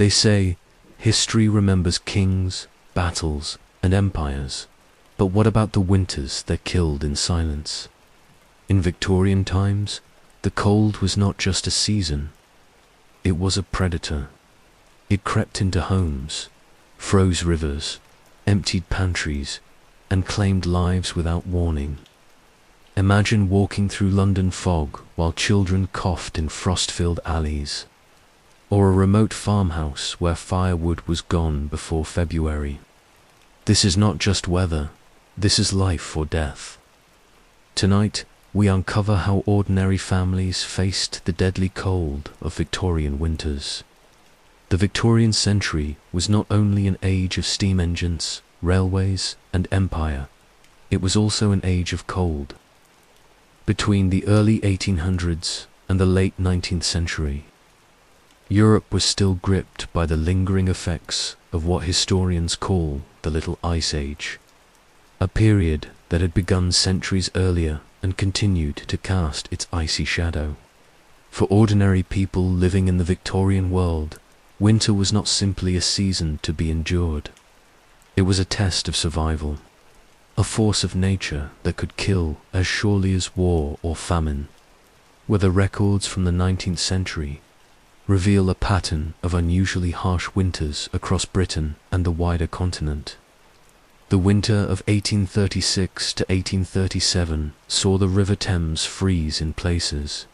They say history remembers kings, battles, and empires, but what about the winters that killed in silence? In Victorian times, the cold was not just a season, it was a predator. It crept into homes, froze rivers, emptied pantries, and claimed lives without warning. Imagine walking through London fog while children coughed in frost-filled alleys, or a remote farmhouse where firewood was gone before February. This is not just weather, this is life or death. Tonight, we uncover how ordinary families faced the deadly cold of Victorian winters. The Victorian century was not only an age of steam engines, railways, and empire, it was also an age of cold. Between the early 1800s and the late 19th century, Europe was still gripped by the lingering effects of what historians call the Little Ice Age, a period that had begun centuries earlier and continued to cast its icy shadow. For ordinary people living in the Victorian world, winter was not simply a season to be endured. It was a test of survival, a force of nature that could kill as surely as war or famine, where the records from the 19th century reveal a pattern of unusually harsh winters across Britain and the wider continent. The winter of 1836 to 1837 saw the River Thames freeze in places,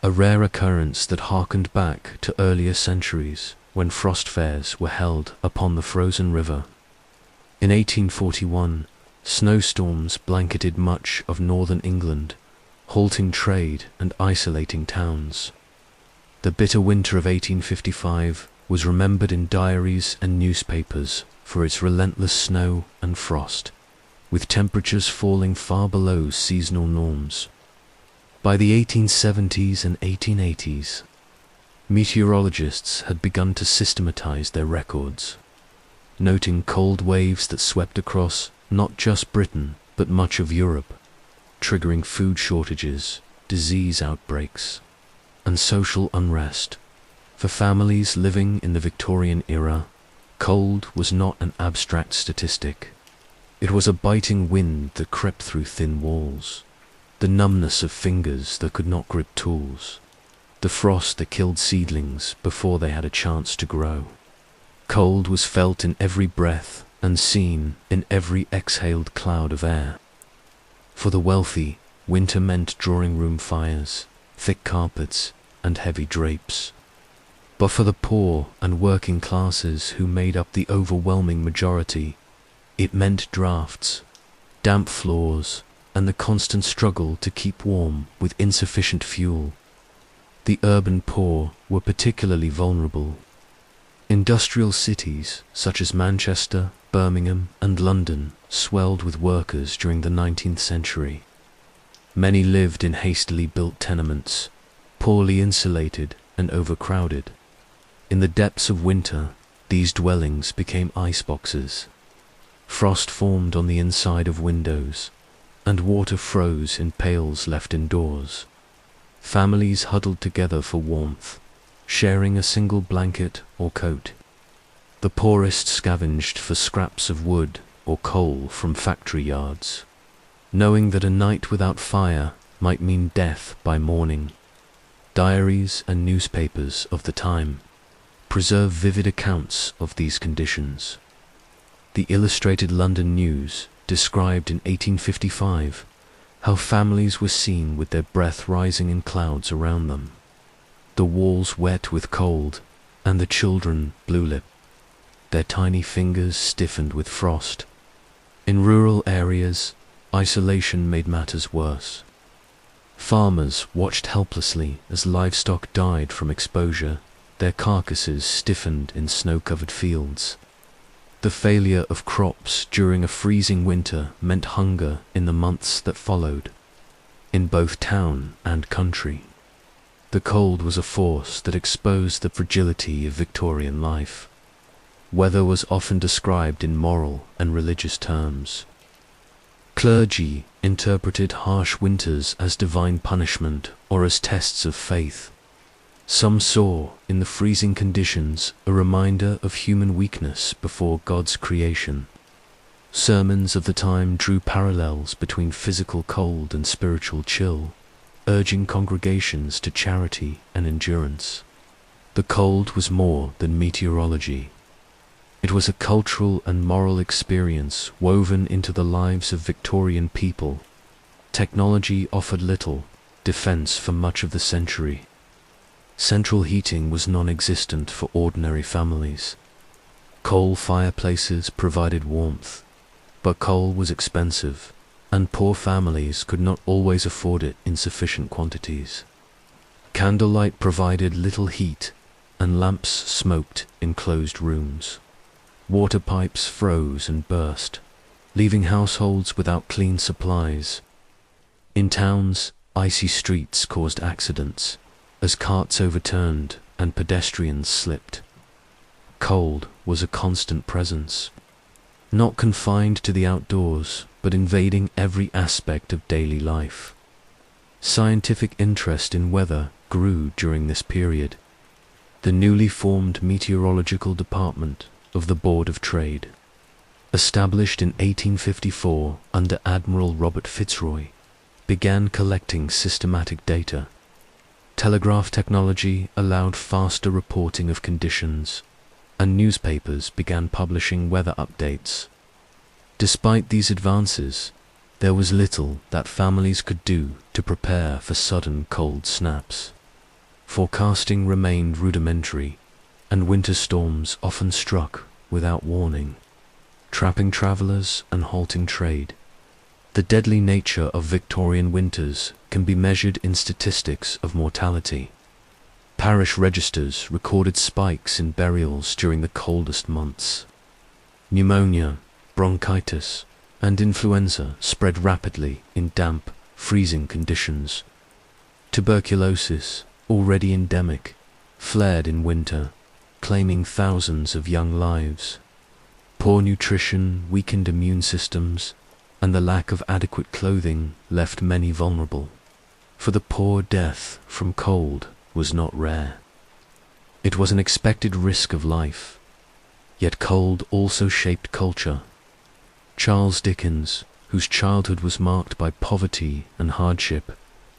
a rare occurrence that harkened back to earlier centuries when frost fairs were held upon the frozen river. In 1841, snowstorms blanketed much of northern England, halting trade and isolating towns. The bitter winter of 1855 was remembered in diaries and newspapers for its relentless snow and frost, with temperatures falling far below seasonal norms. By the 1870s and 1880s, meteorologists had begun to systematize their records, noting cold waves that swept across not just Britain but much of Europe, triggering food shortages, disease outbreaks, and social unrest. For families living in the Victorian era, cold was not an abstract statistic. It was a biting wind that crept through thin walls, the numbness of fingers that could not grip tools, the frost that killed seedlings before they had a chance to grow. Cold was felt in every breath and seen in every exhaled cloud of air. For the wealthy, winter meant drawing room fires, thick carpets, and heavy drapes. But for the poor and working classes who made up the overwhelming majority, it meant drafts, damp floors, and the constant struggle to keep warm with insufficient fuel. The urban poor were particularly vulnerable. Industrial cities such as Manchester, Birmingham, and London swelled with workers during the 19th century. Many lived in hastily built tenements, poorly insulated and overcrowded. In the depths of winter, these dwellings became iceboxes. Frost formed on the inside of windows, and water froze in pails left indoors. Families huddled together for warmth, sharing a single blanket or coat. The poorest scavenged for scraps of wood or coal from factory yards, knowing that a night without fire might mean death by morning. Diaries and newspapers of the time preserve vivid accounts of these conditions. The Illustrated London News described in 1855 how families were seen with their breath rising in clouds around them, the walls wet with cold, and the children blue-lipped, their tiny fingers stiffened with frost. In rural areas, isolation made matters worse. Farmers watched helplessly as livestock died from exposure, their carcasses stiffened in snow-covered fields. The failure of crops during a freezing winter meant hunger in the months that followed, in both town and country. The cold was a force that exposed the fragility of Victorian life. Weather was often described in moral and religious terms. Clergy interpreted harsh winters as divine punishment or as tests of faith. Some saw in the freezing conditions a reminder of human weakness before God's creation. Sermons of the time drew parallels between physical cold and spiritual chill, urging congregations to charity and endurance. The cold was more than meteorology. It was a cultural and moral experience woven into the lives of Victorian people. Technology offered little defense for much of the century. Central heating was non-existent for ordinary families. Coal fireplaces provided warmth, but coal was expensive, and poor families could not always afford it in sufficient quantities. Candlelight provided little heat, and lamps smoked in closed rooms. Water pipes froze and burst, leaving households without clean supplies. In towns, icy streets caused accidents, as carts overturned and pedestrians slipped. Cold was a constant presence, not confined to the outdoors, but invading every aspect of daily life. Scientific interest in weather grew during this period. The newly formed Meteorological Department of the Board of Trade, established in 1854 under Admiral Robert Fitzroy, began collecting systematic data. Telegraph technology allowed faster reporting of conditions, and newspapers began publishing weather updates. Despite these advances, there was little that families could do to prepare for sudden cold snaps. Forecasting remained rudimentary, and winter storms often struck without warning, trapping travelers and halting trade. The deadly nature of Victorian winters can be measured in statistics of mortality. Parish registers recorded spikes in burials during the coldest months. Pneumonia, bronchitis, and influenza spread rapidly in damp, freezing conditions. Tuberculosis, already endemic, flared in winter, claiming thousands of young lives. Poor nutrition weakened immune systems, and the lack of adequate clothing left many vulnerable. For the poor, death from cold was not rare. It was an expected risk of life, yet cold also shaped culture. Charles Dickens, whose childhood was marked by poverty and hardship,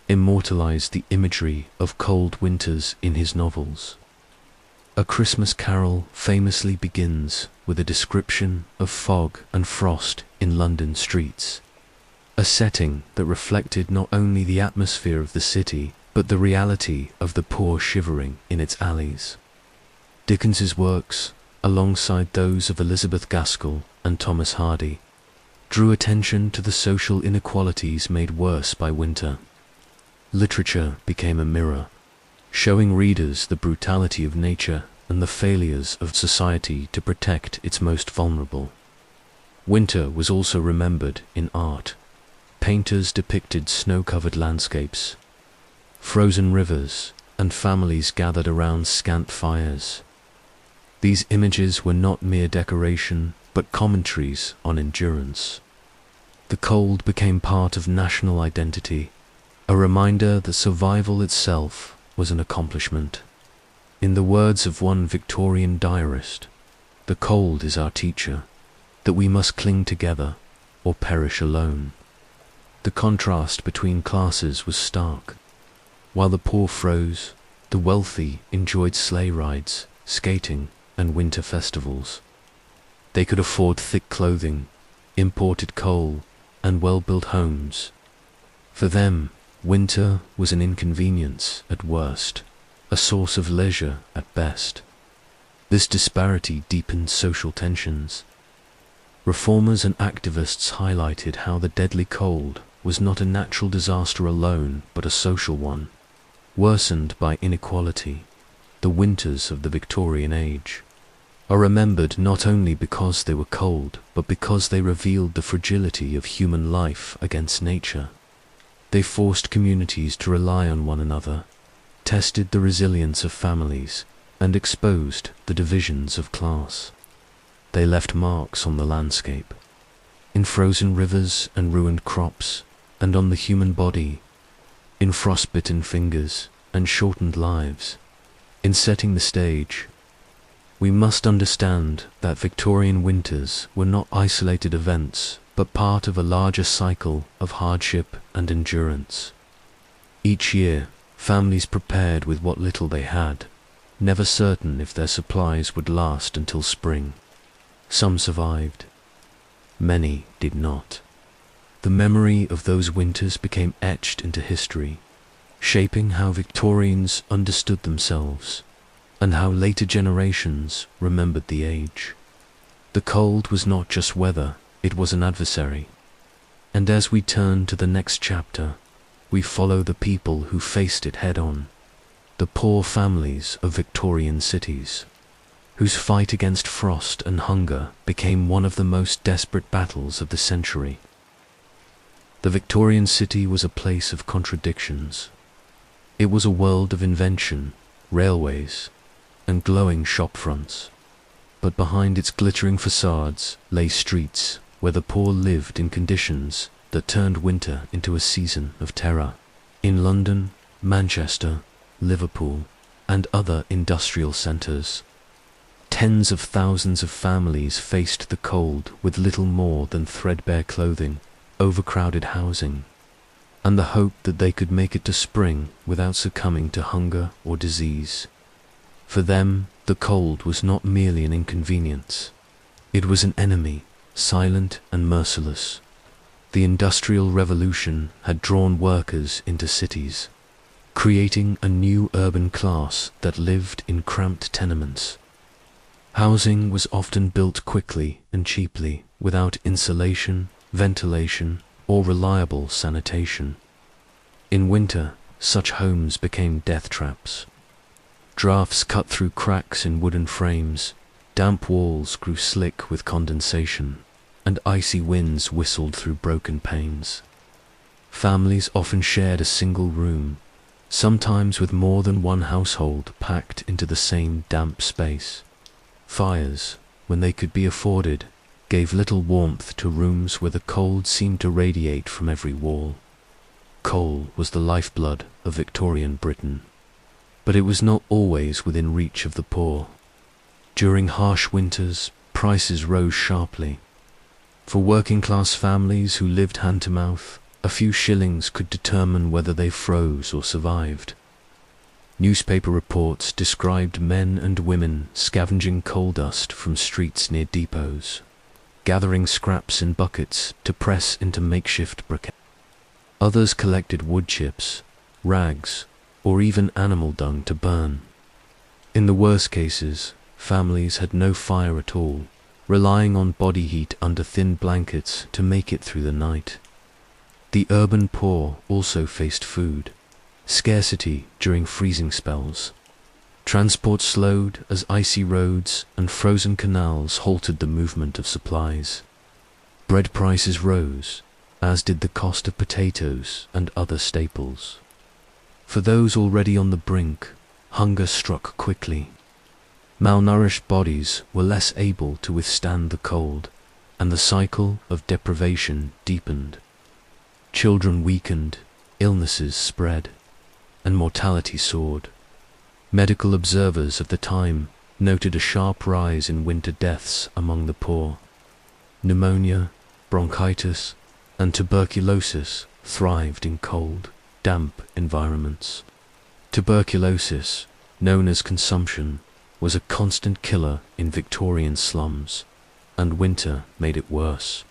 immortalized the imagery of cold winters in his novels. A Christmas Carol famously begins with a description of fog and frost in London streets, a setting that reflected not only the atmosphere of the city, but the reality of the poor shivering in its alleys. Dickens's works, alongside those of Elizabeth Gaskell and Thomas Hardy, drew attention to the social inequalities made worse by winter. Literature became a mirror, showing readers the brutality of nature and the failures of society to protect its most vulnerable. Winter was also remembered in art. Painters depicted snow-covered landscapes, frozen rivers, and families gathered around scant fires. These images were not mere decoration, but commentaries on endurance. The cold became part of national identity, a reminder that survival itself was an accomplishment. In the words of one Victorian diarist, "The cold is our teacher, that we must cling together or perish alone." The contrast between classes was stark. While the poor froze, the wealthy enjoyed sleigh rides, skating, and winter festivals. They could afford thick clothing, imported coal, and well-built homes. For them, winter was an inconvenience at worst, a source of leisure at best. This disparity deepened social tensions. Reformers and activists highlighted how the deadly cold was not a natural disaster alone, but a social one, worsened by inequality. The winters of the Victorian age are remembered not only because they were cold, but because they revealed the fragility of human life against nature. They forced communities to rely on one another, tested the resilience of families, and exposed the divisions of class. They left marks on the landscape, in frozen rivers and ruined crops, and on the human body, in frostbitten fingers and shortened lives. In setting the stage, we must understand that Victorian winters were not isolated events, but part of a larger cycle of hardship and endurance. Each year, families prepared with what little they had, never certain if their supplies would last until spring. Some survived. Many did not. The memory of those winters became etched into history, shaping how Victorians understood themselves and how later generations remembered the age. The cold was not just weather, it was an adversary. And as we turn to the next chapter, we follow the people who faced it head-on, the poor families of Victorian cities, whose fight against frost and hunger became one of the most desperate battles of the century. The Victorian city was a place of contradictions. It was a world of invention, railways, and glowing shop fronts. But behind its glittering facades lay streets where the poor lived in conditions that turned winter into a season of terror. In London, Manchester, Liverpool, and other industrial centres, tens of thousands of families faced the cold with little more than threadbare clothing, overcrowded housing, and the hope that they could make it to spring without succumbing to hunger or disease. For them, the cold was not merely an inconvenience. It was an enemy, silent and merciless. The Industrial Revolution had drawn workers into cities, creating a new urban class that lived in cramped tenements. Housing was often built quickly and cheaply, without insulation, ventilation, or reliable sanitation. In winter, such homes became death traps. Drafts cut through cracks in wooden frames, damp walls grew slick with condensation, and icy winds whistled through broken panes. Families often shared a single room, sometimes with more than one household packed into the same damp space. Fires, when they could be afforded, gave little warmth to rooms where the cold seemed to radiate from every wall. Coal was the lifeblood of Victorian Britain, but it was not always within reach of the poor. During harsh winters, prices rose sharply. For working-class families who lived hand-to-mouth, a few shillings could determine whether they froze or survived. Newspaper reports described men and women scavenging coal dust from streets near depots, gathering scraps in buckets to press into makeshift briquettes. Others collected wood chips, rags, or even animal dung to burn. In the worst cases, families had no fire at all, relying on body heat under thin blankets to make it through the night. The urban poor also faced food scarcity during freezing spells. Transport slowed as icy roads and frozen canals halted the movement of supplies. Bread prices rose, as did the cost of potatoes and other staples. For those already on the brink, hunger struck quickly. Malnourished bodies were less able to withstand the cold, and the cycle of deprivation deepened. Children weakened, illnesses spread, and mortality soared. Medical observers of the time noted a sharp rise in winter deaths among the poor. Pneumonia, bronchitis, and tuberculosis thrived in cold, damp environments. Tuberculosis, known as consumption, was a constant killer in Victorian slums, and winter made it worse.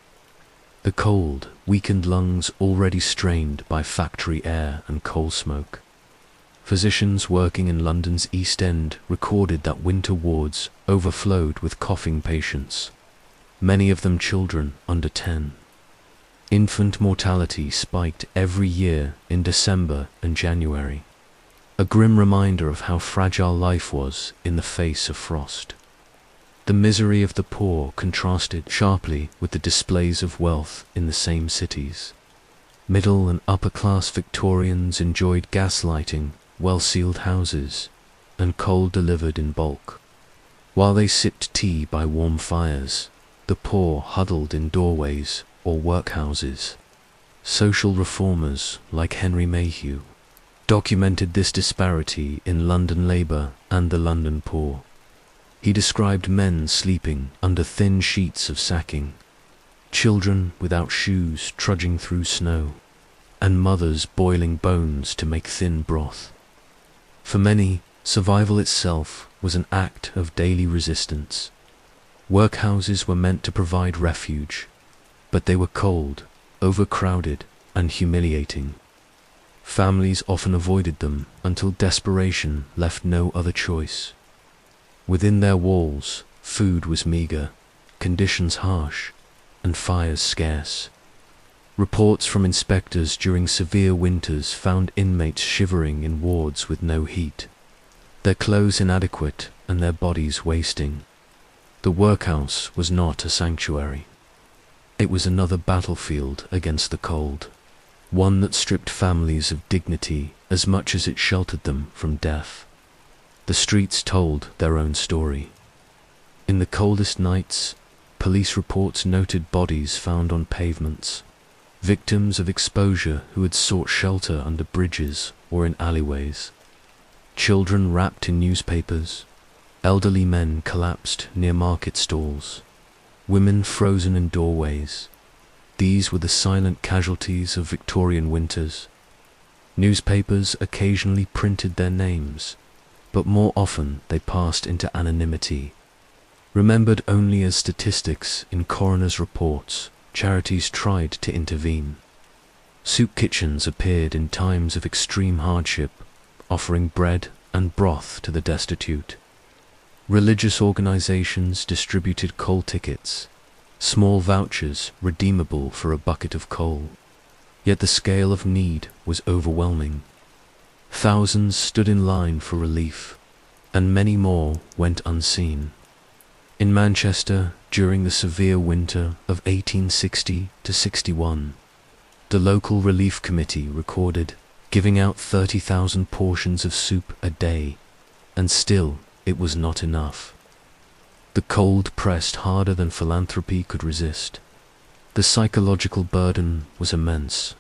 The cold weakened lungs already strained by factory air and coal smoke. Physicians working in London's East End recorded that winter wards overflowed with coughing patients, many of them children under 10. Infant mortality spiked every year in December and January, a grim reminder of how fragile life was in the face of frost. The misery of the poor contrasted sharply with the displays of wealth in the same cities. Middle and upper-class Victorians enjoyed gas lighting, well-sealed houses, and coal delivered in bulk. While they sipped tea by warm fires, the poor huddled in doorways or workhouses. Social reformers like Henry Mayhew, documented this disparity in London labour and the London poor. He described men sleeping under thin sheets of sacking, children without shoes trudging through snow, and mothers boiling bones to make thin broth. For many, survival itself was an act of daily resistance. Workhouses were meant to provide refuge, but they were cold, overcrowded, and humiliating. Families often avoided them until desperation left no other choice. Within their walls, food was meager, conditions harsh, and fires scarce. Reports from inspectors during severe winters found inmates shivering in wards with no heat, their clothes inadequate and their bodies wasting. The workhouse was not a sanctuary. It was another battlefield against the cold, one that stripped families of dignity as much as it sheltered them from death. The streets told their own story. In the coldest nights, police reports noted bodies found on pavements, victims of exposure who had sought shelter under bridges or in alleyways, children wrapped in newspapers, elderly men collapsed near market stalls, women frozen in doorways. These were the silent casualties of Victorian winters. Newspapers occasionally printed their names, but more often they passed into anonymity. Remembered only as statistics in coroners' reports, charities tried to intervene. Soup kitchens appeared in times of extreme hardship, offering bread and broth to the destitute. Religious organizations distributed coal tickets, small vouchers redeemable for a bucket of coal. Yet the scale of need was overwhelming. Thousands stood in line for relief, and many more went unseen. In Manchester, during the severe winter of 1860–61, the local relief committee recorded giving out 30,000 portions of soup a day, and still it was not enough. The cold pressed harder than philanthropy could resist. The psychological burden was immense.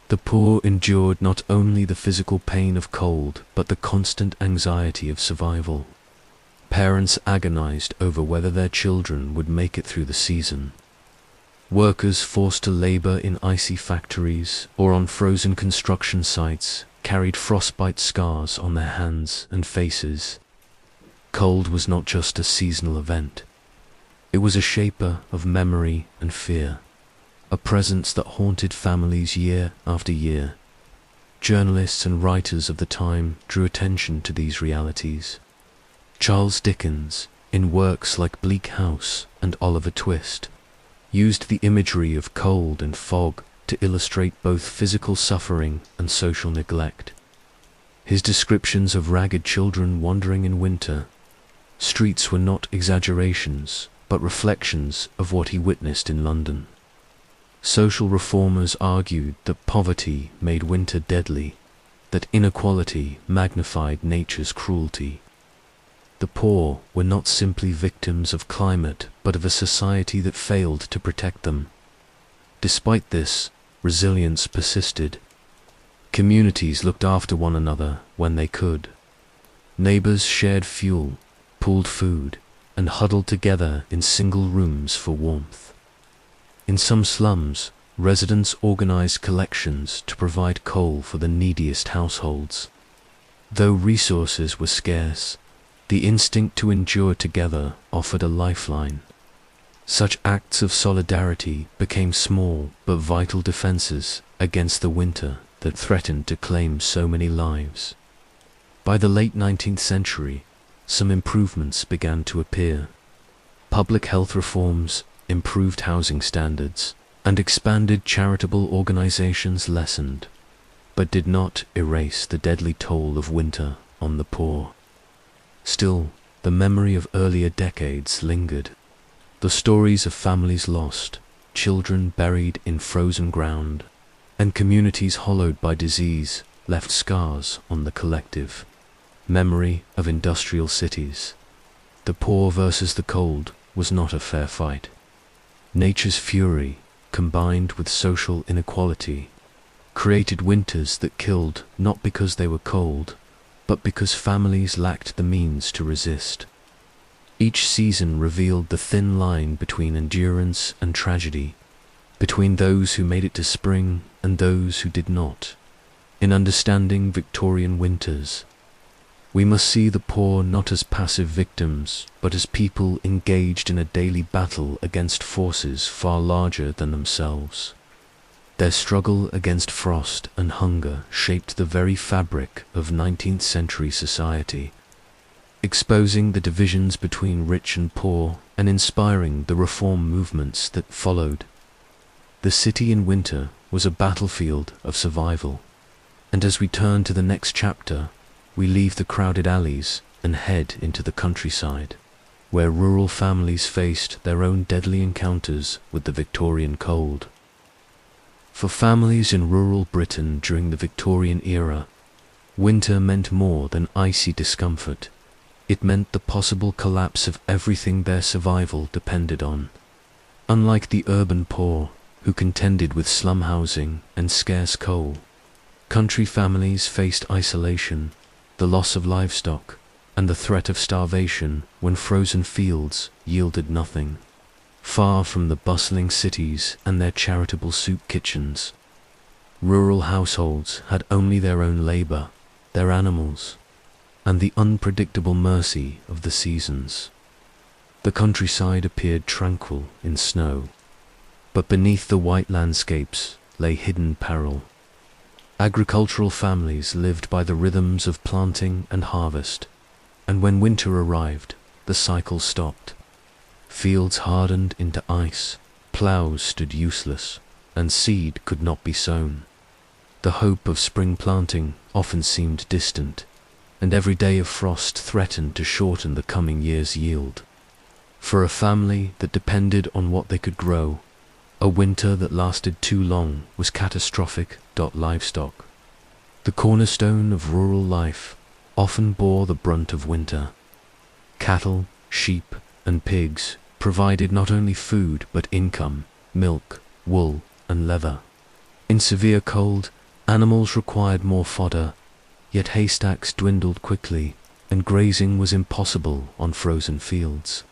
The poor endured not only the physical pain of cold, but the constant anxiety of survival. Parents agonized over whether their children would make it through the season. Workers forced to labor in icy factories or on frozen construction sites carried frostbite scars on their hands and faces. Cold was not just a seasonal event. It was a shaper of memory and fear, a presence that haunted families year after year. Journalists and writers of the time drew attention to these realities. Charles Dickens, in works like Bleak House and Oliver Twist, used the imagery of cold and fog to illustrate both physical suffering and social neglect. His descriptions of ragged children wandering in winter streets were not exaggerations, but reflections of what he witnessed in London. Social reformers argued that poverty made winter deadly, that inequality magnified nature's cruelty. The poor were not simply victims of climate, but of a society that failed to protect them. Despite this, resilience persisted. Communities looked after one another when they could. Neighbors shared fuel, pooled food, and huddled together in single rooms for warmth. In some slums, residents organized collections to provide coal for the neediest households. Though resources were scarce, the instinct to endure together offered a lifeline. Such acts of solidarity became small but vital defenses against the winter that threatened to claim so many lives. By the late 19th century, some improvements began to appear. Public health reforms, improved housing standards, and expanded charitable organizations lessened, but did not erase the deadly toll of winter on the poor. Still, the memory of earlier decades lingered. The stories of families lost, children buried in frozen ground, and communities hollowed by disease left scars on the collective memory of industrial cities. The poor versus the cold was not a fair fight. Nature's fury, combined with social inequality, created winters that killed not because they were cold, but because families lacked the means to resist. Each season revealed the thin line between endurance and tragedy, between those who made it to spring and those who did not. In understanding Victorian winters, we must see the poor not as passive victims, but as people engaged in a daily battle against forces far larger than themselves. Their struggle against frost and hunger shaped the very fabric of 19th century society, exposing the divisions between rich and poor and inspiring the reform movements that followed. The city in winter was a battlefield of survival, and as we turn to the next chapter, we leave the crowded alleys and head into the countryside, where rural families faced their own deadly encounters with the Victorian cold. For families in rural Britain during the Victorian era, winter meant more than icy discomfort. It meant the possible collapse of everything their survival depended on. Unlike the urban poor, who contended with slum housing and scarce coal, country families faced isolation, the loss of livestock, and the threat of starvation when frozen fields yielded nothing. Far from the bustling cities and their charitable soup kitchens, rural households had only their own labor, their animals, and the unpredictable mercy of the seasons. The countryside appeared tranquil in snow, but beneath the white landscapes lay hidden peril. Agricultural families lived by the rhythms of planting and harvest, and when winter arrived, the cycle stopped. Fields hardened into ice, plows stood useless, and seed could not be sown. The hope of spring planting often seemed distant, and every day of frost threatened to shorten the coming year's yield. For a family that depended on what they could grow, a winter that lasted too long was catastrophic. Livestock, the cornerstone of rural life, often bore the brunt of winter. Cattle, sheep, and pigs provided not only food but income, milk, wool, and leather. In severe cold, animals required more fodder, yet haystacks dwindled quickly, and grazing was impossible on frozen fields.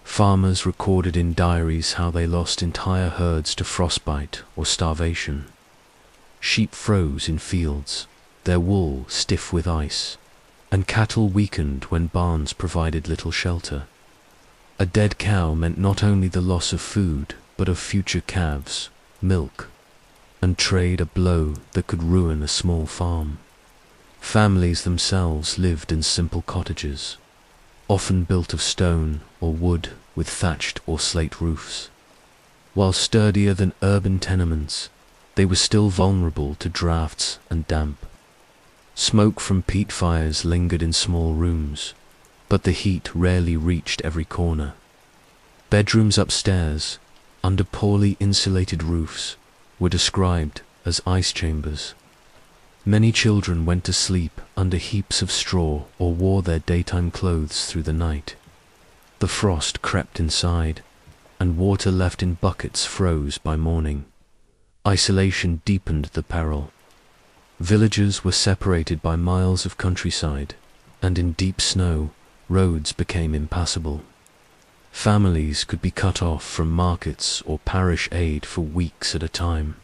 Farmers recorded in diaries how they lost entire herds to frostbite or starvation. Sheep froze in fields, their wool stiff with ice, and cattle weakened when barns provided little shelter. A dead cow meant not only the loss of food, but of future calves, milk, and trade, a blow that could ruin a small farm. Families themselves lived in simple cottages, often built of stone or wood with thatched or slate roofs. While sturdier than urban tenements, they were still vulnerable to drafts and damp. Smoke from peat fires lingered in small rooms, but the heat rarely reached every corner. Bedrooms upstairs, under poorly insulated roofs, were described as ice chambers. Many children went to sleep under heaps of straw or wore their daytime clothes through the night. The frost crept inside, and water left in buckets froze by morning. Isolation deepened the peril. Villages were separated by miles of countryside, and in deep snow, roads became impassable. Families could be cut off from markets or parish aid for weeks at a time.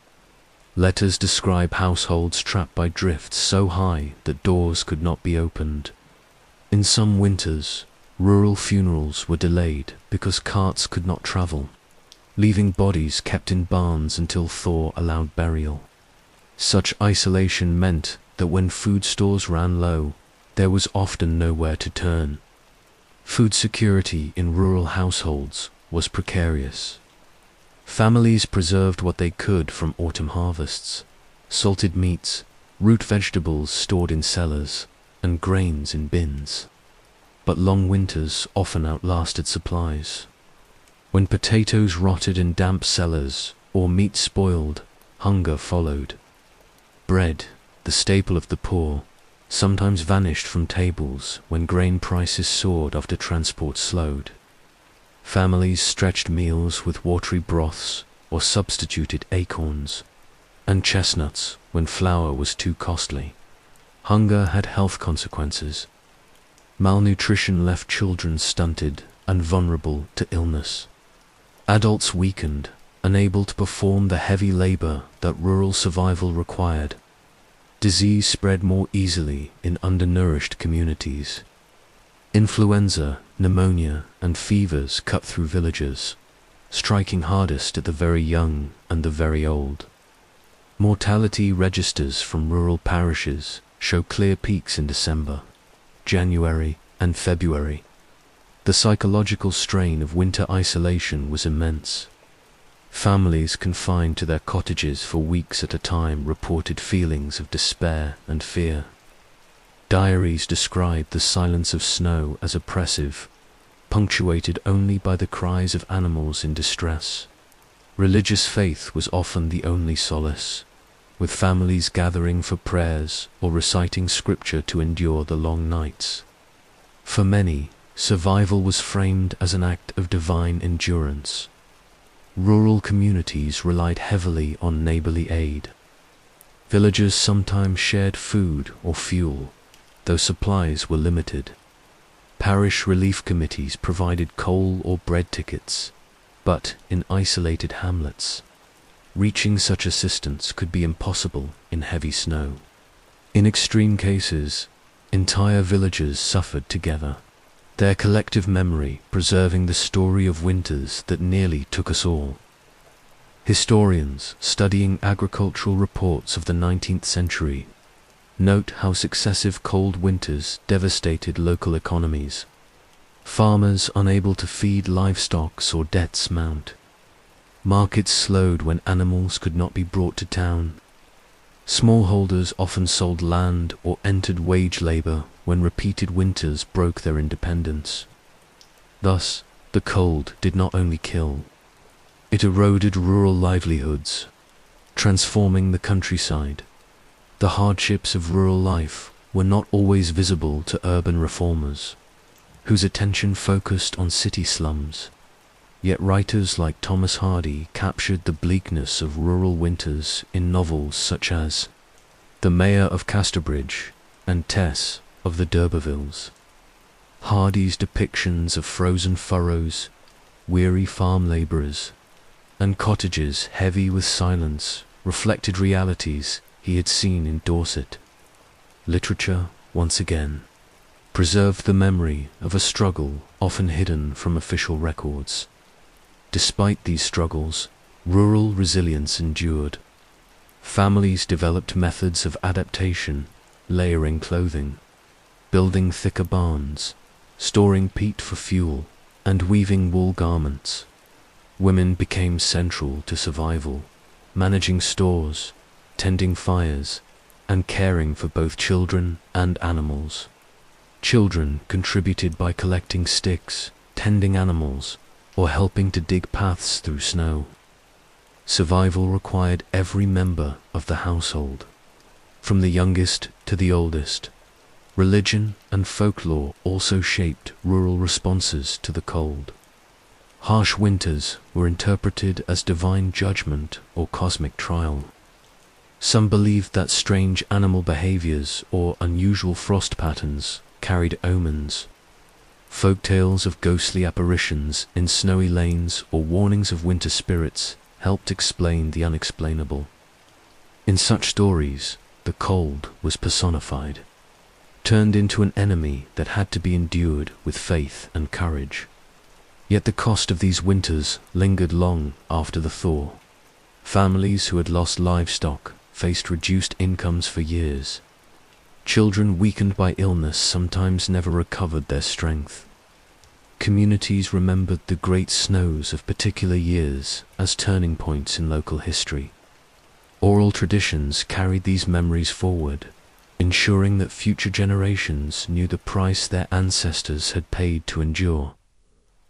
Letters describe households trapped by drifts so high that doors could not be opened. In some winters, rural funerals were delayed because carts could not travel, leaving bodies kept in barns until thaw allowed burial. Such isolation meant that when food stores ran low, there was often nowhere to turn. Food security in rural households was precarious. Families preserved what they could from autumn harvests: salted meats, root vegetables stored in cellars, and grains in bins. But long winters often outlasted supplies. When potatoes rotted in damp cellars or meat spoiled, hunger followed. Bread, the staple of the poor, sometimes vanished from tables when grain prices soared after transport slowed. Families stretched meals with watery broths or substituted acorns. and chestnuts when flour was too costly. Hunger had health consequences. Malnutrition left children stunted and vulnerable to illness. Adults weakened, unable to perform the heavy labor that rural survival required. Disease spread more easily in undernourished communities. Influenza, pneumonia, and fevers cut through villages, striking hardest at the very young and the very old. Mortality registers from rural parishes show clear peaks in December, January, and February. The psychological strain of winter isolation was immense. Families confined to their cottages for weeks at a time reported feelings of despair and fear. Diaries described the silence of snow as oppressive, punctuated only by the cries of animals in distress. Religious faith was often the only solace, with families gathering for prayers or reciting scripture to endure the long nights. For many, survival was framed as an act of divine endurance. Rural communities relied heavily on neighborly aid. Villagers sometimes shared food or fuel, though supplies were limited. Parish relief committees provided coal or bread tickets, but in isolated hamlets, reaching such assistance could be impossible in heavy snow. In extreme cases, entire villages suffered together, their collective memory preserving the story of winters that nearly took us all. Historians studying agricultural reports of the 19th century note how successive cold winters devastated local economies. Farmers unable to feed livestock saw debts mount. Markets slowed when animals could not be brought to town. Smallholders often sold land or entered wage labor when repeated winters broke their independence. Thus, the cold did not only kill, it eroded rural livelihoods, transforming the countryside. The hardships of rural life were not always visible to urban reformers, whose attention focused on city slums. Yet writers like Thomas Hardy captured the bleakness of rural winters in novels such as The Mayor of Casterbridge and Tess of the D'Urbervilles. Hardy's depictions of frozen furrows, weary farm laborers, and cottages heavy with silence reflected realities he had seen in Dorset. Literature, once again, preserved the memory of a struggle often hidden from official records. Despite these struggles, rural resilience endured. Families developed methods of adaptation, layering clothing, building thicker barns, storing peat for fuel, and weaving wool garments. Women became central to survival, managing stores, tending fires, and caring for both children and animals. Children contributed by collecting sticks, tending animals, or helping to dig paths through snow. Survival required every member of the household, from the youngest to the oldest. Religion and folklore also shaped rural responses to the cold. Harsh winters were interpreted as divine judgment or cosmic trial. Some believed that strange animal behaviors or unusual frost patterns carried omens. Folktales of ghostly apparitions in snowy lanes or warnings of winter spirits helped explain the unexplainable. In such stories, the cold was personified, turned into an enemy that had to be endured with faith and courage. Yet the cost of these winters lingered long after the thaw. Families who had lost livestock faced reduced incomes for years. Children weakened by illness sometimes never recovered their strength. Communities remembered the great snows of particular years as turning points in local history. Oral traditions carried these memories forward, ensuring that future generations knew the price their ancestors had paid to endure.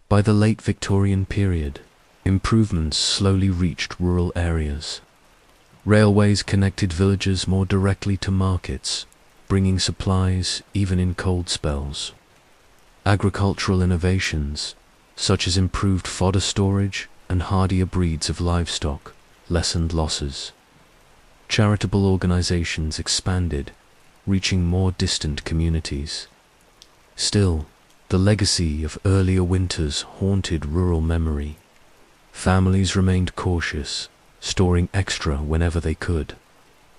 By the late Victorian period, improvements slowly reached rural areas. Railways connected villages more directly to markets, bringing supplies even in cold spells. Agricultural innovations, such as improved fodder storage and hardier breeds of livestock, lessened losses. Charitable organizations expanded, reaching more distant communities. Still, the legacy of earlier winters haunted rural memory. Families remained cautious, storing extra whenever they could,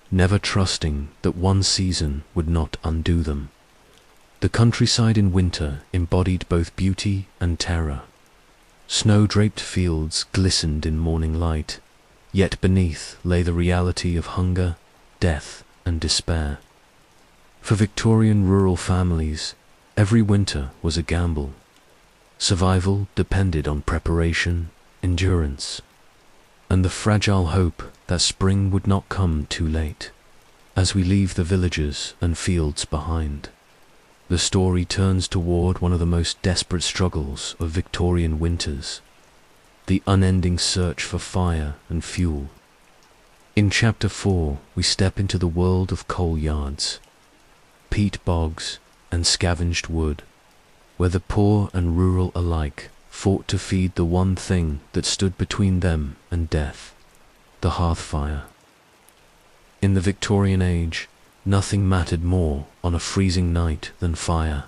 never trusting that one season would not undo them. The countryside in winter embodied both beauty and terror. Snow-draped fields glistened in morning light, yet beneath lay the reality of hunger, death, and despair. For Victorian rural families, every winter was a gamble. Survival depended on preparation, endurance, and the fragile hope that spring would not come too late. As we leave the villages and fields behind, the story turns toward one of the most desperate struggles of Victorian winters, the unending search for fire and fuel. In Chapter 4, we step into the world of coal yards, peat bogs, and scavenged wood, where the poor and rural alike fought to feed the one thing that stood between them and death, the hearth fire. In the Victorian age, nothing mattered more on a freezing night than fire.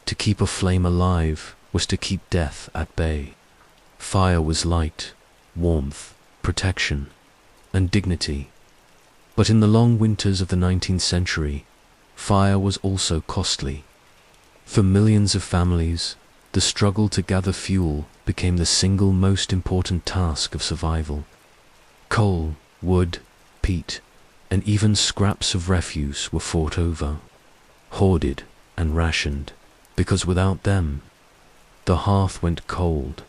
To keep a flame alive was to keep death at bay. Fire was light, warmth, protection, and dignity. But in the long winters of the 19th century, fire was also costly. For millions of families, the struggle to gather fuel became the single most important task of survival. Coal, wood, peat, and even scraps of refuse were fought over, hoarded and rationed, because without them, the hearth went cold,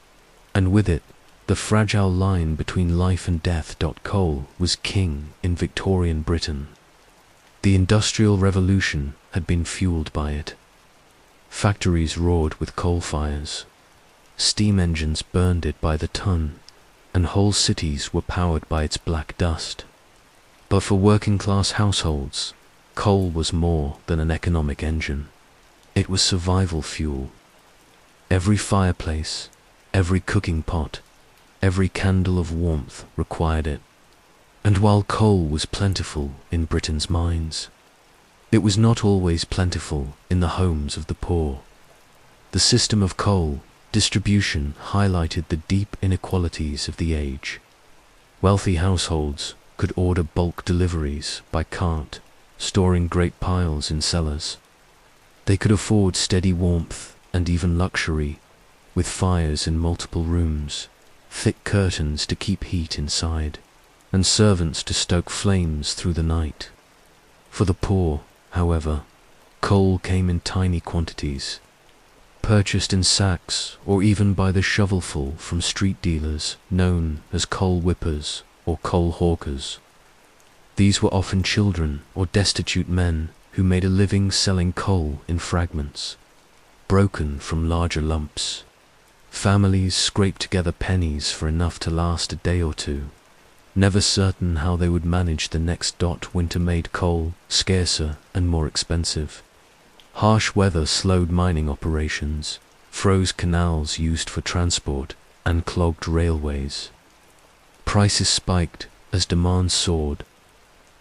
and with it, the fragile line between life and death. Coal was king in Victorian Britain. The Industrial Revolution had been fueled by it. Factories roared with coal fires. Steam engines burned it by the ton, and whole cities were powered by its black dust. But for working-class households, coal was more than an economic engine. It was survival fuel. Every fireplace, every cooking pot, every candle of warmth required it. And while coal was plentiful in Britain's mines, it was not always plentiful in the homes of the poor. The system of coal distribution highlighted the deep inequalities of the age. Wealthy households could order bulk deliveries by cart, storing great piles in cellars. They could afford steady warmth and even luxury, with fires in multiple rooms, thick curtains to keep heat inside, and servants to stoke flames through the night. For the poor, however, coal came in tiny quantities, purchased in sacks or even by the shovelful from street dealers known as coal whippers or coal hawkers. These were often children or destitute men who made a living selling coal in fragments, broken from larger lumps. Families scraped together pennies for enough to last a day or two, never certain how they would manage the next. Winter made coal scarcer and more expensive. Harsh weather slowed mining operations, froze canals used for transport, and clogged railways. Prices spiked as demand soared.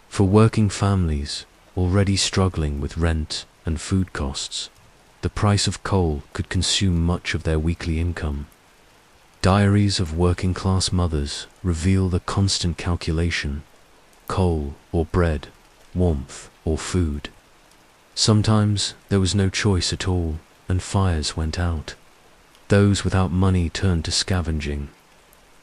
For working families, already struggling with rent and food costs, the price of coal could consume much of their weekly income. Diaries of working-class mothers reveal the constant calculation: coal or bread, warmth or food. Sometimes there was no choice at all, and fires went out. Those without money turned to scavenging.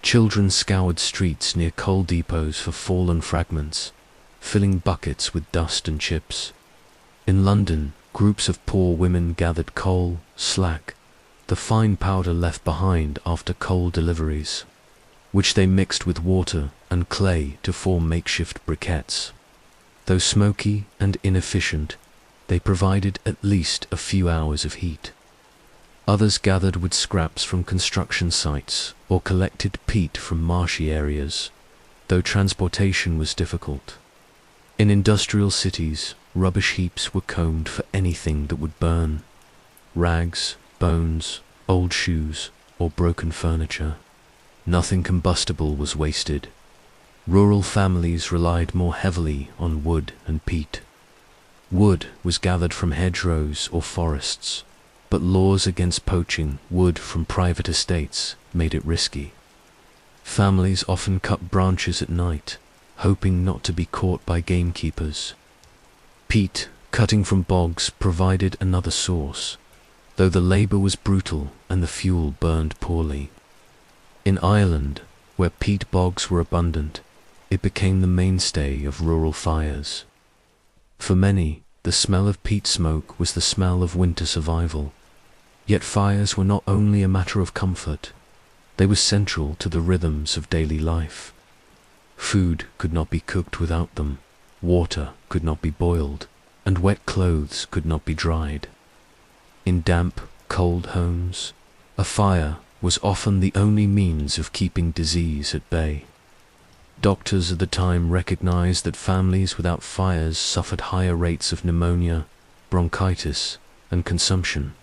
Children scoured streets near coal depots for fallen fragments, filling buckets with dust and chips. In London, groups of poor women gathered coal, slack, the fine powder left behind after coal deliveries, which they mixed with water and clay to form makeshift briquettes. Though smoky and inefficient, they provided at least a few hours of heat. Others gathered wood scraps from construction sites or collected peat from marshy areas, though transportation was difficult. In industrial cities, rubbish heaps were combed for anything that would burn: rags, bones, old shoes, or broken furniture. Nothing combustible was wasted. Rural families relied more heavily on wood and peat. Wood was gathered from hedgerows or forests, but laws against poaching wood from private estates made it risky. Families often cut branches at night, hoping not to be caught by gamekeepers. Peat, cutting from bogs, provided another source, though the labor was brutal and the fuel burned poorly. In Ireland, where peat bogs were abundant, it became the mainstay of rural fires. For many, the smell of peat smoke was the smell of winter survival. Yet fires were not only a matter of comfort, they were central to the rhythms of daily life. Food could not be cooked without them, water could not be boiled, and wet clothes could not be dried. In damp, cold homes, a fire was often the only means of keeping disease at bay. Doctors at the time recognized that families without fires suffered higher rates of pneumonia, bronchitis, and consumption.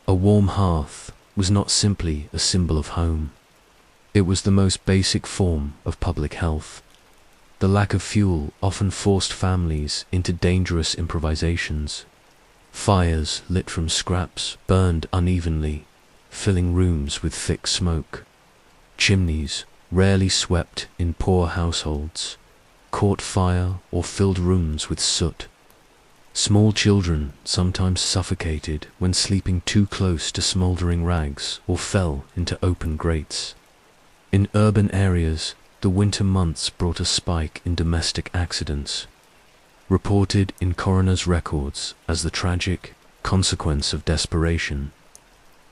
A warm hearth was not simply a symbol of home. It was the most basic form of public health. The lack of fuel often forced families into dangerous improvisations. Fires lit from scraps burned unevenly, filling rooms with thick smoke. Chimneys, rarely swept in poor households, caught fire or filled rooms with soot. Small children sometimes suffocated when sleeping too close to smoldering rags or fell into open grates. In urban areas, the winter months brought a spike in domestic accidents, reported in coroners' records as the tragic consequence of desperation.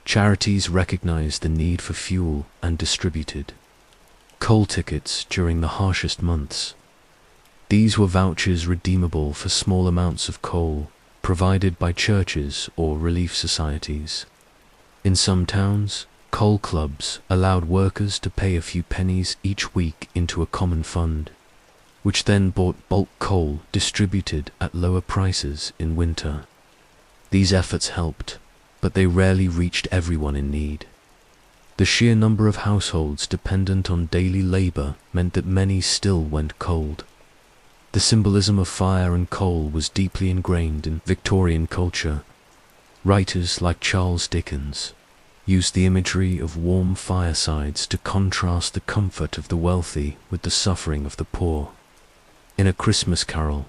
Charities recognized the need for fuel and distributed coal tickets during the harshest months. These were vouchers redeemable for small amounts of coal, provided by churches or relief societies. In some towns, coal clubs allowed workers to pay a few pennies each week into a common fund, which then bought bulk coal distributed at lower prices in winter. These efforts helped, but they rarely reached everyone in need. The sheer number of households dependent on daily labor meant that many still went cold. The symbolism of fire and coal was deeply ingrained in Victorian culture. Writers like Charles Dickens used the imagery of warm firesides to contrast the comfort of the wealthy with the suffering of the poor. In A Christmas Carol,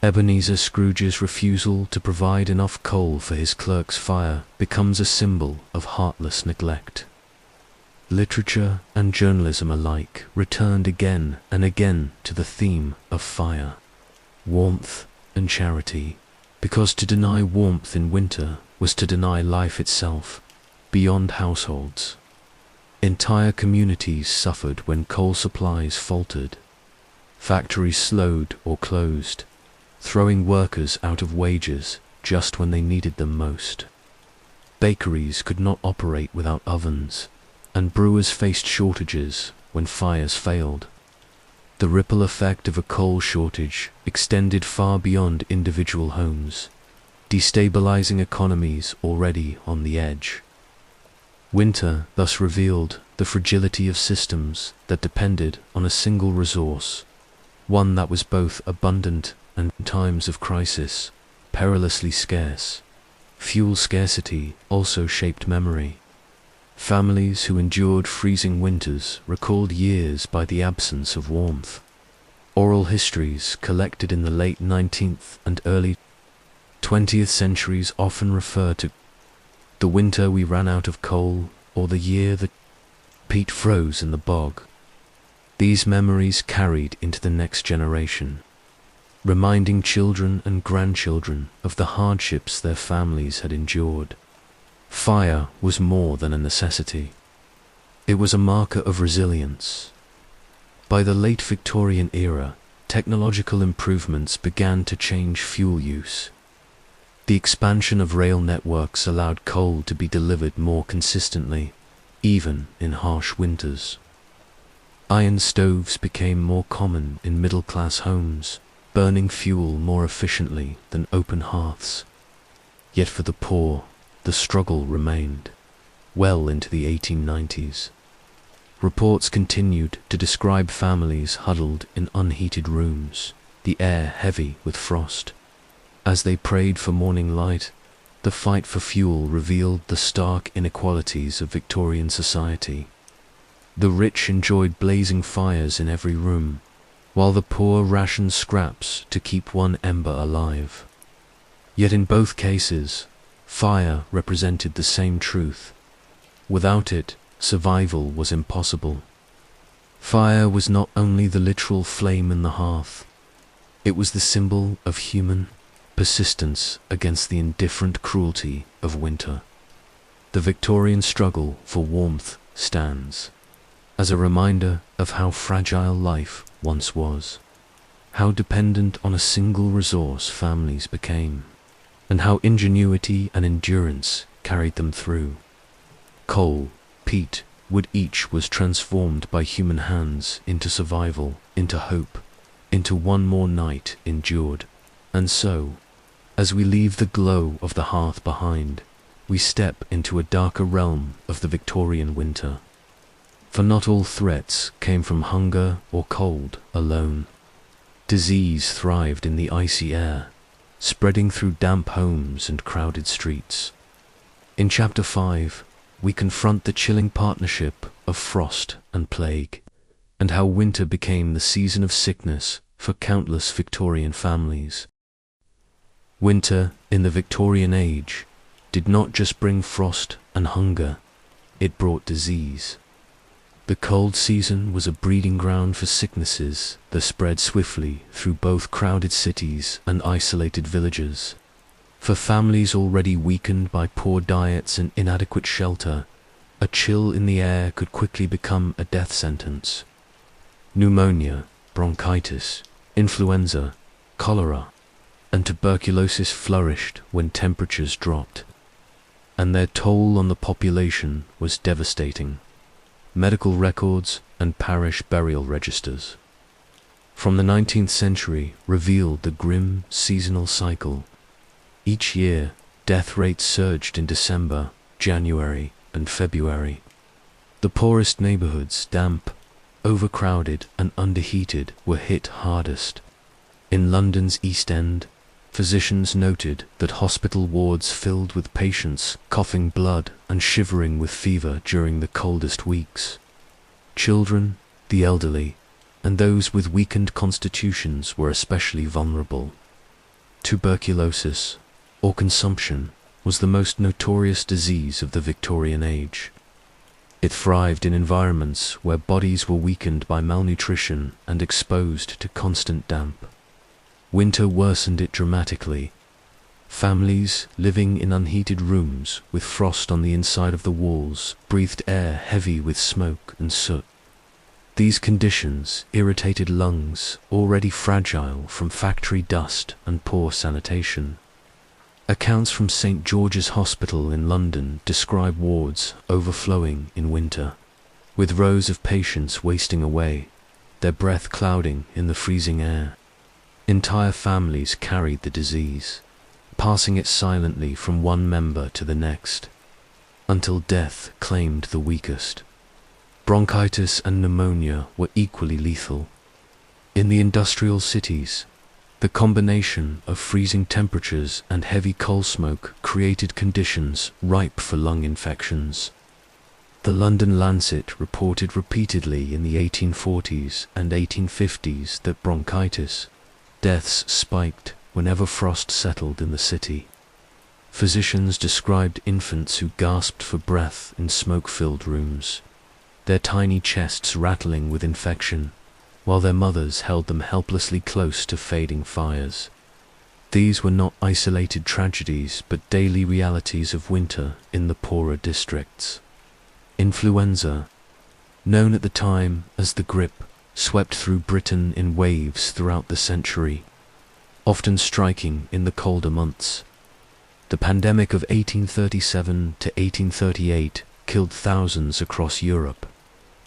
Ebenezer Scrooge's refusal to provide enough coal for his clerk's fire becomes a symbol of heartless neglect. Literature and journalism alike returned again and again to the theme of fire, warmth, and charity, because to deny warmth in winter was to deny life itself, beyond households. Entire communities suffered when coal supplies faltered. Factories slowed or closed, throwing workers out of wages just when they needed them most. Bakeries could not operate without ovens, and brewers faced shortages when fires failed. The ripple effect of a coal shortage extended far beyond individual homes, destabilizing economies already on the edge. Winter thus revealed the fragility of systems that depended on a single resource, one that was both abundant and, in times of crisis, perilously scarce. Fuel scarcity also shaped memory. Families who endured freezing winters recalled years by the absence of warmth. Oral histories collected in the late 19th and early 20th centuries often refer to the winter we ran out of coal or the year that peat froze in the bog. These memories carried into the next generation, reminding children and grandchildren of the hardships their families had endured. Fire was more than a necessity. It was a marker of resilience. By the late Victorian era, technological improvements began to change fuel use. The expansion of rail networks allowed coal to be delivered more consistently, even in harsh winters. Iron stoves became more common in middle-class homes, burning fuel more efficiently than open hearths. Yet for the poor, the struggle remained, well into the 1890s. Reports continued to describe families huddled in unheated rooms, the air heavy with frost. As they prayed for morning light, the fight for fuel revealed the stark inequalities of Victorian society. The rich enjoyed blazing fires in every room, while the poor rationed scraps to keep one ember alive. Yet in both cases, fire represented the same truth. Without it, survival was impossible. Fire was not only the literal flame in the hearth, it was the symbol of human persistence against the indifferent cruelty of winter. The Victorian struggle for warmth stands as a reminder of how fragile life once was, how dependent on a single resource families became, and how ingenuity and endurance carried them through. Coal, peat, wood, each was transformed by human hands into survival, into hope, into one more night endured. And so, as we leave the glow of the hearth behind, we step into a darker realm of the Victorian winter. For not all threats came from hunger or cold alone. Disease thrived in the icy air, spreading through damp homes and crowded streets. In Chapter 5, we confront the chilling partnership of frost and plague, and how winter became the season of sickness for countless Victorian families. Winter in the Victorian age did not just bring frost and hunger, it brought disease. The cold season was a breeding ground for sicknesses that spread swiftly through both crowded cities and isolated villages. For families already weakened by poor diets and inadequate shelter, a chill in the air could quickly become a death sentence. Pneumonia, bronchitis, influenza, cholera, and tuberculosis flourished when temperatures dropped, and their toll on the population was devastating. Medical records and parish burial registers from the 19th century revealed the grim seasonal cycle. Each year, death rates surged in December, January, and February. The poorest neighborhoods, damp, overcrowded, and underheated, were hit hardest. In London's East End, physicians noted that hospital wards filled with patients coughing blood and shivering with fever during the coldest weeks. Children, the elderly, and those with weakened constitutions were especially vulnerable. Tuberculosis, or consumption, was the most notorious disease of the Victorian age. It thrived in environments where bodies were weakened by malnutrition and exposed to constant damp. Winter worsened it dramatically. Families living in unheated rooms with frost on the inside of the walls breathed air heavy with smoke and soot. These conditions irritated lungs already fragile from factory dust and poor sanitation. Accounts from St. George's Hospital in London describe wards overflowing in winter, with rows of patients wasting away, their breath clouding in the freezing air. Entire families carried the disease, passing it silently from one member to the next, until death claimed the weakest. Bronchitis and pneumonia were equally lethal. In the industrial cities, the combination of freezing temperatures and heavy coal smoke created conditions ripe for lung infections. The London Lancet reported repeatedly in the 1840s and 1850s that bronchitis deaths spiked whenever frost settled in the city. Physicians described infants who gasped for breath in smoke-filled rooms, their tiny chests rattling with infection, while their mothers held them helplessly close to fading fires. These were not isolated tragedies, but daily realities of winter in the poorer districts. Influenza, known at the time as the grippe, swept through Britain in waves throughout the century, often striking in the colder months. The pandemic of 1837 to 1838 killed thousands across Europe,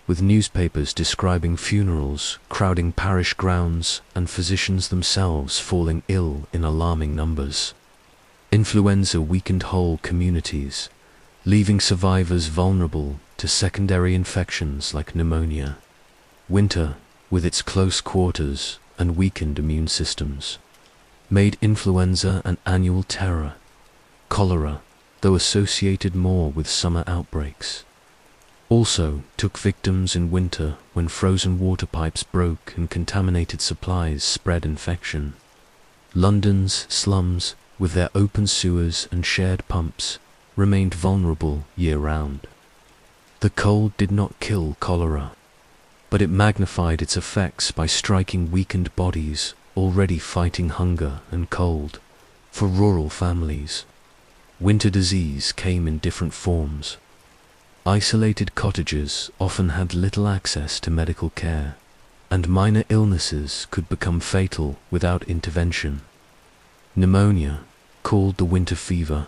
with newspapers describing funerals crowding parish grounds and physicians themselves falling ill in alarming numbers. Influenza weakened whole communities, leaving survivors vulnerable to secondary infections like pneumonia. Winter, with its close quarters and weakened immune systems, made influenza an annual terror. Cholera, though associated more with summer outbreaks, also took victims in winter when frozen water pipes broke and contaminated supplies spread infection. London's slums, with their open sewers and shared pumps, remained vulnerable year-round. The cold did not kill cholera, but it magnified its effects by striking weakened bodies already fighting hunger and cold. For rural families, winter disease came in different forms. Isolated cottages often had little access to medical care, and minor illnesses could become fatal without intervention. Pneumonia, called the winter fever,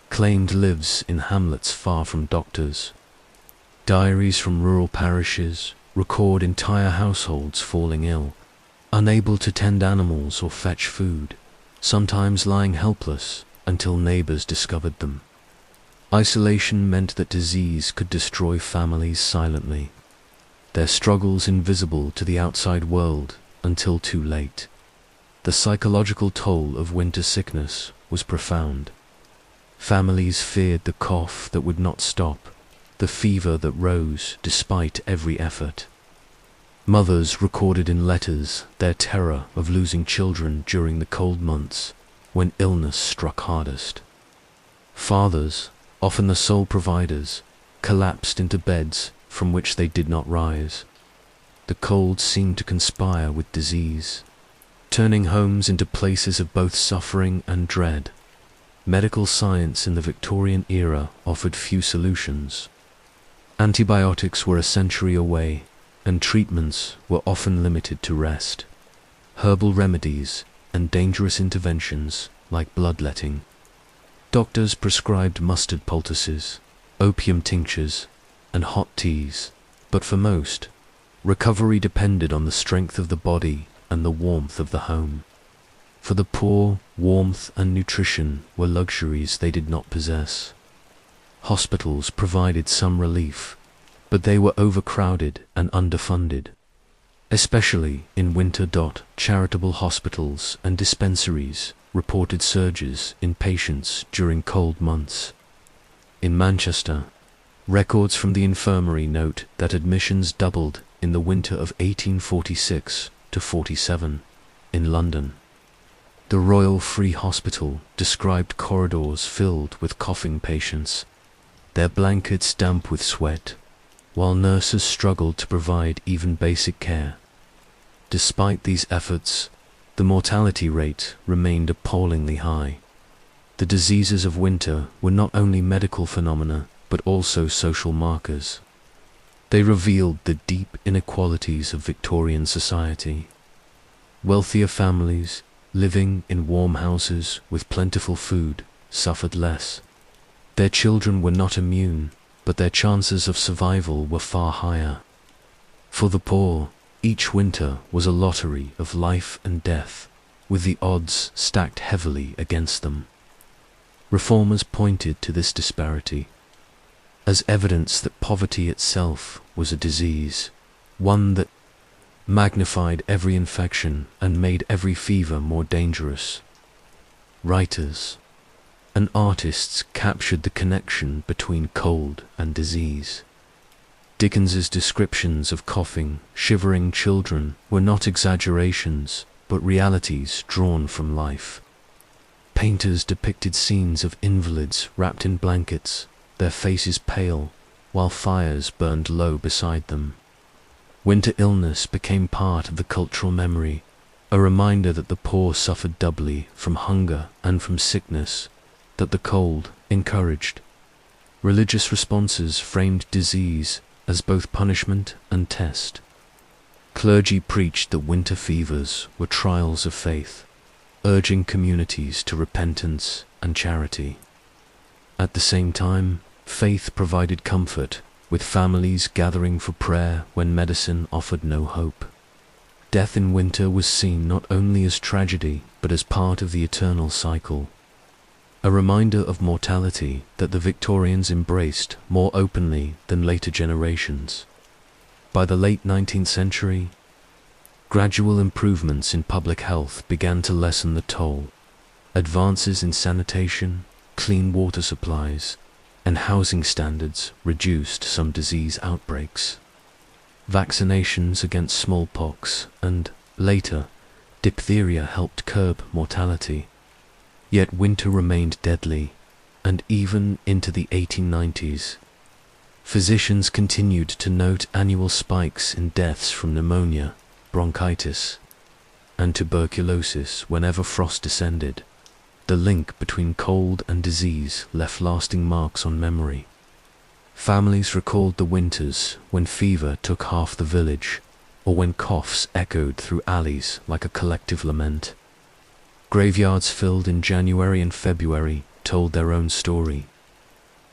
claimed lives in hamlets far from doctors. Diaries from rural parishes record entire households falling ill, unable to tend animals or fetch food, sometimes lying helpless until neighbors discovered them. Isolation meant that disease could destroy families silently, their struggles invisible to the outside world until too late. The psychological toll of winter sickness was profound. Families feared the cough that would not stop, the fever that rose despite every effort. Mothers recorded in letters their terror of losing children during the cold months when illness struck hardest. Fathers, often the sole providers, collapsed into beds from which they did not rise. The cold seemed to conspire with disease, turning homes into places of both suffering and dread. Medical science in the Victorian era offered few solutions. Antibiotics were a century away, and treatments were often limited to rest. Herbal remedies and dangerous interventions like bloodletting. Doctors prescribed mustard poultices, opium tinctures, and hot teas, but for most, recovery depended on the strength of the body and the warmth of the home. For the poor, warmth and nutrition were luxuries they did not possess. Hospitals provided some relief, but they were overcrowded and underfunded, especially in winter. Charitable hospitals and dispensaries reported surges in patients during cold months. In Manchester, records from the infirmary note that admissions doubled in the winter of 1846 to 47. In London, the Royal Free Hospital described corridors filled with coughing patients, their blankets damp with sweat, while nurses struggled to provide even basic care. Despite these efforts, the mortality rate remained appallingly high. The diseases of winter were not only medical phenomena, but also social markers. They revealed the deep inequalities of Victorian society. Wealthier families, living in warm houses with plentiful food, suffered less. Their children were not immune, but their chances of survival were far higher. For the poor, each winter was a lottery of life and death, with the odds stacked heavily against them. Reformers pointed to this disparity as evidence that poverty itself was a disease, one that magnified every infection and made every fever more dangerous. Writers and artists captured the connection between cold and disease. Dickens's descriptions of coughing, shivering children were not exaggerations, but realities drawn from life. Painters depicted scenes of invalids wrapped in blankets, their faces pale, while fires burned low beside them. Winter illness became part of the cultural memory, a reminder that the poor suffered doubly from hunger and from sickness, that the cold encouraged. Religious responses framed disease as both punishment and test. Clergy preached that winter fevers were trials of faith, urging communities to repentance and charity. At the same time, faith provided comfort, with families gathering for prayer when medicine offered no hope. Death in winter was seen not only as tragedy, but as part of the eternal cycle. a reminder of mortality that the Victorians embraced more openly than later generations. By the late 19th century, gradual improvements in public health began to lessen the toll. Advances in sanitation, clean water supplies, and housing standards reduced some disease outbreaks. Vaccinations against smallpox and, later, diphtheria helped curb mortality. Yet winter remained deadly, and even into the 1890s, physicians continued to note annual spikes in deaths from pneumonia, bronchitis, and tuberculosis whenever frost descended. The link between cold and disease left lasting marks on memory. Families recalled the winters when fever took half the village, or when coughs echoed through alleys like a collective lament. Graveyards filled in January and February told their own story.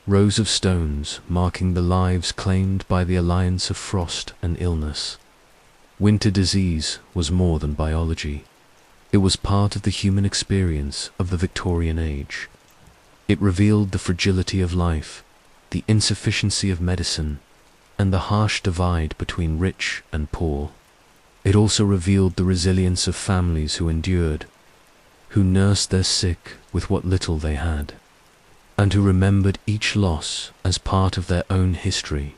Rows of stones marking the lives claimed by the alliance of frost and illness. Winter disease was more than biology. It was part of the human experience of the Victorian age. It revealed the fragility of life, the insufficiency of medicine, and the harsh divide between rich and poor. It also revealed the resilience of families who endured, who nursed their sick with what little they had, and who remembered each loss as part of their own history.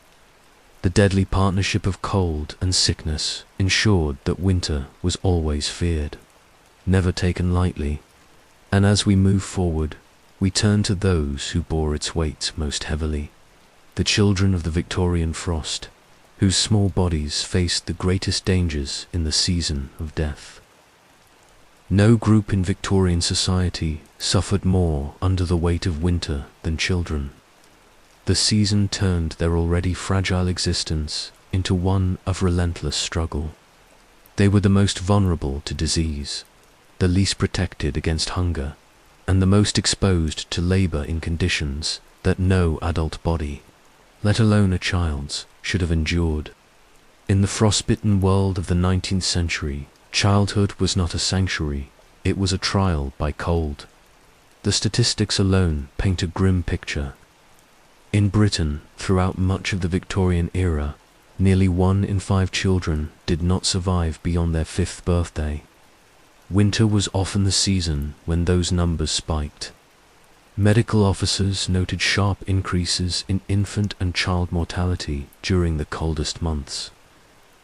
The deadly partnership of cold and sickness ensured that winter was always feared, never taken lightly, and as we move forward, we turn to those who bore its weight most heavily, the children of the Victorian frost, whose small bodies faced the greatest dangers in the season of death. No group in Victorian society suffered more under the weight of winter than children. The season turned their already fragile existence into one of relentless struggle. They were the most vulnerable to disease, the least protected against hunger, and the most exposed to labor in conditions that no adult body, let alone a child's, should have endured. In the frostbitten world of the 19th century, childhood was not a sanctuary, it was a trial by cold. The statistics alone paint a grim picture. In Britain, throughout much of the Victorian era, nearly 1 in 5 children did not survive beyond their 5th birthday. Winter was often the season when those numbers spiked. Medical officers noted sharp increases in infant and child mortality during the coldest months,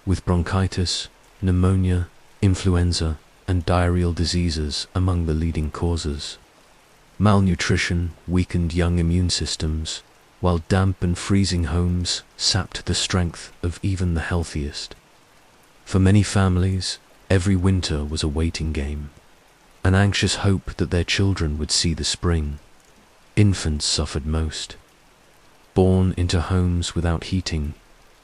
with bronchitis, pneumonia, influenza, and diarrheal diseases among the leading causes. Malnutrition weakened young immune systems, while damp and freezing homes sapped the strength of even the healthiest. For many families, every winter was a waiting game, an anxious hope that their children would see the spring. Infants suffered most. Born into homes without heating,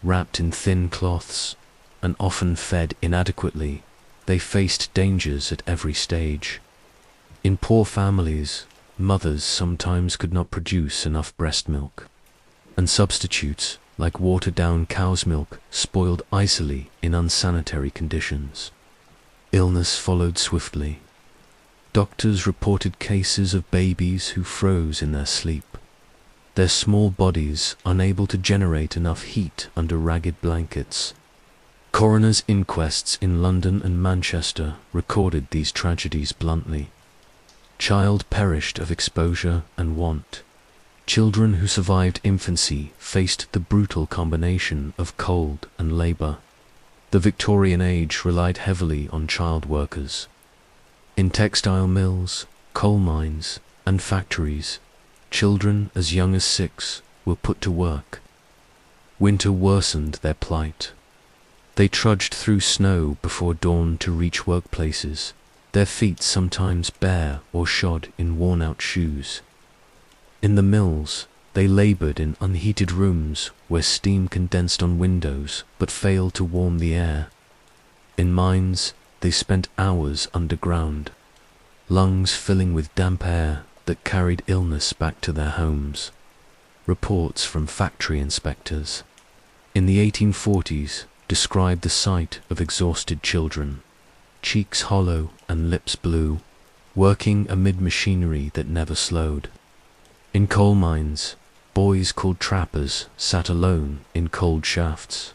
wrapped in thin cloths, and often fed inadequately, they faced dangers at every stage. In poor families, mothers sometimes could not produce enough breast milk, and substitutes, like watered-down cow's milk, spoiled icily in unsanitary conditions. Illness followed swiftly. Doctors reported cases of babies who froze in their sleep, their small bodies unable to generate enough heat under ragged blankets. Coroners' inquests in London and Manchester recorded these tragedies bluntly. Child perished of exposure and want. Children who survived infancy faced the brutal combination of cold and labor. The Victorian age relied heavily on child workers. In textile mills, coal mines, and factories, children as young as 6 were put to work. Winter worsened their plight. They trudged through snow before dawn to reach workplaces, their feet sometimes bare or shod in worn-out shoes. In the mills, they labored in unheated rooms where steam condensed on windows but failed to warm the air. In mines, they spent hours underground, lungs filling with damp air that carried illness back to their homes. Reports from factory inspectors in the 1840s described the sight of exhausted children, cheeks hollow and lips blue, working amid machinery that never slowed. In coal mines, boys called trappers sat alone in cold shafts,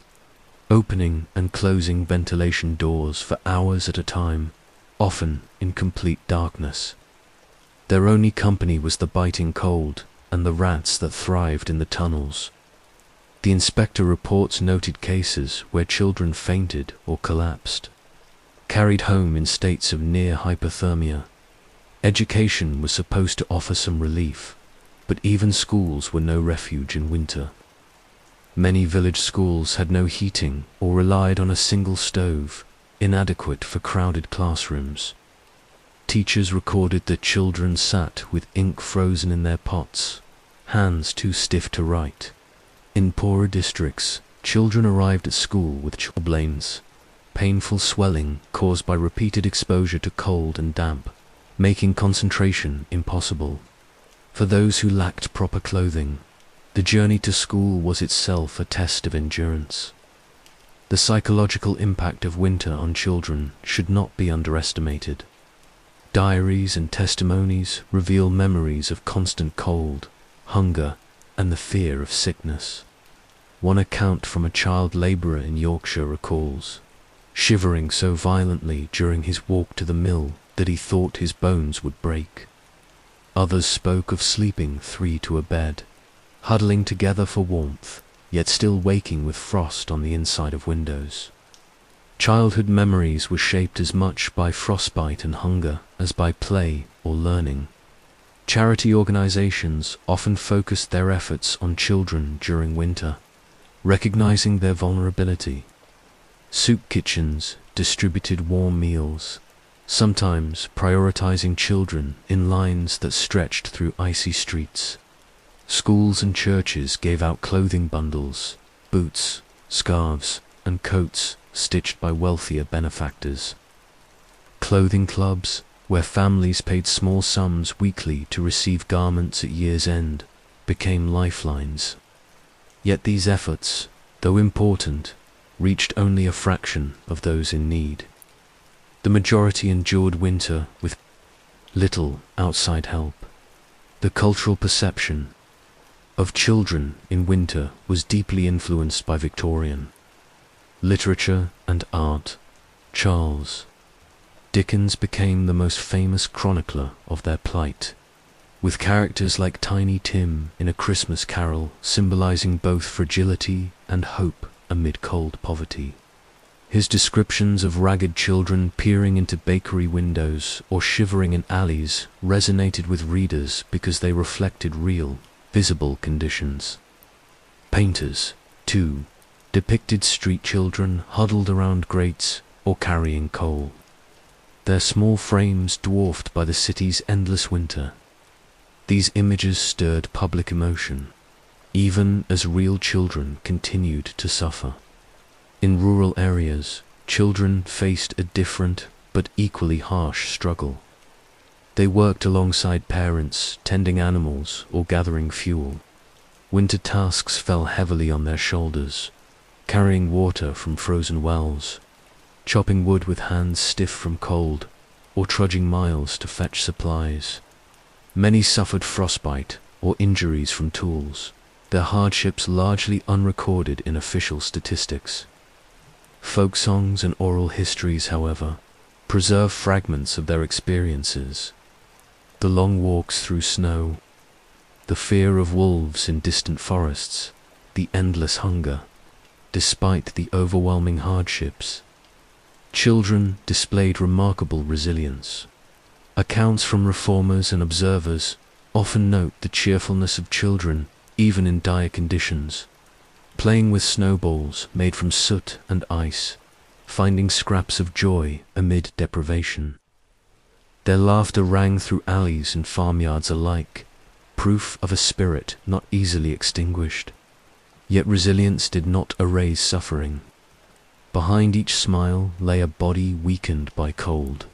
opening and closing ventilation doors for hours at a time, often in complete darkness. Their only company was the biting cold and the rats that thrived in the tunnels. The inspector reports noted cases where children fainted or collapsed, carried home in states of near hypothermia. Education was supposed to offer some relief, but even schools were no refuge in winter. Many village schools had no heating or relied on a single stove, inadequate for crowded classrooms. Teachers recorded that children sat with ink frozen in their pots, hands too stiff to write. In poorer districts, children arrived at school with chilblains, painful swelling caused by repeated exposure to cold and damp, making concentration impossible. For those who lacked proper clothing, the journey to school was itself a test of endurance. The psychological impact of winter on children should not be underestimated. Diaries and testimonies reveal memories of constant cold, hunger, and the fear of sickness. One account from a child labourer in Yorkshire recalls shivering so violently during his walk to the mill that he thought his bones would break. Others spoke of sleeping 3 to a bed, huddling together for warmth, yet still waking with frost on the inside of windows. Childhood memories were shaped as much by frostbite and hunger as by play or learning. Charity organizations often focused their efforts on children during winter, recognizing their vulnerability. Soup kitchens distributed warm meals, sometimes prioritizing children in lines that stretched through icy streets. Schools and churches gave out clothing bundles, boots, scarves, and coats stitched by wealthier benefactors. Clothing clubs, where families paid small sums weekly to receive garments at year's end, became lifelines. Yet these efforts, though important, reached only a fraction of those in need. The majority endured winter with little outside help. The cultural perception of children in winter was deeply influenced by Victorian literature and art. Charles Dickens became the most famous chronicler of their plight, with characters like Tiny Tim in A Christmas Carol symbolizing both fragility and hope amid cold poverty. His descriptions of ragged children peering into bakery windows or shivering in alleys resonated with readers because they reflected real, visible conditions. Painters, too, depicted street children huddled around grates or carrying coal, their small frames dwarfed by the city's endless winter. These images stirred public emotion, even as real children continued to suffer. In rural areas, children faced a different but equally harsh struggle. They worked alongside parents, tending animals or gathering fuel. Winter tasks fell heavily on their shoulders, carrying water from frozen wells, chopping wood with hands stiff from cold, or trudging miles to fetch supplies. Many suffered frostbite or injuries from tools, their hardships largely unrecorded in official statistics. Folk songs and oral histories, however, preserve fragments of their experiences. The long walks through snow, the fear of wolves in distant forests, the endless hunger. Despite the overwhelming hardships, children displayed remarkable resilience. Accounts from reformers and observers often note the cheerfulness of children even in dire conditions, playing with snowballs made from soot and ice, finding scraps of joy amid deprivation. Their laughter rang through alleys and farmyards alike, proof of a spirit not easily extinguished. Yet resilience did not erase suffering. Behind each smile lay a body weakened by cold,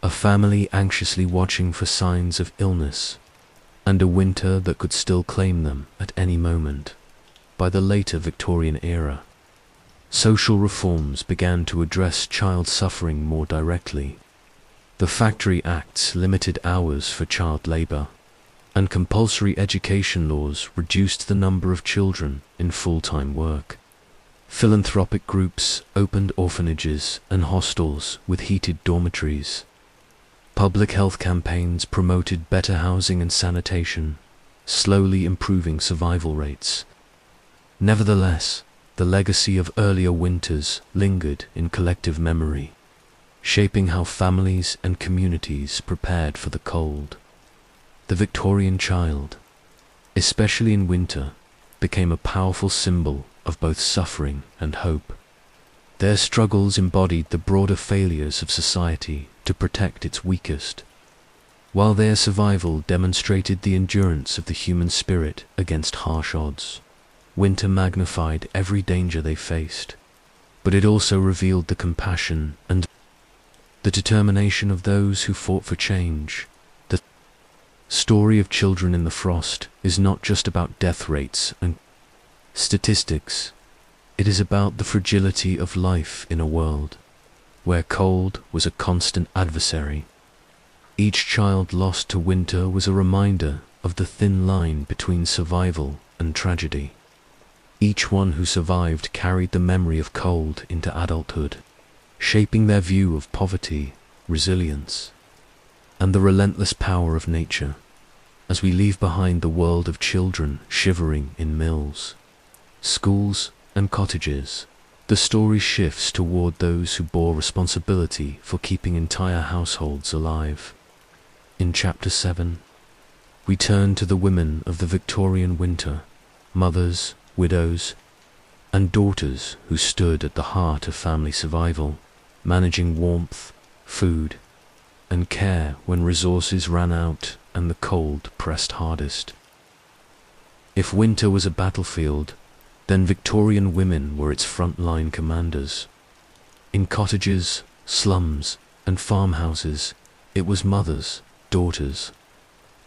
a family anxiously watching for signs of illness, and a winter that could still claim them at any moment. By the later Victorian era, social reforms began to address child suffering more directly. The Factory Acts limited hours for child labor, and compulsory education laws reduced the number of children in full-time work. Philanthropic groups opened orphanages and hostels with heated dormitories. Public health campaigns promoted better housing and sanitation, slowly improving survival rates. Nevertheless, the legacy of earlier winters lingered in collective memory, shaping how families and communities prepared for the cold. The Victorian child, especially in winter, became a powerful symbol of both suffering and hope. Their struggles embodied the broader failures of society to protect its weakest, while their survival demonstrated the endurance of the human spirit against harsh odds. Winter magnified every danger they faced, but it also revealed the compassion and the determination of those who fought for change. The story of children in the frost is not just about death rates and statistics. It is about the fragility of life in a world where cold was a constant adversary. Each child lost to winter was a reminder of the thin line between survival and tragedy. Each one who survived carried the memory of cold into adulthood, shaping their view of poverty, resilience, and the relentless power of nature. As we leave behind the world of children shivering in mills, schools, and cottages, the story shifts toward those who bore responsibility for keeping entire households alive. In Chapter 7, we turn to the women of the Victorian winter, mothers, widows, and daughters who stood at the heart of family survival, managing warmth, food, and care when resources ran out and the cold pressed hardest. If winter was a battlefield, then Victorian women were its front-line commanders. In cottages, slums, and farmhouses, it was mothers, daughters,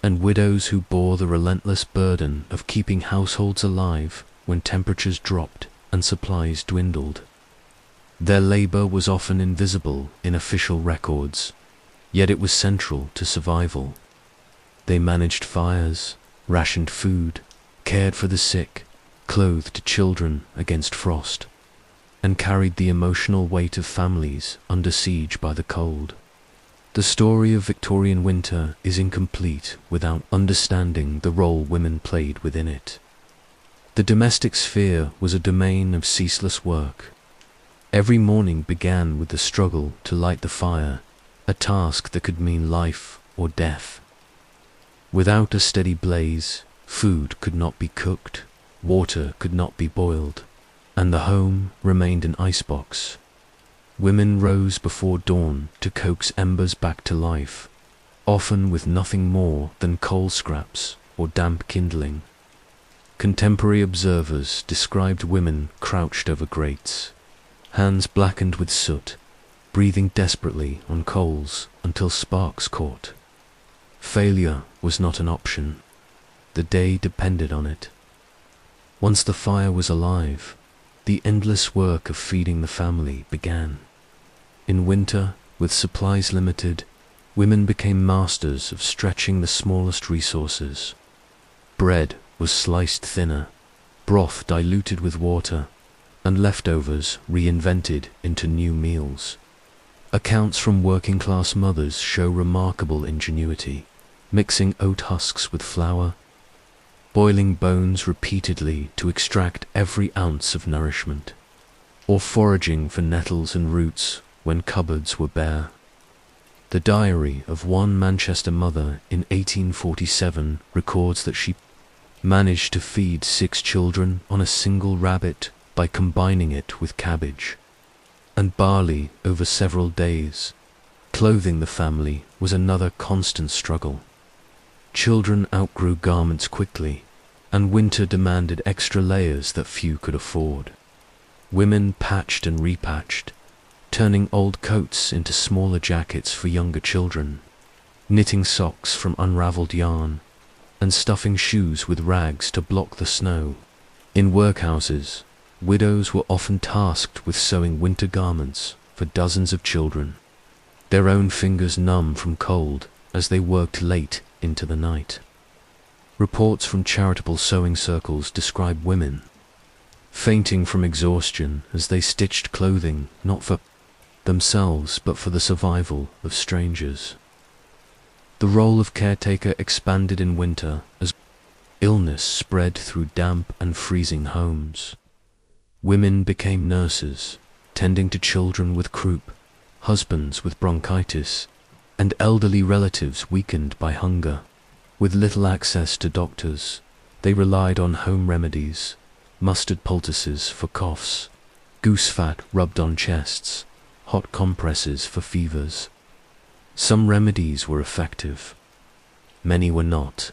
and widows who bore the relentless burden of keeping households alive when temperatures dropped and supplies dwindled. Their labor was often invisible in official records, yet it was central to survival. They managed fires, rationed food, cared for the sick, clothed children against frost, and carried the emotional weight of families under siege by the cold. The story of Victorian winter is incomplete without understanding the role women played within it. The domestic sphere was a domain of ceaseless work. Every morning began with the struggle to light the fire, a task that could mean life or death. Without a steady blaze, food could not be cooked, water could not be boiled, and the home remained an icebox. Women rose before dawn to coax embers back to life, often with nothing more than coal scraps or damp kindling. Contemporary observers described women crouched over grates, hands blackened with soot, breathing desperately on coals until sparks caught. Failure was not an option. The day depended on it. Once the fire was alive, the endless work of feeding the family began. In winter, with supplies limited, women became masters of stretching the smallest resources. Bread was sliced thinner, broth diluted with water, and leftovers reinvented into new meals. Accounts from working-class mothers show remarkable ingenuity, mixing oat husks with flour, boiling bones repeatedly to extract every ounce of nourishment, or foraging for nettles and roots when cupboards were bare. The diary of one Manchester mother in 1847 records that she managed to feed 6 children on a single rabbit by combining it with cabbage and barley over several days. Clothing the family was another constant struggle. Children outgrew garments quickly, and winter demanded extra layers that few could afford. Women patched and repatched, turning old coats into smaller jackets for younger children, knitting socks from unraveled yarn, and stuffing shoes with rags to block the snow. In workhouses, widows were often tasked with sewing winter garments for dozens of children. their own fingers numb from cold as they worked late into the night. Reports from charitable sewing circles describe women fainting from exhaustion as they stitched clothing not for themselves but for the survival of strangers. The role of caretaker expanded in winter as illness spread through damp and freezing homes. Women became nurses, tending to children with croup, husbands with bronchitis, and elderly relatives weakened by hunger. With little access to doctors, they relied on home remedies, mustard poultices for coughs, goose fat rubbed on chests, hot compresses for fevers. Some remedies were effective, many were not,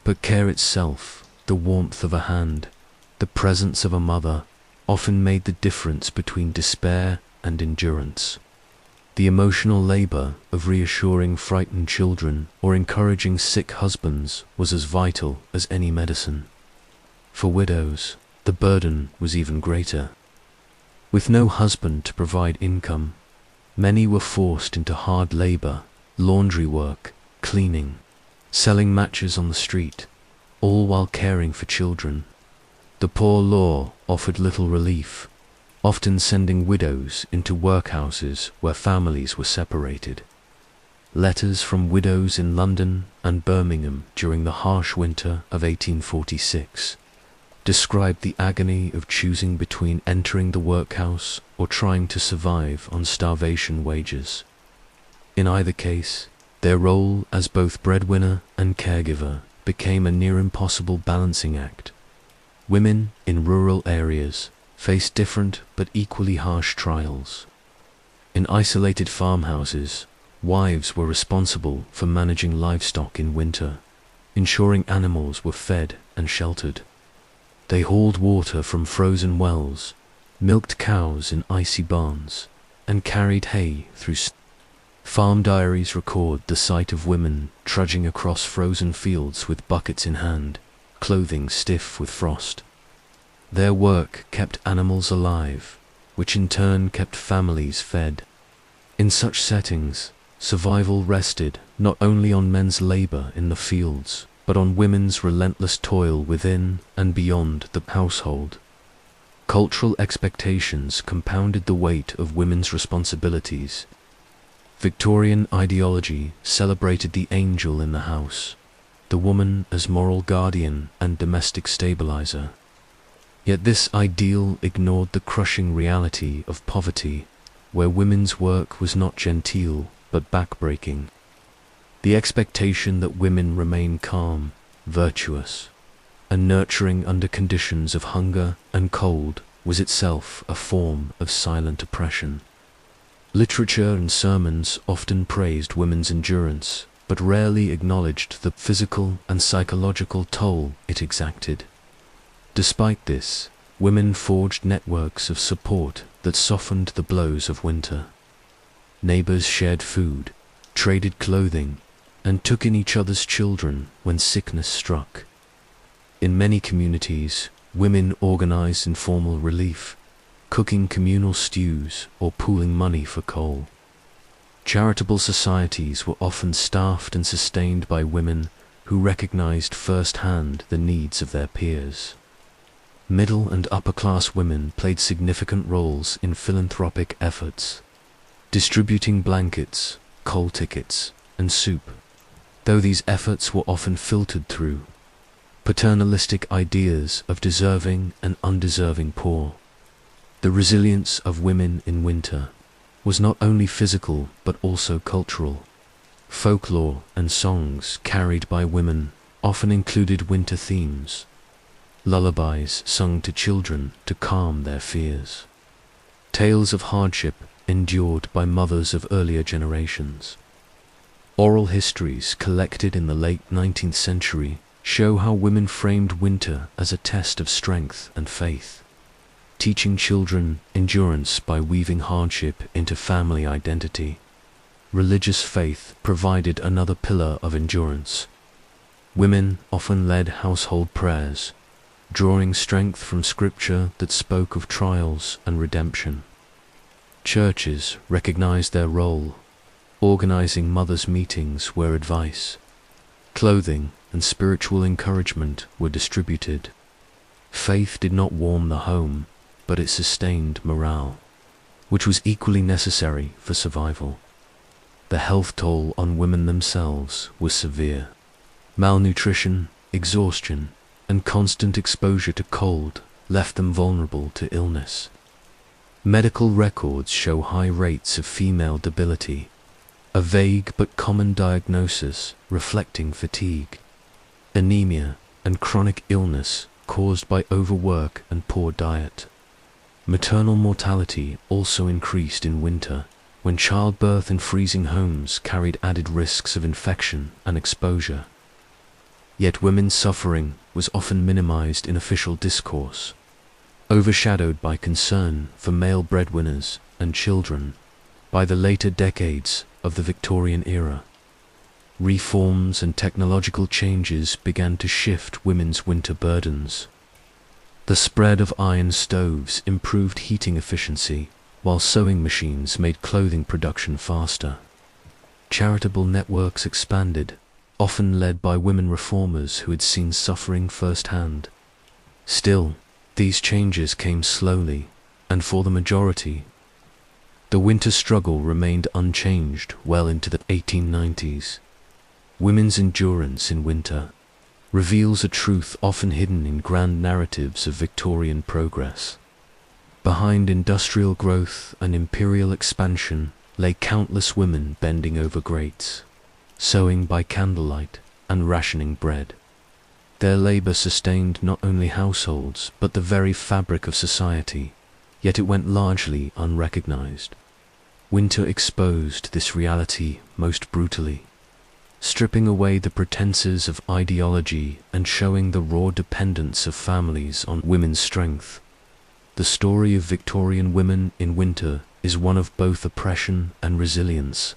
but care itself, the warmth of a hand, the presence of a mother, often made the difference between despair and endurance. The emotional labor of reassuring frightened children or encouraging sick husbands was as vital as any medicine. For widows, the burden was even greater. With no husband to provide income, many were forced into hard labor, laundry work, cleaning, selling matches on the street, all while caring for children. The poor law offered little relief, often sending widows into workhouses where families were separated. Letters from widows in London and Birmingham during the harsh winter of 1846 described the agony of choosing between entering the workhouse or trying to survive on starvation wages. In either case, their role as both breadwinner and caregiver became a near impossible balancing act. Women in rural areas faced different but equally harsh trials. In isolated farmhouses, wives were responsible for managing livestock in winter, ensuring animals were fed and sheltered. They hauled water from frozen wells, milked cows in icy barns, and carried hay through farm diaries record the sight of women trudging across frozen fields with buckets in hand, clothing stiff with frost. Their work kept animals alive, which in turn kept families fed. In such settings, survival rested not only on men's labor in the fields, but on women's relentless toil within and beyond the household. Cultural expectations compounded the weight of women's responsibilities. Victorian ideology celebrated the angel in the house, the woman as moral guardian and domestic stabilizer. Yet this ideal ignored the crushing reality of poverty, where women's work was not genteel but backbreaking. The expectation that women remain calm, virtuous, and nurturing under conditions of hunger and cold was itself a form of silent oppression. Literature and sermons often praised women's endurance, but rarely acknowledged the physical and psychological toll it exacted. Despite this, women forged networks of support that softened the blows of winter. Neighbors shared food, traded clothing, and took in each other's children when sickness struck. In many communities, women organized informal relief, cooking communal stews or pooling money for coal. Charitable societies were often staffed and sustained by women who recognized firsthand the needs of their peers. Middle and upper-class women played significant roles in philanthropic efforts, distributing blankets, coal tickets, and soup, though these efforts were often filtered through paternalistic ideas of deserving and undeserving poor. The resilience of women in winter was not only physical but also cultural. Folklore and songs carried by women often included winter themes, lullabies sung to children to calm their fears, tales of hardship endured by mothers of earlier generations. Oral histories collected in the late 19th century show how women framed winter as a test of strength and faith, teaching children endurance by weaving hardship into family identity. Religious faith provided another pillar of endurance. Women often led household prayers, drawing strength from scripture that spoke of trials and redemption. Churches recognized their role, organizing mothers' meetings where advice, clothing, and spiritual encouragement were distributed. Faith did not warm the home, but it sustained morale, which was equally necessary for survival. The health toll on women themselves was severe. Malnutrition, exhaustion, and constant exposure to cold left them vulnerable to illness. Medical records show high rates of female debility, a vague but common diagnosis reflecting fatigue, anemia, and chronic illness caused by overwork and poor diet. Maternal mortality also increased in winter, when childbirth in freezing homes carried added risks of infection and exposure. Yet women's suffering was often minimized in official discourse, overshadowed by concern for male breadwinners and children. By the later decades of the Victorian era, reforms and technological changes began to shift women's winter burdens. The spread of iron stoves improved heating efficiency, while sewing machines made clothing production faster. Charitable networks expanded, often led by women reformers who had seen suffering firsthand. Still, these changes came slowly, and for the majority, the winter struggle remained unchanged well into the 1890s. Women's endurance in winter reveals a truth often hidden in grand narratives of Victorian progress. Behind industrial growth and imperial expansion lay countless women bending over grates, sewing by candlelight, and rationing bread. Their labor sustained not only households but the very fabric of society, yet it went largely unrecognized. Winter exposed this reality most brutally, stripping away the pretenses of ideology and showing the raw dependence of families on women's strength. The story of Victorian women in winter is one of both oppression and resilience.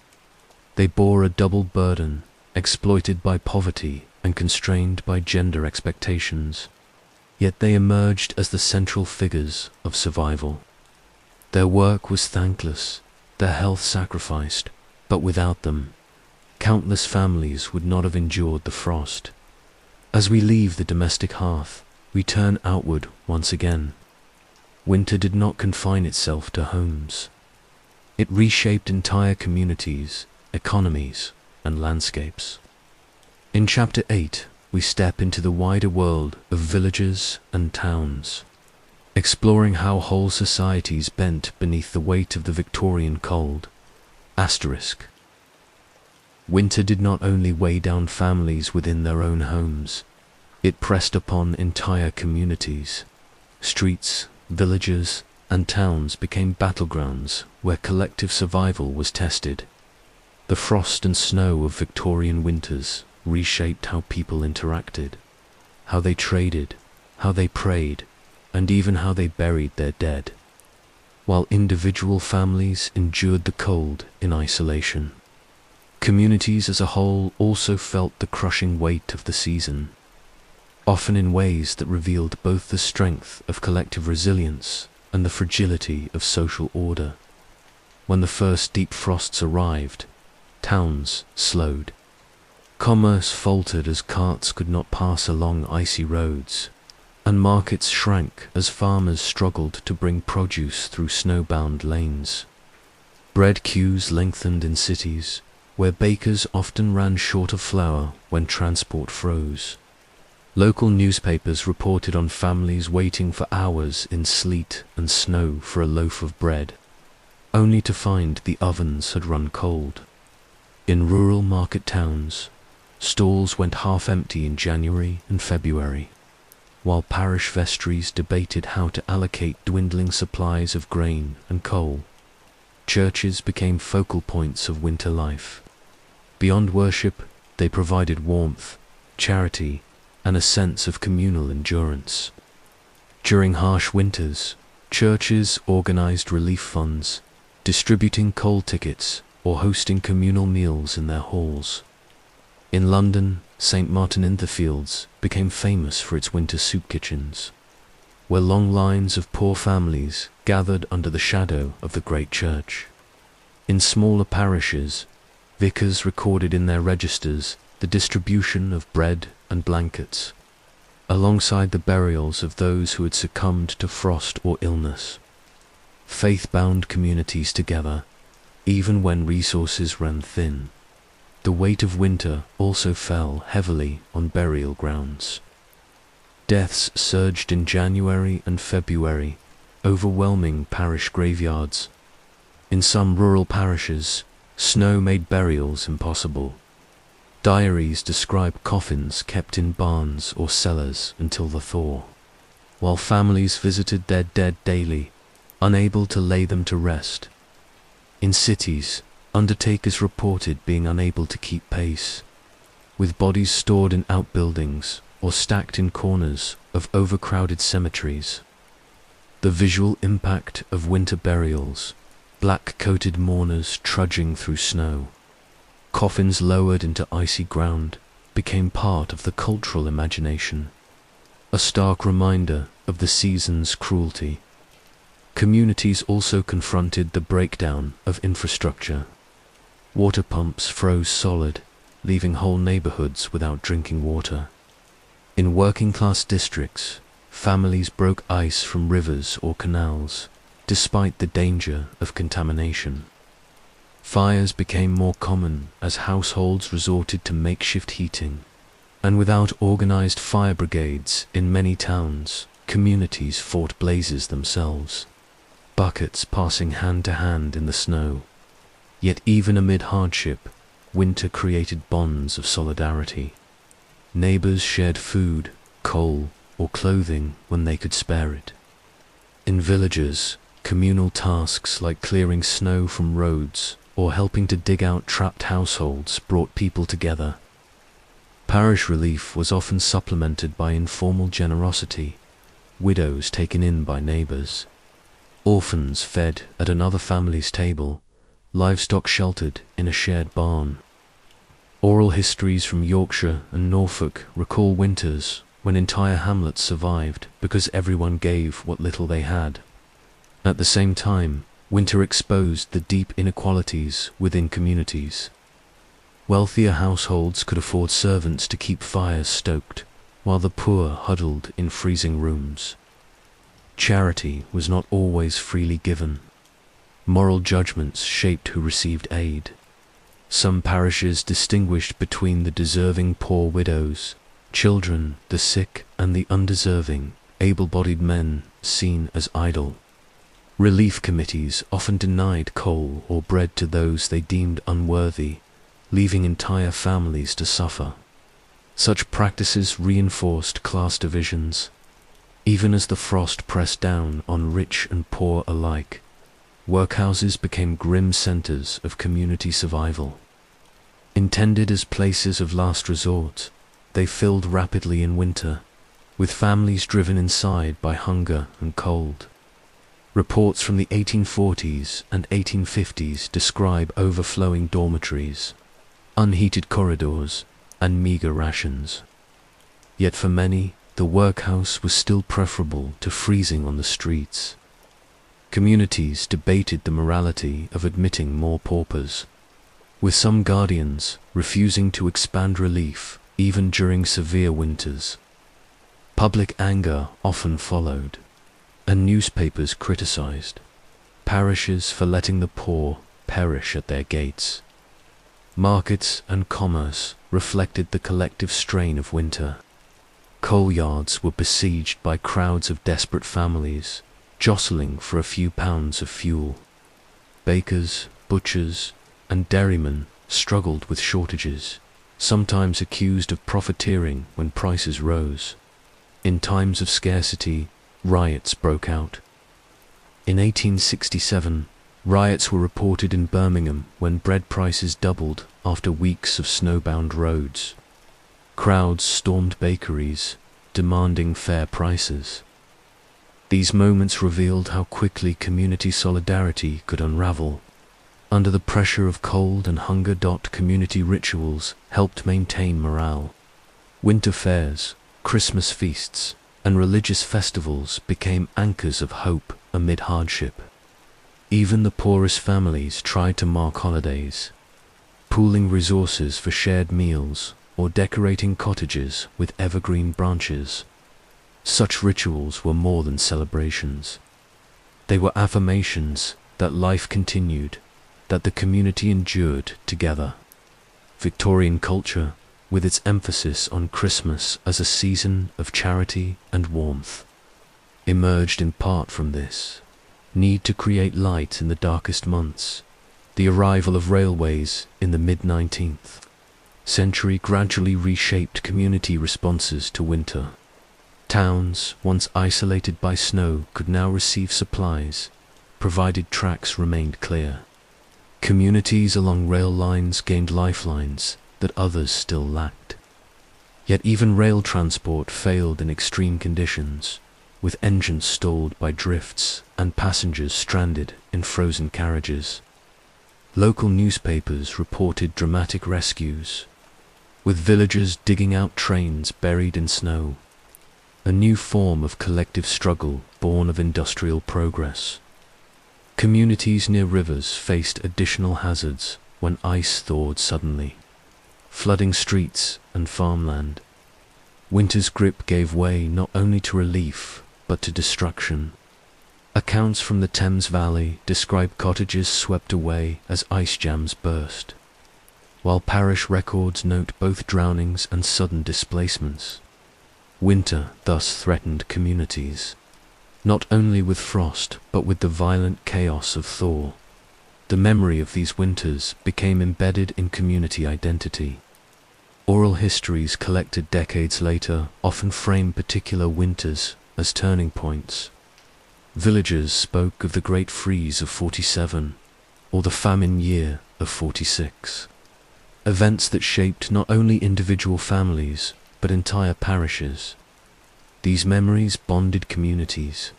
They bore a double burden, exploited by poverty and constrained by gender expectations. Yet they emerged as the central figures of survival. Their work was thankless, their health sacrificed, but without them, countless families would not have endured the frost. As we leave the domestic hearth, we turn outward once again. Winter did not confine itself to homes. It reshaped entire communities, economies, and landscapes. In Chapter 8, we step into the wider world of villages and towns, exploring how whole societies bent beneath the weight of the Victorian cold. Asterisk. Winter did not only weigh down families within their own homes, it pressed upon entire communities. Streets, villages, and towns became battlegrounds where collective survival was tested. The frost and snow of Victorian winters reshaped how people interacted, how they traded, how they prayed, and even how they buried their dead, while individual families endured the cold in isolation. Communities as a whole also felt the crushing weight of the season, often in ways that revealed both the strength of collective resilience and the fragility of social order. When the first deep frosts arrived, towns slowed. Commerce faltered as carts could not pass along icy roads, and markets shrank as farmers struggled to bring produce through snowbound lanes. Bread queues lengthened in cities, where bakers often ran short of flour when transport froze. Local newspapers reported on families waiting for hours in sleet and snow for a loaf of bread, only to find the ovens had run cold. In rural market towns, stalls went half empty in January and February, while parish vestries debated how to allocate dwindling supplies of grain and coal. Churches became focal points of winter life. Beyond worship, they provided warmth, charity, and a sense of communal endurance. During harsh winters, churches organized relief funds, distributing coal tickets or hosting communal meals in their halls. In London, St. Martin-in-the-Fields became famous for its winter soup kitchens, where long lines of poor families gathered under the shadow of the great church. In smaller parishes, Vicars recorded in their registers the distribution of bread and blankets, alongside the burials of those who had succumbed to frost or illness. Faith bound communities together, even when resources ran thin. The weight of winter also fell heavily on burial grounds. Deaths surged in January and February, overwhelming parish graveyards. In some rural parishes, snow made burials impossible. Diaries describe coffins kept in barns or cellars until the thaw, while families visited their dead daily, unable to lay them to rest. In cities, undertakers reported being unable to keep pace, with bodies stored in outbuildings or stacked in corners of overcrowded cemeteries. The visual impact of winter burials, black-coated mourners trudging through snow, coffins lowered into icy ground, became part of the cultural imagination, a stark reminder of the season's cruelty. Communities also confronted the breakdown of infrastructure. Water pumps froze solid, leaving whole neighborhoods without drinking water. In working-class districts, families broke ice from rivers or canals, despite the danger of contamination. Fires became more common as households resorted to makeshift heating, and without organized fire brigades in many towns, communities fought blazes themselves, buckets passing hand to hand in the snow. Yet even amid hardship, winter created bonds of solidarity. Neighbors shared food, coal, or clothing when they could spare it. In villages, communal tasks like clearing snow from roads or helping to dig out trapped households brought people together. Parish relief was often supplemented by informal generosity, widows taken in by neighbors, orphans fed at another family's table, livestock sheltered in a shared barn. Oral histories from Yorkshire and Norfolk recall winters when entire hamlets survived because everyone gave what little they had. At the same time, winter exposed the deep inequalities within communities. Wealthier households could afford servants to keep fires stoked, while the poor huddled in freezing rooms. Charity was not always freely given. Moral judgments shaped who received aid. Some parishes distinguished between the deserving poor widows, children, the sick, and the undeserving, able-bodied men seen as idle. Relief committees often denied coal or bread to those they deemed unworthy, leaving entire families to suffer. Such practices reinforced class divisions. Even as the frost pressed down on rich and poor alike, workhouses became grim centers of community survival. Intended as places of last resort, they filled rapidly in winter, with families driven inside by hunger and cold. Reports from the 1840s and 1850s describe overflowing dormitories, unheated corridors, and meager rations. Yet for many, the workhouse was still preferable to freezing on the streets. Communities debated the morality of admitting more paupers, with some guardians refusing to expand relief even during severe winters. Public anger often followed, and newspapers criticized parishes for letting the poor perish at their gates. Markets and commerce reflected the collective strain of winter. Coal yards were besieged by crowds of desperate families, jostling for a few pounds of fuel. Bakers, butchers, and dairymen struggled with shortages, sometimes accused of profiteering when prices rose. In times of scarcity, riots broke out. In 1867, riots were reported in Birmingham when bread prices doubled after weeks of snowbound roads. Crowds stormed bakeries, demanding fair prices. These moments revealed how quickly community solidarity could unravel. Under the pressure of cold and hunger, community rituals helped maintain morale. Winter fairs, Christmas feasts, and religious festivals became anchors of hope amid hardship. Even the poorest families tried to mark holidays. pooling resources for shared meals, or decorating cottages with evergreen branches. Such rituals were more than celebrations. They were affirmations that life continued, that the community endured together. Victorian culture, with its emphasis on Christmas as a season of charity and warmth, emerged in part from this need to create light in the darkest months. The arrival of railways in the mid-19th century gradually reshaped community responses to winter. Towns, once isolated by snow, could now receive supplies, provided tracks remained clear. Communities along rail lines gained lifelines that others still lacked. Yet even rail transport failed in extreme conditions, with engines stalled by drifts and passengers stranded in frozen carriages. Local newspapers reported dramatic rescues, with villagers digging out trains buried in snow, a new form of collective struggle born of industrial progress. Communities near rivers faced additional hazards when ice thawed suddenly, flooding streets and farmland. Winter's grip gave way not only to relief, but to destruction. Accounts from the Thames Valley describe cottages swept away as ice jams burst, while parish records note both drownings and sudden displacements. Winter thus threatened communities, not only with frost but with the violent chaos of thaw. The memory of these winters became embedded in community identity. Oral histories collected decades later often frame particular winters as turning points. Villagers spoke of the Great Freeze of 47, or the Famine year of 46. Events that shaped not only individual families, but entire parishes. These memories bonded communities,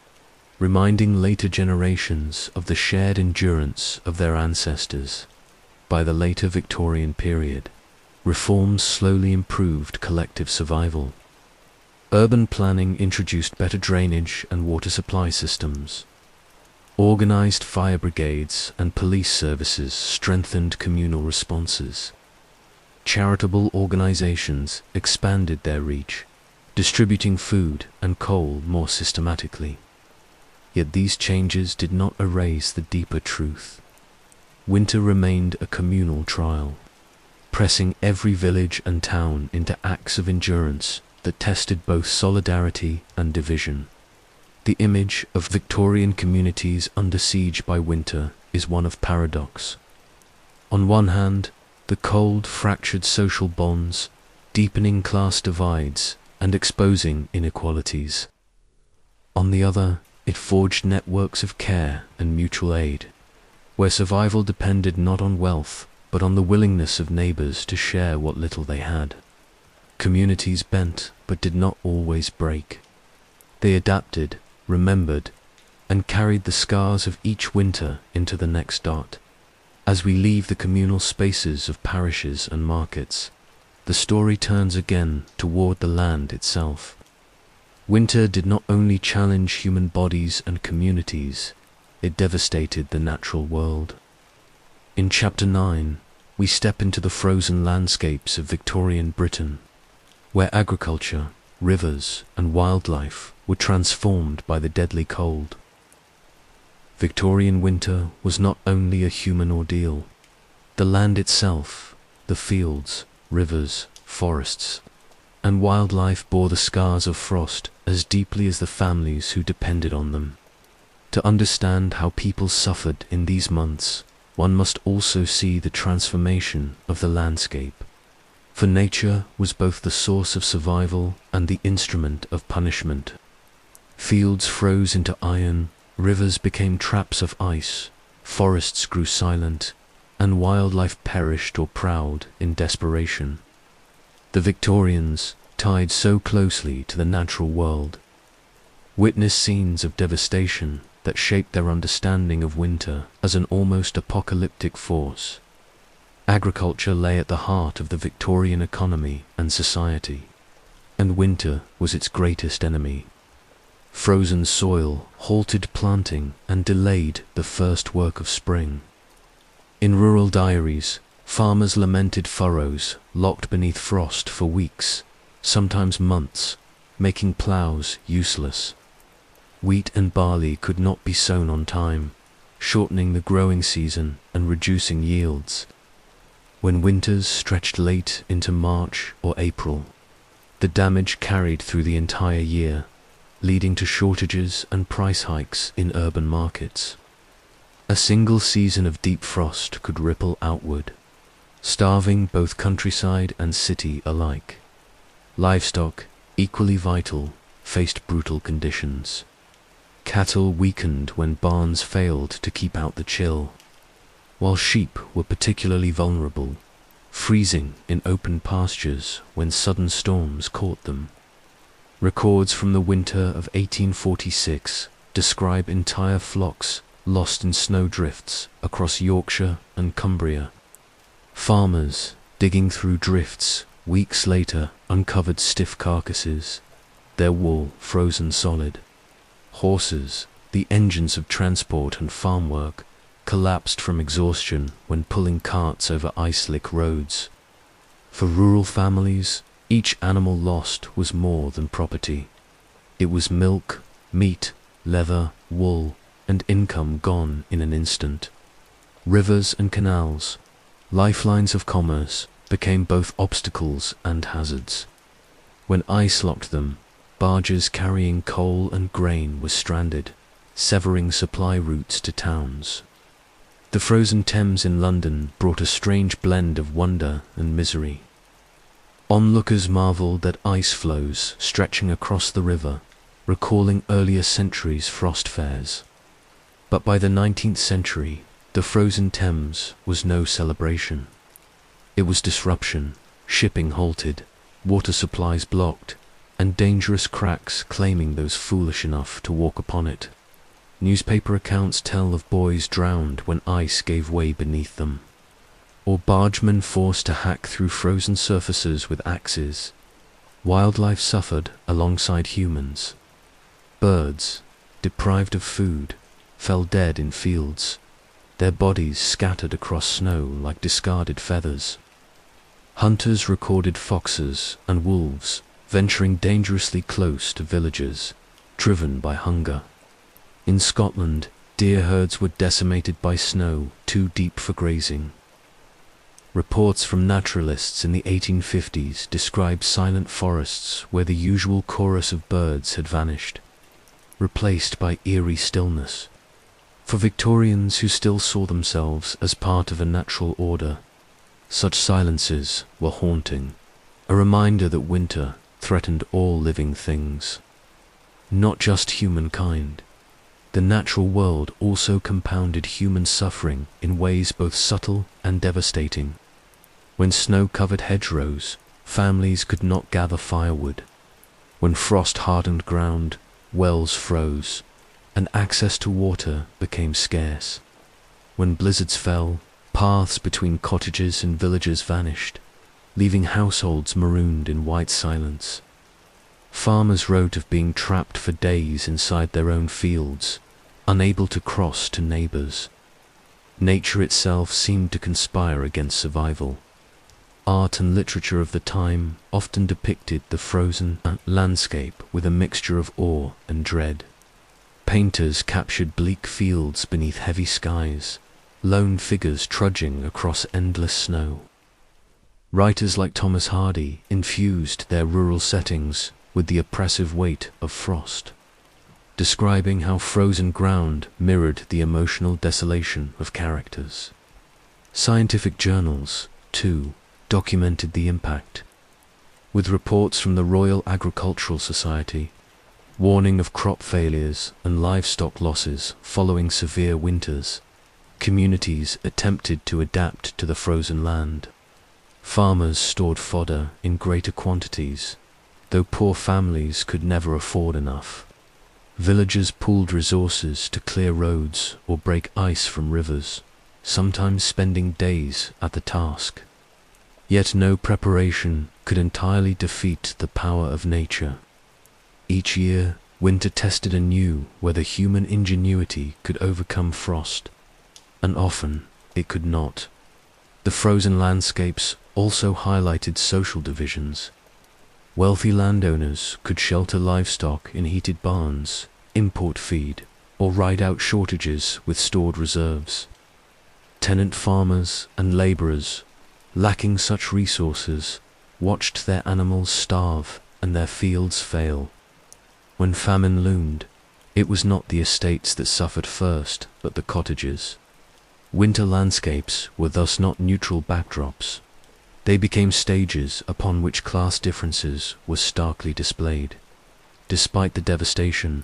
reminding later generations of the shared endurance of their ancestors. By the later Victorian period, reforms slowly improved collective survival. Urban planning introduced better drainage and water supply systems. Organized fire brigades and police services strengthened communal responses. Charitable organizations expanded their reach, distributing food and coal more systematically. Yet these changes did not erase the deeper truth. Winter remained a communal trial, pressing every village and town into acts of endurance that tested both solidarity and division. The image of Victorian communities under siege by winter is one of paradox. On one hand, the cold fractured social bonds, deepening class divides and exposing inequalities. On the other, it forged networks of care and mutual aid, where survival depended not on wealth, but on the willingness of neighbors to share what little they had. Communities bent, but did not always break. They adapted, remembered, and carried the scars of each winter into the next dot. As we leave the communal spaces of parishes and markets, the story turns again toward the land itself. Winter did not only challenge human bodies and communities, it devastated the natural world. In Chapter 9, we step into the frozen landscapes of Victorian Britain, where agriculture, rivers, and wildlife were transformed by the deadly cold. Victorian winter was not only a human ordeal. The land itself, the fields, rivers, forests, and wildlife bore the scars of frost as deeply as the families who depended on them. To understand how people suffered in these months, one must also see the transformation of the landscape. For nature was both the source of survival and the instrument of punishment. Fields froze into iron, rivers became traps of ice, forests grew silent, and wildlife perished or prowled in desperation. The Victorians, tied so closely to the natural world, witnessed scenes of devastation that shaped their understanding of winter as an almost apocalyptic force. Agriculture lay at the heart of the Victorian economy and society, and winter was its greatest enemy. Frozen soil halted planting and delayed the first work of spring. In rural diaries, Farmers lamented furrows, locked beneath frost for weeks, sometimes months, making ploughs useless. Wheat and barley could not be sown on time, shortening the growing season and reducing yields. When winters stretched late into March or April, the damage carried through the entire year, leading to shortages and price hikes in urban markets. A single season of deep frost could ripple outward, starving both countryside and city alike. Livestock, equally vital, faced brutal conditions. Cattle weakened when barns failed to keep out the chill, while sheep were particularly vulnerable, freezing in open pastures when sudden storms caught them. Records from the winter of 1846 describe entire flocks lost in snowdrifts across Yorkshire and Cumbria. Farmers, digging through drifts, weeks later uncovered stiff carcasses, their wool frozen solid. Horses, the engines of transport and farm work, collapsed from exhaustion when pulling carts over ice-slick roads. For rural families, each animal lost was more than property. It was milk, meat, leather, wool, and income gone in an instant. Rivers and canals, lifelines of commerce, became both obstacles and hazards. When ice locked them, barges carrying coal and grain were stranded, severing supply routes to towns. The frozen Thames in London brought a strange blend of wonder and misery. Onlookers marveled at ice floes stretching across the river, recalling earlier centuries' frost fairs. But by the 19th century, the frozen Thames was no celebration. It was disruption, shipping halted, water supplies blocked, and dangerous cracks claiming those foolish enough to walk upon it. Newspaper accounts tell of boys drowned when ice gave way beneath them, or bargemen forced to hack through frozen surfaces with axes. Wildlife suffered alongside humans. Birds, deprived of food, fell dead in fields, their bodies scattered across snow like discarded feathers. Hunters recorded foxes and wolves venturing dangerously close to villages, driven by hunger. In Scotland, deer herds were decimated by snow too deep for grazing. Reports from naturalists in the 1850s described silent forests where the usual chorus of birds had vanished, replaced by eerie stillness. For Victorians who still saw themselves as part of a natural order, such silences were haunting, a reminder that winter threatened all living things, not just humankind. The natural world also compounded human suffering in ways both subtle and devastating. When snow covered hedgerows, families could not gather firewood. When frost hardened ground, wells froze, and access to water became scarce. When blizzards fell, paths between cottages and villages vanished, leaving households marooned in white silence. Farmers wrote of being trapped for days inside their own fields, unable to cross to neighbors. Nature itself seemed to conspire against survival. Art and literature of the time often depicted the frozen landscape with a mixture of awe and dread. Painters captured bleak fields beneath heavy skies, lone figures trudging across endless snow. Writers like Thomas Hardy infused their rural settings with the oppressive weight of frost, describing how frozen ground mirrored the emotional desolation of characters. Scientific journals, too, documented the impact, with reports from the Royal Agricultural Society warning of crop failures and livestock losses following severe winters. Communities attempted to adapt to the frozen land. Farmers stored fodder in greater quantities, though poor families could never afford enough. Villagers pooled resources to clear roads or break ice from rivers, sometimes spending days at the task. Yet no preparation could entirely defeat the power of nature. Each year, winter tested anew whether human ingenuity could overcome frost, and often it could not. The frozen landscapes also highlighted social divisions. Wealthy landowners could shelter livestock in heated barns, import feed, or ride out shortages with stored reserves. Tenant farmers and laborers, lacking such resources, watched their animals starve and their fields fail. When famine loomed, it was not the estates that suffered first, but the cottages. Winter landscapes were thus not neutral backdrops. They became stages upon which class differences were starkly displayed. Despite the devastation,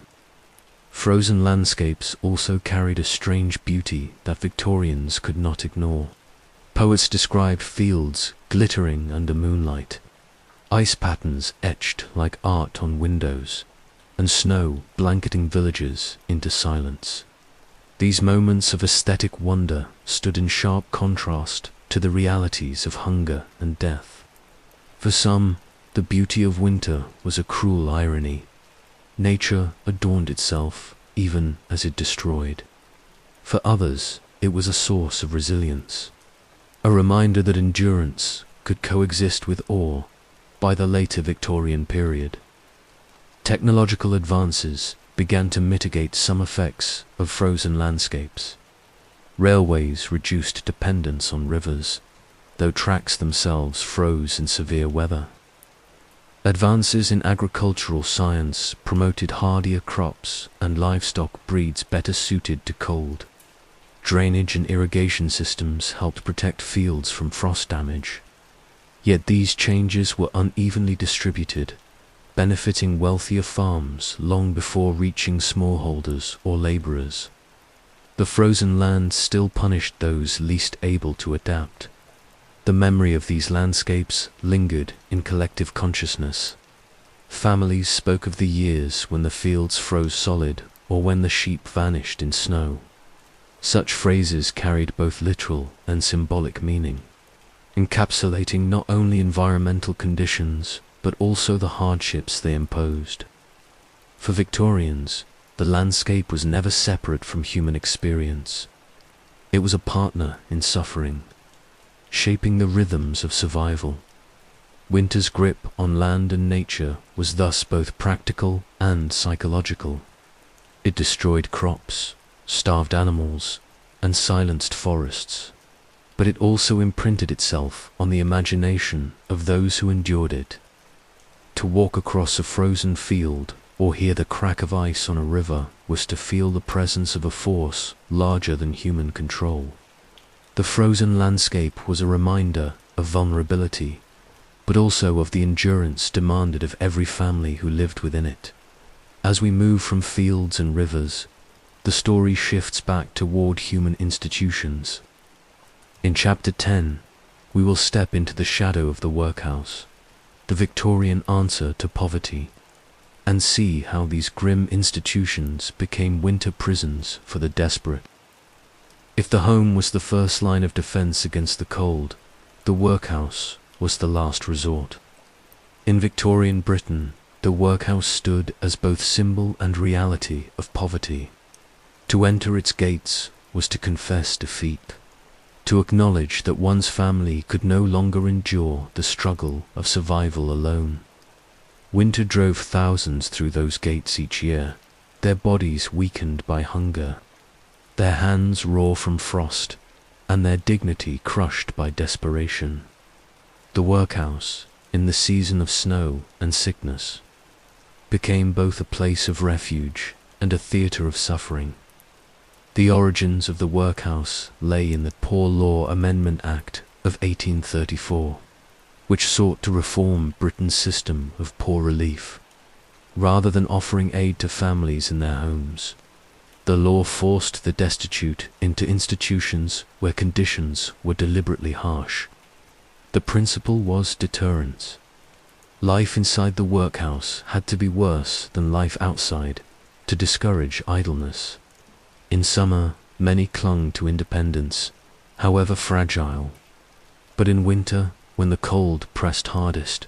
frozen landscapes also carried a strange beauty that Victorians could not ignore. Poets described fields glittering under moonlight, ice patterns etched like art on windows, and snow blanketing villages into silence. These moments of aesthetic wonder stood in sharp contrast to the realities of hunger and death. For some, the beauty of winter was a cruel irony. Nature adorned itself even as it destroyed. For others, it was a source of resilience, a reminder that endurance could coexist with awe. By the later Victorian period, technological advances began to mitigate some effects of frozen landscapes. Railways reduced dependence on rivers, though tracks themselves froze in severe weather. Advances in agricultural science promoted hardier crops and livestock breeds better suited to cold. Drainage and irrigation systems helped protect fields from frost damage. Yet these changes were unevenly distributed, benefiting wealthier farms long before reaching smallholders or laborers. The frozen land still punished those least able to adapt. The memory of these landscapes lingered in collective consciousness. Families spoke of the years when the fields froze solid or when the sheep vanished in snow. Such phrases carried both literal and symbolic meaning, encapsulating not only environmental conditions but also the hardships they imposed. For Victorians, the landscape was never separate from human experience. It was a partner in suffering, shaping the rhythms of survival. Winter's grip on land and nature was thus both practical and psychological. It destroyed crops, starved animals, and silenced forests, but it also imprinted itself on the imagination of those who endured it. To walk across a frozen field or hear the crack of ice on a river was to feel the presence of a force larger than human control. The frozen landscape was a reminder of vulnerability, but also of the endurance demanded of every family who lived within it. As we move from fields and rivers, the story shifts back toward human institutions. In Chapter 10, we will step into the shadow of the workhouse, the Victorian answer to poverty, and see how these grim institutions became winter prisons for the desperate. If the home was the first line of defense against the cold, the workhouse was the last resort. In Victorian Britain, the workhouse stood as both symbol and reality of poverty. To enter its gates was to confess defeat, to acknowledge that one's family could no longer endure the struggle of survival alone. Winter drove thousands through those gates each year, their bodies weakened by hunger, their hands raw from frost, and their dignity crushed by desperation. The workhouse, in the season of snow and sickness, became both a place of refuge and a theatre of suffering. The origins of the workhouse lay in the Poor Law Amendment Act of 1834, which sought to reform Britain's system of poor relief. Rather than offering aid to families in their homes, the law forced the destitute into institutions where conditions were deliberately harsh. The principle was deterrence. Life inside the workhouse had to be worse than life outside to discourage idleness. In summer, many clung to independence, however fragile. But in winter, when the cold pressed hardest,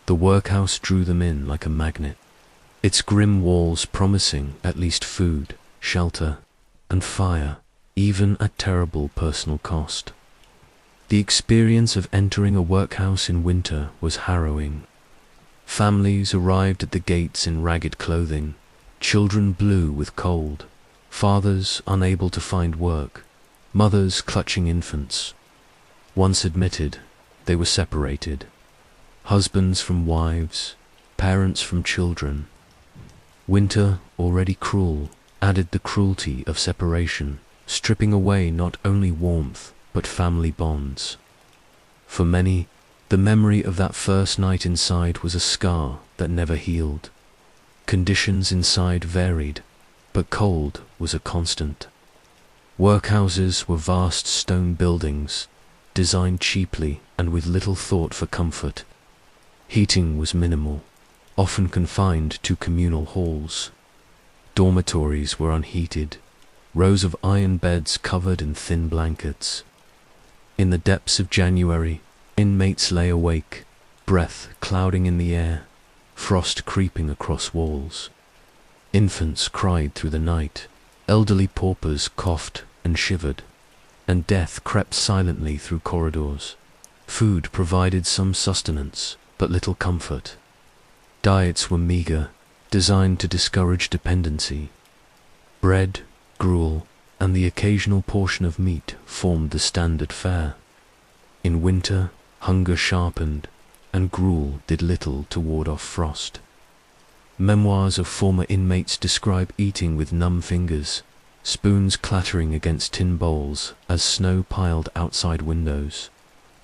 the workhouse drew them in like a magnet, its grim walls promising at least food, shelter, and fire, even at terrible personal cost. The experience of entering a workhouse in winter was harrowing. Families arrived at the gates in ragged clothing, children blue with cold, fathers unable to find work, mothers clutching infants. Once admitted, they were separated. Husbands from wives, parents from children. Winter, already cruel, added the cruelty of separation, stripping away not only warmth, but family bonds. For many, the memory of that first night inside was a scar that never healed. Conditions inside varied, but cold was a constant. Workhouses were vast stone buildings, designed cheaply and with little thought for comfort. Heating was minimal, often confined to communal halls. Dormitories were unheated, rows of iron beds covered in thin blankets. In the depths of January, inmates lay awake, breath clouding in the air, frost creeping across walls. Infants cried through the night, elderly paupers coughed and shivered, and death crept silently through corridors. Food provided some sustenance, but little comfort. Diets were meager, designed to discourage dependency. Bread, gruel, and the occasional portion of meat formed the standard fare. In winter, hunger sharpened, and gruel did little to ward off frost. Memoirs of former inmates describe eating with numb fingers, spoons clattering against tin bowls as snow piled outside windows.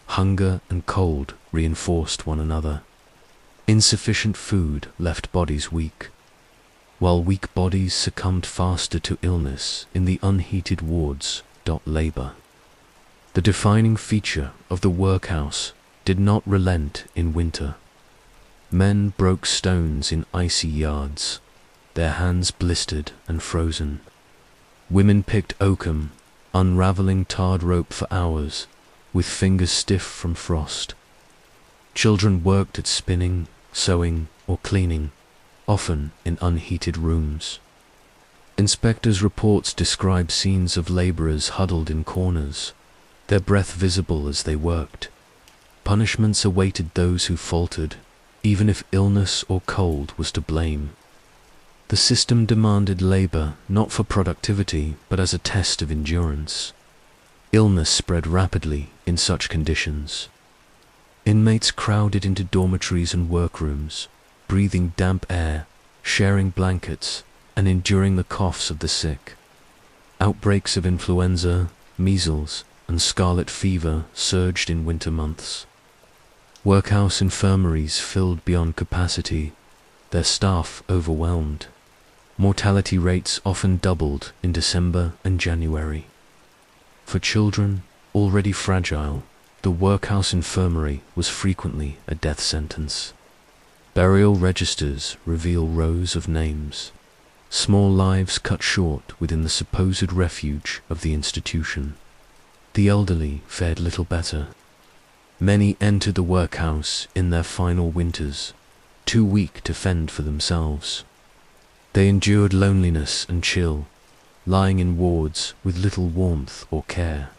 Hunger and cold reinforced one another. Insufficient food left bodies weak, while weak bodies succumbed faster to illness in the unheated wards. Labor. The defining feature of the workhouse did not relent in winter. Men broke stones in icy yards, their hands blistered and frozen. Women picked oakum, unraveling tarred rope for hours, with fingers stiff from frost. Children worked at spinning, sewing, or cleaning, often in unheated rooms. Inspectors' reports describe scenes of laborers huddled in corners, their breath visible as they worked. Punishments awaited those who faltered, even if illness or cold was to blame. The system demanded labor not for productivity, but as a test of endurance. Illness spread rapidly in such conditions. Inmates crowded into dormitories and workrooms, breathing damp air, sharing blankets, and enduring the coughs of the sick. Outbreaks of influenza, measles, and scarlet fever surged in winter months. Workhouse infirmaries filled beyond capacity, their staff overwhelmed. Mortality rates often doubled in December and January. For children, already fragile, the workhouse infirmary was frequently a death sentence. Burial registers reveal rows of names, small lives cut short within the supposed refuge of the institution. The elderly fared little better. Many entered the workhouse in their final winters, too weak to fend for themselves. They endured loneliness and chill, lying in wards with little warmth or care.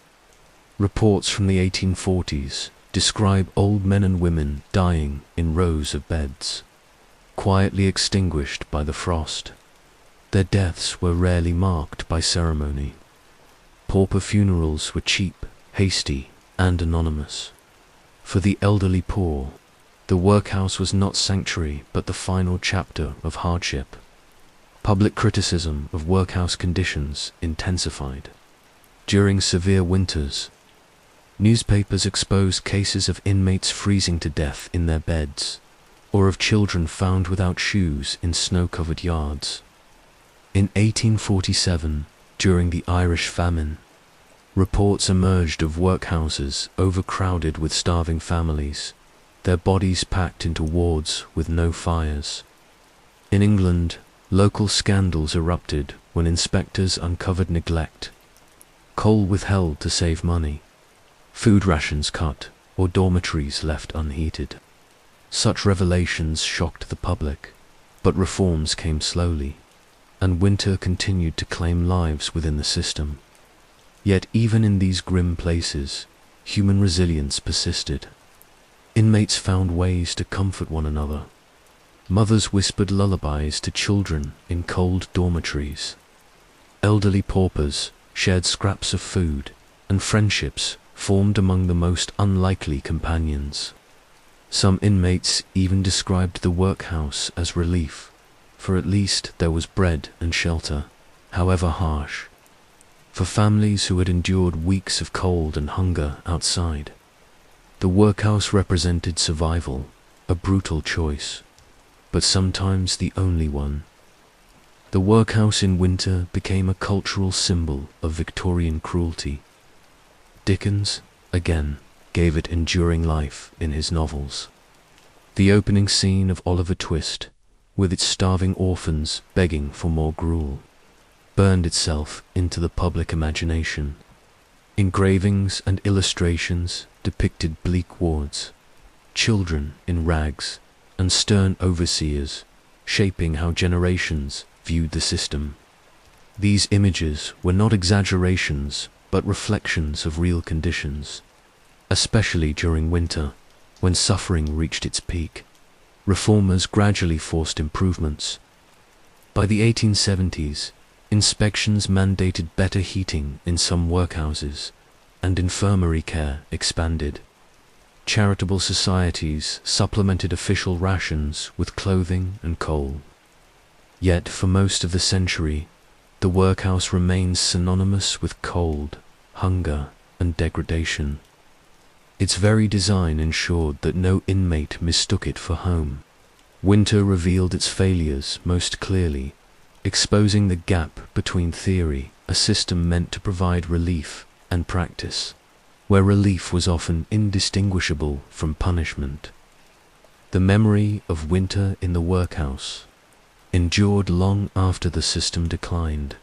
Reports from the 1840s describe old men and women dying in rows of beds, quietly extinguished by the frost. Their deaths were rarely marked by ceremony. Pauper funerals were cheap, hasty, and anonymous. For the elderly poor, the workhouse was not sanctuary but the final chapter of hardship. Public criticism of workhouse conditions intensified. During severe winters, newspapers exposed cases of inmates freezing to death in their beds, or of children found without shoes in snow-covered yards. In 1847, during the Irish Famine, reports emerged of workhouses overcrowded with starving families, their bodies packed into wards with no fires. In England, local scandals erupted when inspectors uncovered neglect, coal withheld to save money, food rations cut, or dormitories left unheated. Such revelations shocked the public, but reforms came slowly, and winter continued to claim lives within the system. Yet even in these grim places, human resilience persisted. Inmates found ways to comfort one another. Mothers whispered lullabies to children in cold dormitories. Elderly paupers shared scraps of food, and friendships formed among the most unlikely companions. Some inmates even described the workhouse as relief, for at least there was bread and shelter, however harsh. For families who had endured weeks of cold and hunger outside, the workhouse represented survival, a brutal choice, but sometimes the only one. The workhouse in winter became a cultural symbol of Victorian cruelty. Dickens, again, gave it enduring life in his novels. The opening scene of Oliver Twist, with its starving orphans begging for more gruel, burned itself into the public imagination. Engravings and illustrations depicted bleak wards, children in rags, and stern overseers, shaping how generations viewed the system. These images were not exaggerations, but reflections of real conditions, especially during winter, when suffering reached its peak. Reformers gradually forced improvements. By the 1870s, inspections mandated better heating in some workhouses, and infirmary care expanded. Charitable societies supplemented official rations with clothing and coal. Yet for most of the century, the workhouse remains synonymous with cold, hunger, and degradation. Its very design ensured that no inmate mistook it for home. Winter revealed its failures most clearly, exposing the gap between theory, a system meant to provide relief, and practice, where relief was often indistinguishable from punishment. The memory of winter in the workhouse endured long after the system declined.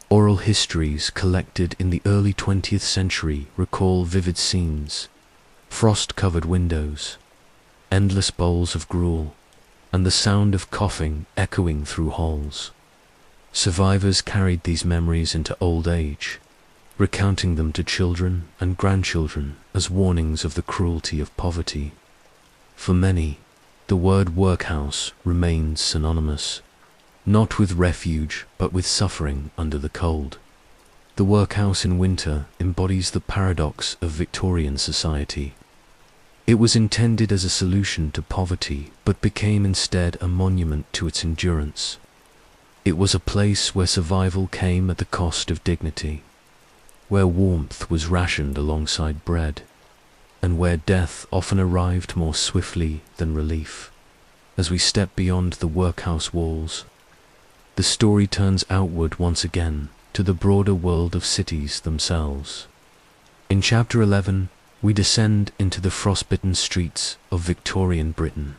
Oral histories collected in the early 20th century recall vivid scenes: frost-covered windows, endless bowls of gruel, and the sound of coughing echoing through halls. Survivors carried these memories into old age, recounting them to children and grandchildren as warnings of the cruelty of poverty. For many, the word workhouse remains synonymous, not with refuge but with suffering under the cold. The workhouse in winter embodies the paradox of Victorian society. It was intended as a solution to poverty, but became instead a monument to its endurance. It was a place where survival came at the cost of dignity, where warmth was rationed alongside bread, and where death often arrived more swiftly than relief. As we step beyond the workhouse walls, the story turns outward once again to the broader world of cities themselves. In Chapter 11, we descend into the frostbitten streets of Victorian Britain,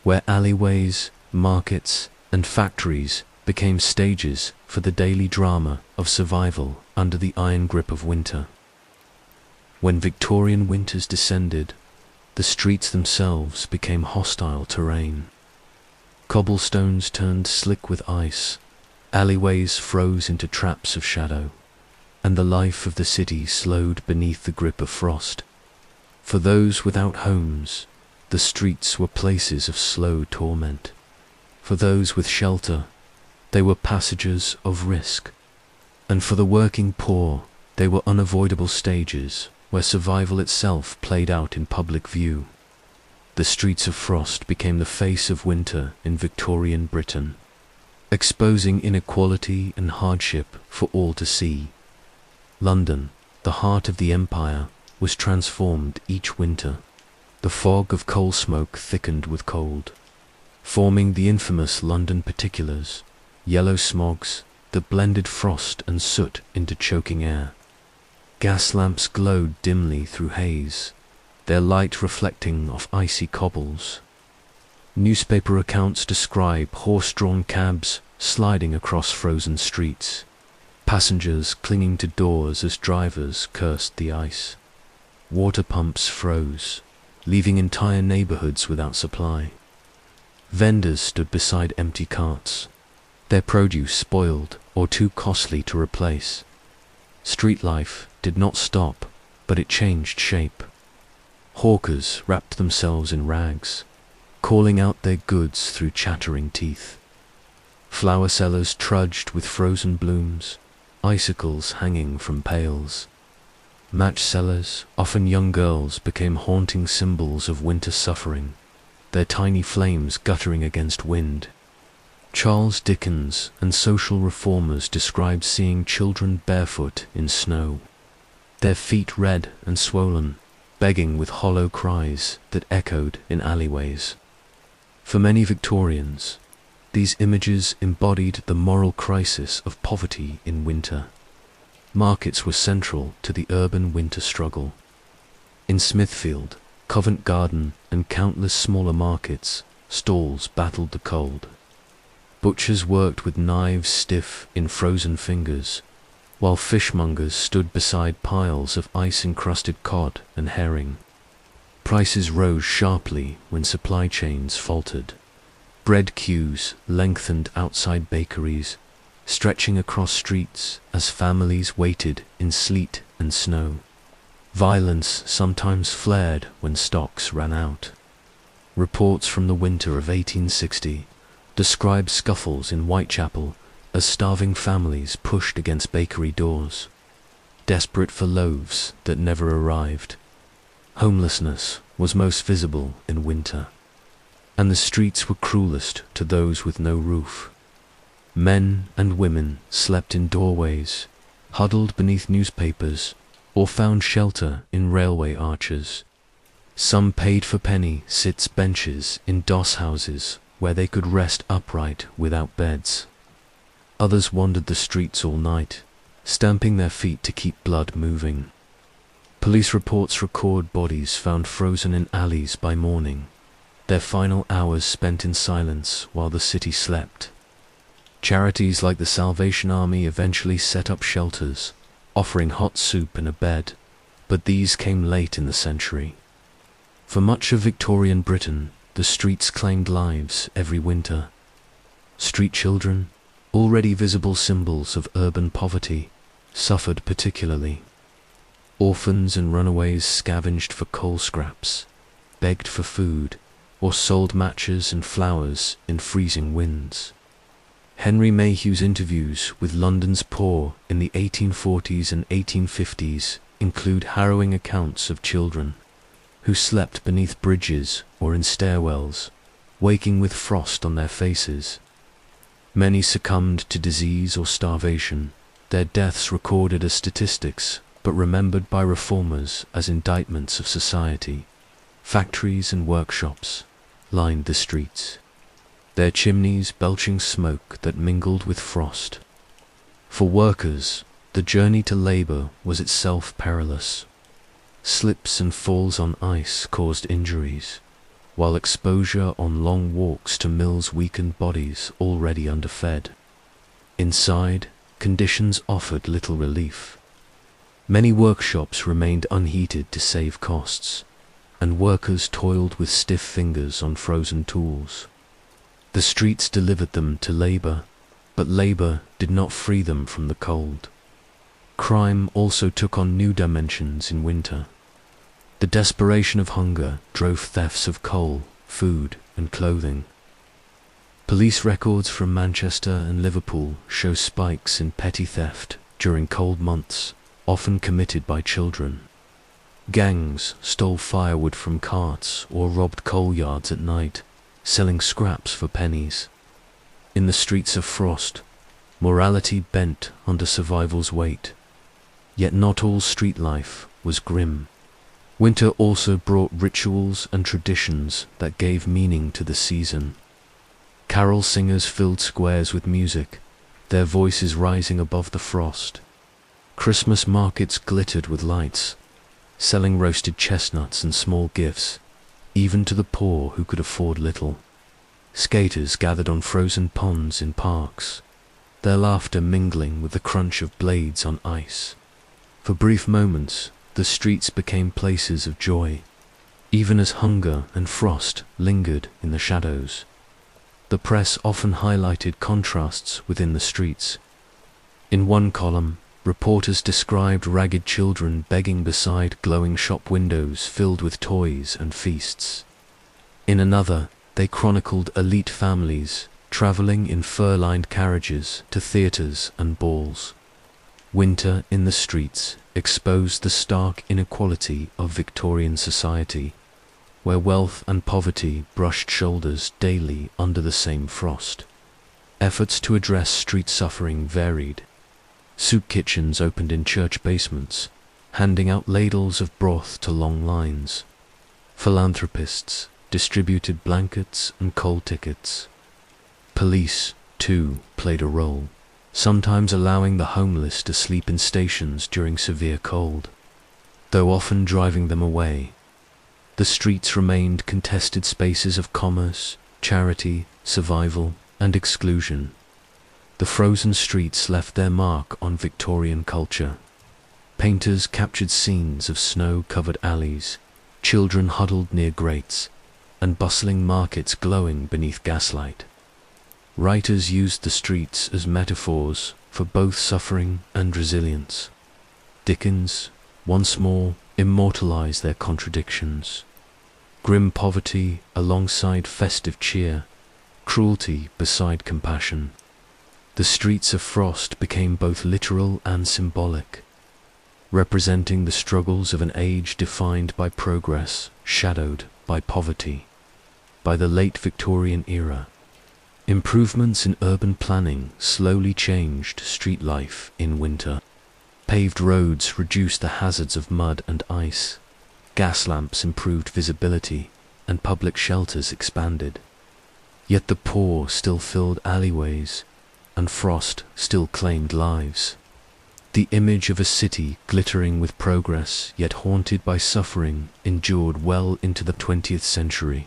where alleyways, markets, and factories became stages for the daily drama of survival under the iron grip of winter. When Victorian winters descended, the streets themselves became hostile terrain. Cobblestones turned slick with ice, alleyways froze into traps of shadow, and the life of the city slowed beneath the grip of frost. For those without homes, the streets were places of slow torment. For those with shelter, they were passages of risk. And for the working poor, they were unavoidable stages where survival itself played out in public view. The streets of frost became the face of winter in Victorian Britain, exposing inequality and hardship for all to see. London, the heart of the empire, was transformed each winter. The fog of coal smoke thickened with cold, forming the infamous London particulars, yellow smogs that blended frost and soot into choking air. Gas lamps glowed dimly through haze, their light reflecting off icy cobbles. Newspaper accounts describe horse-drawn cabs sliding across frozen streets, passengers clinging to doors as drivers cursed the ice. Water pumps froze, leaving entire neighborhoods without supply. Vendors stood beside empty carts, their produce spoiled or too costly to replace. Street life did not stop, but it changed shape. Hawkers wrapped themselves in rags, calling out their goods through chattering teeth. Flower sellers trudged with frozen blooms, icicles hanging from pails. Match sellers, often young girls, became haunting symbols of winter suffering, their tiny flames guttering against wind. Charles Dickens and social reformers described seeing children barefoot in snow, their feet red and swollen, begging with hollow cries that echoed in alleyways. For many Victorians, these images embodied the moral crisis of poverty in winter. Markets were central to the urban winter struggle. In Smithfield, Covent Garden, and countless smaller markets, stalls battled the cold. Butchers worked with knives stiff in frozen fingers, while fishmongers stood beside piles of ice-encrusted cod and herring. Prices rose sharply when supply chains faltered. Bread queues lengthened outside bakeries, stretching across streets as families waited in sleet and snow. Violence sometimes flared when stocks ran out. Reports from the winter of 1860 describe scuffles in Whitechapel as starving families pushed against bakery doors, desperate for loaves that never arrived. Homelessness was most visible in winter, and the streets were cruelest to those with no roof. Men and women slept in doorways, huddled beneath newspapers, or found shelter in railway arches. Some paid for penny sits benches in doss houses where they could rest upright without beds. Others wandered the streets all night, stamping their feet to keep blood moving. Police reports record bodies found frozen in alleys by morning, their final hours spent in silence while the city slept. Charities like the Salvation Army eventually set up shelters, offering hot soup and a bed, but these came late in the century. For much of Victorian Britain, the streets claimed lives every winter. Street children, already visible symbols of urban poverty, suffered particularly. Orphans and runaways scavenged for coal scraps, begged for food, or sold matches and flowers in freezing winds. Henry Mayhew's interviews with London's poor in the 1840s and 1850s include harrowing accounts of children who slept beneath bridges or in stairwells, waking with frost on their faces. Many succumbed to disease or starvation, their deaths recorded as statistics but remembered by reformers as indictments of society. Factories and workshops lined the streets, their chimneys belching smoke that mingled with frost. For workers, the journey to labor was itself perilous. Slips and falls on ice caused injuries, while exposure on long walks to mills weakened bodies already underfed. Inside, conditions offered little relief. Many workshops remained unheated to save costs, and workers toiled with stiff fingers on frozen tools. The streets delivered them to labor, but labor did not free them from the cold. Crime also took on new dimensions in winter. The desperation of hunger drove thefts of coal, food, and clothing. Police records from Manchester and Liverpool show spikes in petty theft during cold months, often committed by children. Gangs stole firewood from carts or robbed coal yards at night, selling scraps for pennies. In the streets of frost, morality bent under survival's weight. Yet not all street life was grim. Winter also brought rituals and traditions that gave meaning to the season. Carol singers filled squares with music, their voices rising above the frost. Christmas markets glittered with lights, selling roasted chestnuts and small gifts, even to the poor who could afford little. Skaters gathered on frozen ponds in parks, their laughter mingling with the crunch of blades on ice. For brief moments, the streets became places of joy, even as hunger and frost lingered in the shadows. The press often highlighted contrasts within the streets. In one column, Reporters described ragged children begging beside glowing shop windows filled with toys and feasts. In another, they chronicled elite families traveling in fur-lined carriages to theaters and balls. Winter in the streets exposed the stark inequality of Victorian society, where wealth and poverty brushed shoulders daily under the same frost. Efforts to address street suffering varied. Soup kitchens opened in church basements, handing out ladles of broth to long lines. Philanthropists distributed blankets and coal tickets. Police, too, played a role, sometimes allowing the homeless to sleep in stations during severe cold, though often driving them away. The streets remained contested spaces of commerce, charity, survival, and exclusion. The frozen streets left their mark on Victorian culture. Painters captured scenes of snow-covered alleys, children huddled near grates, and bustling markets glowing beneath gaslight. Writers used the streets as metaphors for both suffering and resilience. Dickens, once more, immortalized their contradictions. Grim poverty alongside festive cheer, cruelty beside compassion. The streets of Frost became both literal and symbolic, representing the struggles of an age defined by progress, shadowed by poverty. By the late Victorian era, improvements in urban planning slowly changed street life in winter. Paved roads reduced the hazards of mud and ice. Gas lamps improved visibility, and public shelters expanded. Yet the poor still filled alleyways, and frost still claimed lives. The image of a city glittering with progress, yet haunted by suffering, endured well into the 20th century.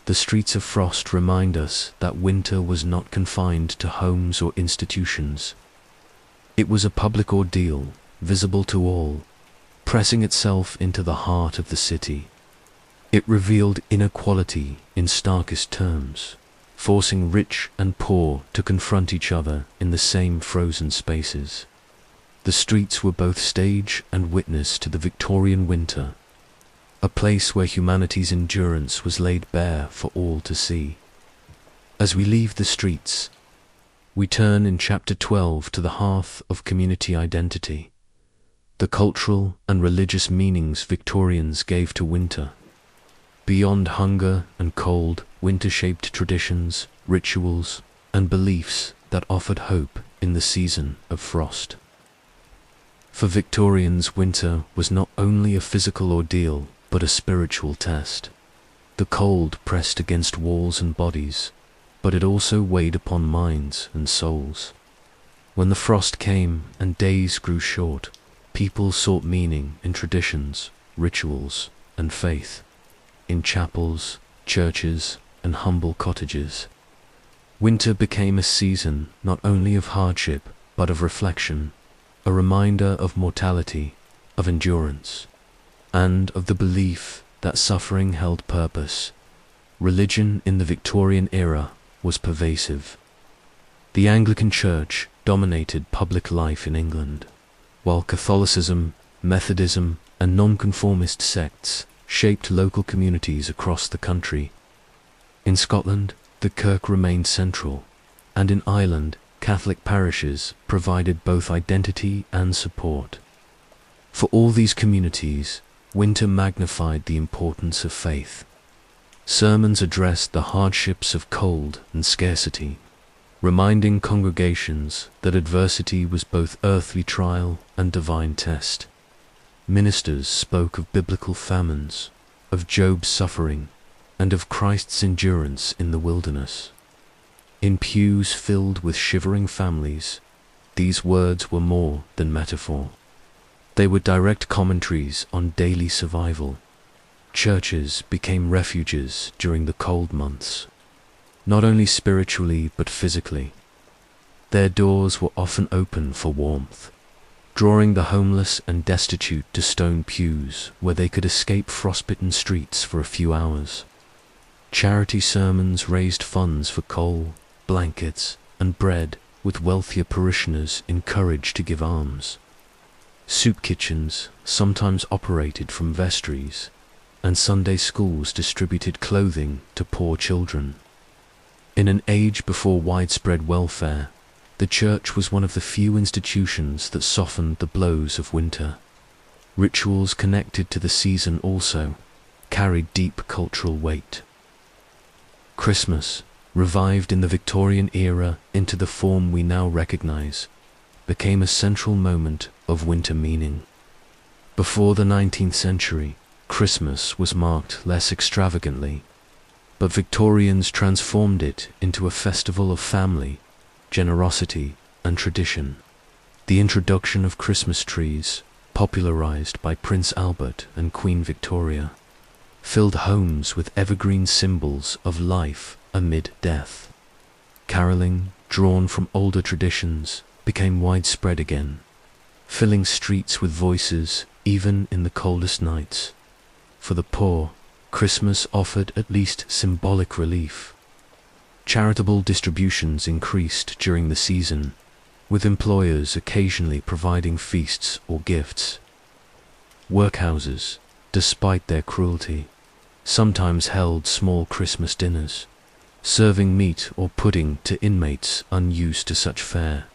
The streets of Frost remind us that winter was not confined to homes or institutions. It was a public ordeal, visible to all, pressing itself into the heart of the city. It revealed inequality in starkest terms, forcing rich and poor to confront each other in the same frozen spaces. The streets were both stage and witness to the Victorian winter, a place where humanity's endurance was laid bare for all to see. As we leave the streets, we turn in Chapter 12 to the hearth of community identity, the cultural and religious meanings Victorians gave to winter. Beyond hunger and cold, winter shaped traditions, rituals, and beliefs that offered hope in the season of frost. For Victorians, winter was not only a physical ordeal, but a spiritual test. The cold pressed against walls and bodies, but it also weighed upon minds and souls. When the frost came and days grew short, people sought meaning in traditions, rituals, and faith, in chapels, churches, and humble cottages. Winter became a season not only of hardship, but of reflection, a reminder of mortality, of endurance, and of the belief that suffering held purpose. Religion in the Victorian era was pervasive. The Anglican Church dominated public life in England, while Catholicism, Methodism, and nonconformist sects shaped local communities across the country. In Scotland, the Kirk remained central, and in Ireland, Catholic parishes provided both identity and support. For all these communities, winter magnified the importance of faith. Sermons addressed the hardships of cold and scarcity, reminding congregations that adversity was both earthly trial and divine test. Ministers spoke of biblical famines, of Job's suffering, and of Christ's endurance in the wilderness. In pews filled with shivering families, these words were more than metaphor. They were direct commentaries on daily survival. Churches became refuges during the cold months, not only spiritually but physically. Their doors were often open for warmth, drawing the homeless and destitute to stone pews where they could escape frostbitten streets for a few hours. Charity sermons raised funds for coal, blankets, and bread with wealthier parishioners encouraged to give alms. Soup kitchens sometimes operated from vestries, and Sunday schools distributed clothing to poor children. In an age before widespread welfare, the church was one of the few institutions that softened the blows of winter. Rituals connected to the season also carried deep cultural weight. Christmas, revived in the Victorian era into the form we now recognize, became a central moment of winter meaning. Before the 19th century, Christmas was marked less extravagantly, but Victorians transformed it into a festival of family, generosity, and tradition. The introduction of Christmas trees, popularized by Prince Albert and Queen Victoria, filled homes with evergreen symbols of life amid death. Caroling, drawn from older traditions, became widespread again, filling streets with voices even in the coldest nights. For the poor, Christmas offered at least symbolic relief. Charitable distributions increased during the season, with employers occasionally providing feasts or gifts. Workhouses, despite their cruelty, sometimes held small Christmas dinners, serving meat or pudding to inmates unused to such fare.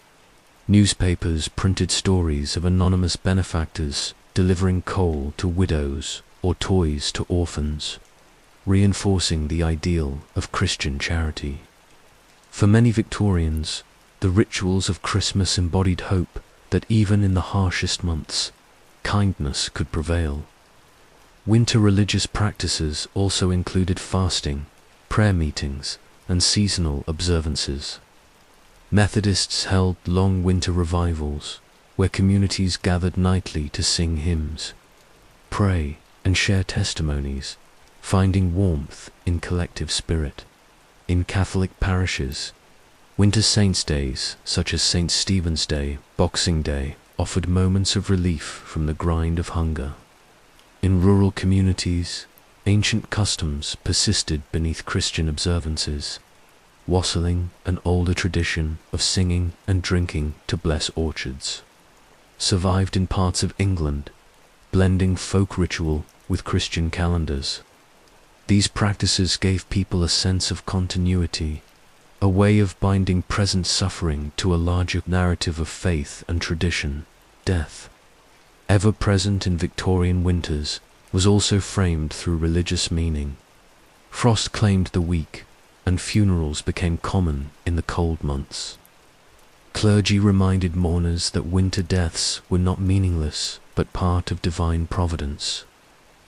Newspapers printed stories of anonymous benefactors delivering coal to widows or toys to orphans, reinforcing the ideal of Christian charity. For many Victorians, the rituals of Christmas embodied hope that even in the harshest months, kindness could prevail. Winter religious practices also included fasting, prayer meetings, and seasonal observances. Methodists held long winter revivals, where communities gathered nightly to sing hymns, pray, and share testimonies, finding warmth in collective spirit. In Catholic parishes, winter saints' days, such as St. Stephen's Day, Boxing Day, offered moments of relief from the grind of hunger. In rural communities, ancient customs persisted beneath Christian observances. Wassailing, an older tradition of singing and drinking to bless orchards, survived in parts of England, blending folk ritual with Christian calendars. These practices gave people a sense of continuity, a way of binding present suffering to a larger narrative of faith and tradition. Death, ever present in Victorian winters, was also framed through religious meaning. Frost claimed the weak, and funerals became common in the cold months. Clergy reminded mourners that winter deaths were not meaningless, but part of divine providence.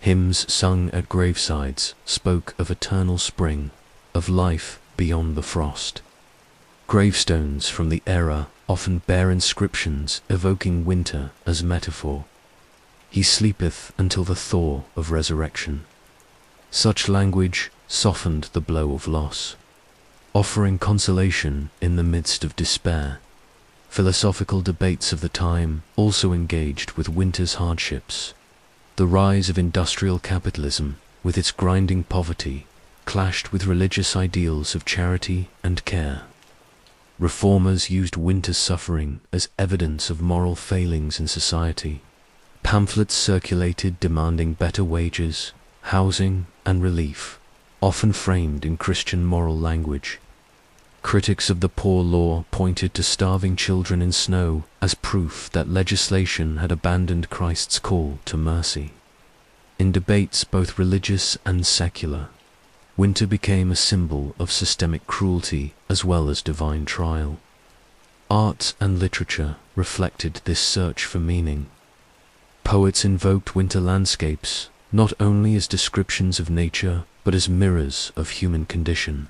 Hymns sung at gravesides spoke of eternal spring, of life beyond the frost. Gravestones from the era often bear inscriptions evoking winter as metaphor. He sleepeth until the thaw of resurrection. Such language softened the blow of loss, offering consolation in the midst of despair. Philosophical debates of the time also engaged with winter's hardships. The rise of industrial capitalism, with its grinding poverty, clashed with religious ideals of charity and care. Reformers used winter's suffering as evidence of moral failings in society. Pamphlets circulated demanding better wages, housing, and relief, often framed in Christian moral language. Critics of the poor law pointed to starving children in snow as proof that legislation had abandoned Christ's call to mercy. In debates both religious and secular, winter became a symbol of systemic cruelty as well as divine trial. Art and literature reflected this search for meaning. Poets invoked winter landscapes not only as descriptions of nature but as mirrors of human condition.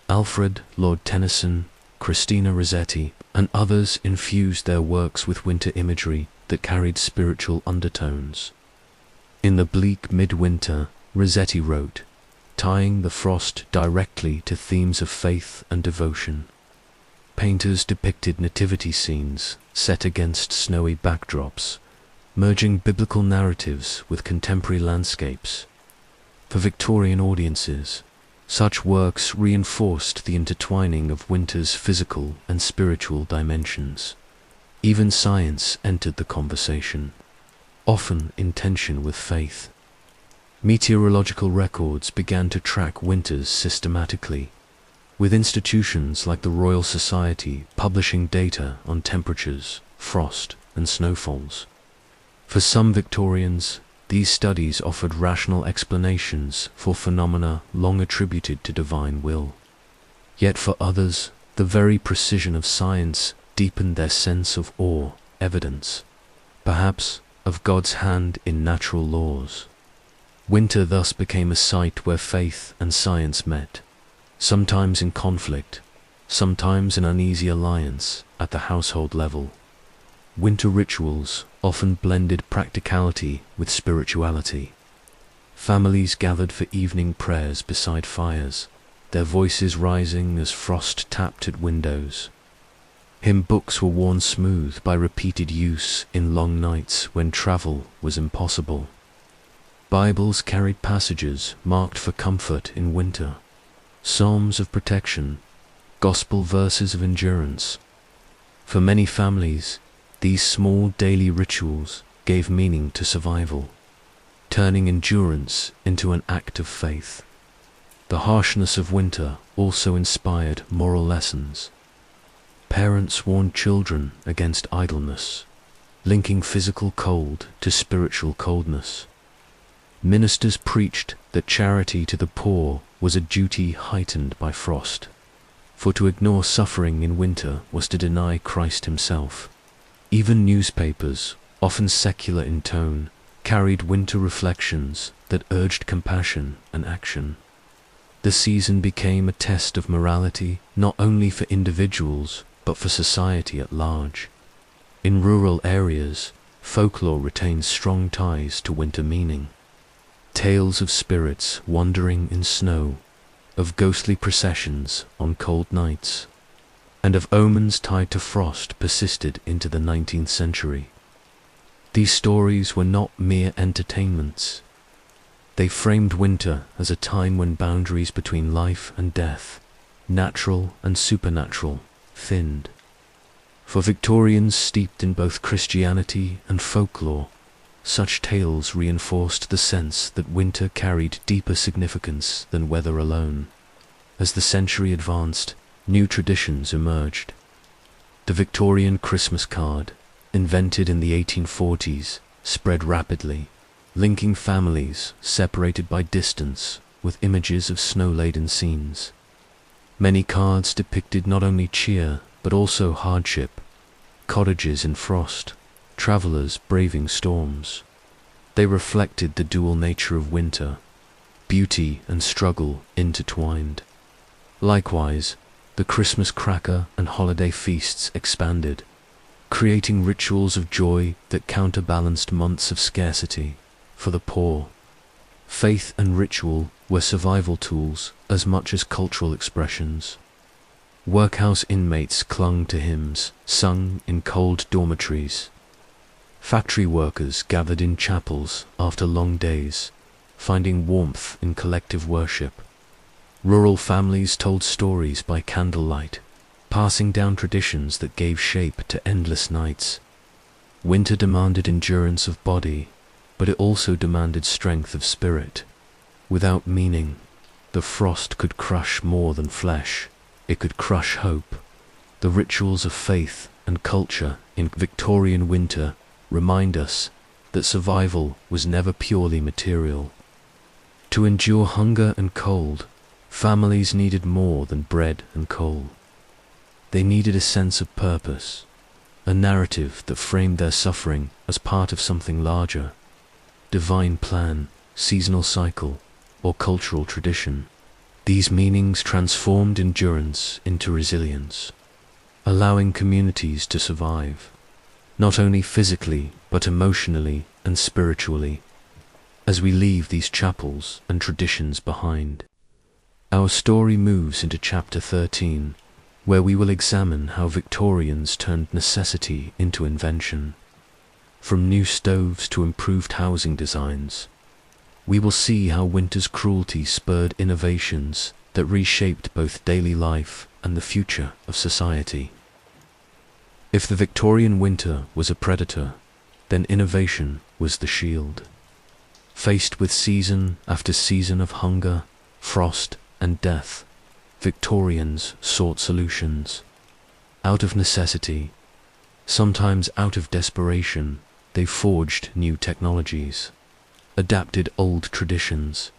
Alfred, Lord Tennyson, Christina Rossetti, and others infused their works with winter imagery that carried spiritual undertones. In the bleak midwinter, Rossetti wrote, tying the frost directly to themes of faith and devotion. Painters depicted nativity scenes set against snowy backdrops, merging biblical narratives with contemporary landscapes. For Victorian audiences, Such works reinforced the intertwining of winter's physical and spiritual dimensions. Even science entered the conversation, often in tension with faith. Meteorological records began to track winters systematically, with institutions like the Royal Society publishing data on temperatures, frost, and snowfalls. For some Victorians, these studies offered rational explanations for phenomena long attributed to divine will. Yet for others, the very precision of science deepened their sense of awe, evidence, perhaps, of God's hand in natural laws. Winter thus became a site where faith and science met, sometimes in conflict, sometimes in uneasy alliance at the household level. Winter rituals often blended practicality with spirituality. Families gathered for evening prayers beside fires, their voices rising as frost tapped at windows. Hymn books were worn smooth by repeated use in long nights when travel was impossible. Bibles carried passages marked for comfort in winter, psalms of protection, gospel verses of endurance. For many families, these small daily rituals gave meaning to survival, turning endurance into an act of faith. The harshness of winter also inspired moral lessons. Parents warned children against idleness, linking physical cold to spiritual coldness. Ministers preached that charity to the poor was a duty heightened by frost, for to ignore suffering in winter was to deny Christ himself. Even newspapers, often secular in tone, carried winter reflections that urged compassion and action. The season became a test of morality not only for individuals but for society at large. In rural areas, folklore retains strong ties to winter meaning. Tales of spirits wandering in snow, of ghostly processions on cold nights, and of omens tied to frost persisted into the 19th century. These stories were not mere entertainments. They framed winter as a time when boundaries between life and death, natural and supernatural, thinned. For Victorians steeped in both Christianity and folklore, such tales reinforced the sense that winter carried deeper significance than weather alone. As the century advanced, new traditions emerged. The Victorian Christmas card, invented in the 1840s, spread rapidly, linking families separated by distance with images of snow-laden scenes. Many cards depicted not only cheer but also hardship, cottages in frost, travelers braving storms. They reflected the dual nature of winter, beauty and struggle intertwined. Likewise, the Christmas cracker and holiday feasts expanded, creating rituals of joy that counterbalanced months of scarcity for the poor. Faith and ritual were survival tools as much as cultural expressions. Workhouse inmates clung to hymns sung in cold dormitories. Factory workers gathered in chapels after long days, finding warmth in collective worship. Rural families told stories by candlelight, passing down traditions that gave shape to endless nights. Winter demanded endurance of body, but it also demanded strength of spirit. Without meaning, the frost could crush more than flesh. It could crush hope. The rituals of faith and culture in Victorian winter remind us that survival was never purely material. To endure hunger and cold, families needed more than bread and coal. They needed a sense of purpose, a narrative that framed their suffering as part of something larger, divine plan, seasonal cycle, or cultural tradition. These meanings transformed endurance into resilience, allowing communities to survive, not only physically but emotionally and spiritually. As we leave these chapels and traditions behind, our story moves into chapter 13, where we will examine how Victorians turned necessity into invention. From new stoves to improved housing designs, we will see how winter's cruelty spurred innovations that reshaped both daily life and the future of society. If the Victorian winter was a predator, then innovation was the shield. Faced with season after season of hunger, frost, and death, Victorians sought solutions. Out of necessity, sometimes out of desperation, they forged new technologies, adapted old traditions,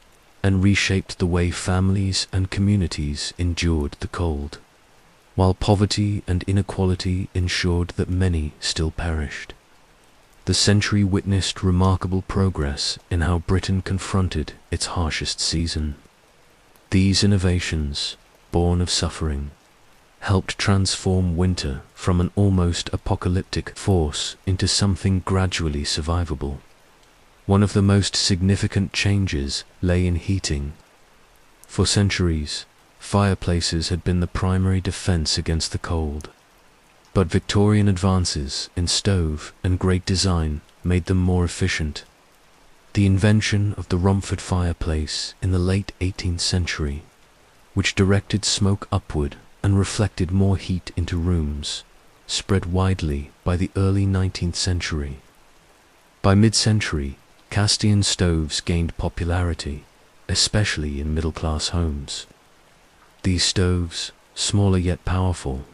and reshaped the way families and communities endured the cold, while poverty and inequality ensured that many still perished. The century witnessed remarkable progress in how Britain confronted its harshest season. These innovations, born of suffering, helped transform winter from an almost apocalyptic force into something gradually survivable. One of the most significant changes lay in heating. For centuries, fireplaces had been the primary defense against the cold, but Victorian advances in stove and grate design made them more efficient. The invention of the Rumford fireplace in the late 18th century, which directed smoke upward and reflected more heat into rooms, spread widely by the early 19th century. By mid-century, Castile stoves gained popularity, especially in middle-class homes. These stoves, smaller yet powerful,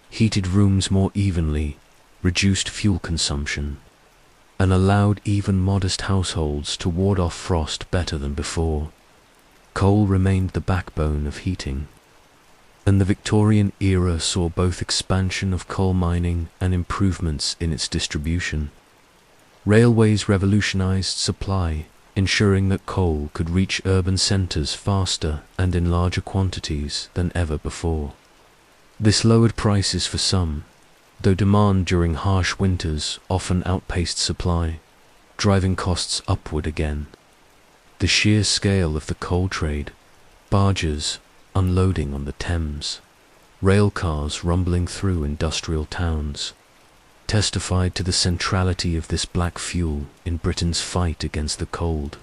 heated rooms more evenly, reduced fuel consumption, and allowed even modest households to ward off frost better than before. Coal remained the backbone of heating, and the Victorian era saw both expansion of coal mining and improvements in its distribution. Railways revolutionized supply, ensuring that coal could reach urban centers faster and in larger quantities than ever before. This lowered prices for some, though demand during harsh winters often outpaced supply, driving costs upward again. The sheer scale of the coal trade, barges unloading on the Thames, rail cars rumbling through industrial towns, testified to the centrality of this black fuel in Britain's fight against the cold.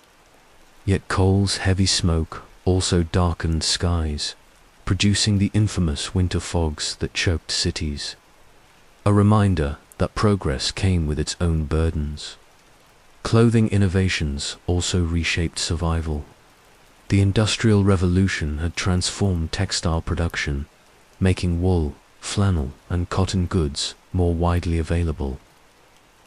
Yet coal's heavy smoke also darkened skies, producing the infamous winter fogs that choked cities. A reminder that progress came with its own burdens. Clothing innovations also reshaped survival. The Industrial Revolution had transformed textile production, making wool, flannel, and cotton goods more widely available.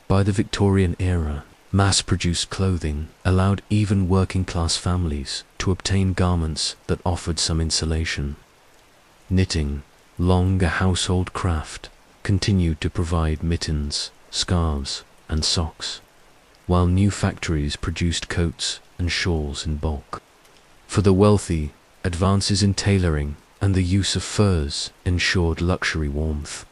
By the Victorian era, mass-produced clothing allowed even working-class families to obtain garments that offered some insulation. Knitting, long a household craft, continued to provide mittens, scarves, and socks, while new factories produced coats and shawls in bulk. For the wealthy, advances in tailoring and the use of furs ensured luxury warmth.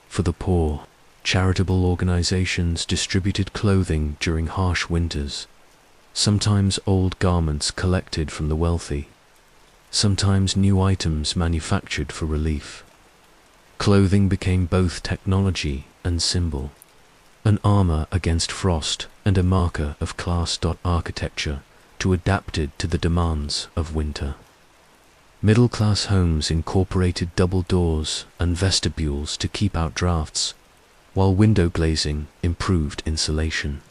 For the poor, charitable organizations distributed clothing during harsh winters, sometimes old garments collected from the wealthy, sometimes new items manufactured for relief. Clothing became both technology and symbol, an armor against frost and a marker of class. Architecture to adapted to the demands of winter. Middle-class homes incorporated double doors and vestibules to keep out drafts, while window glazing improved insulation.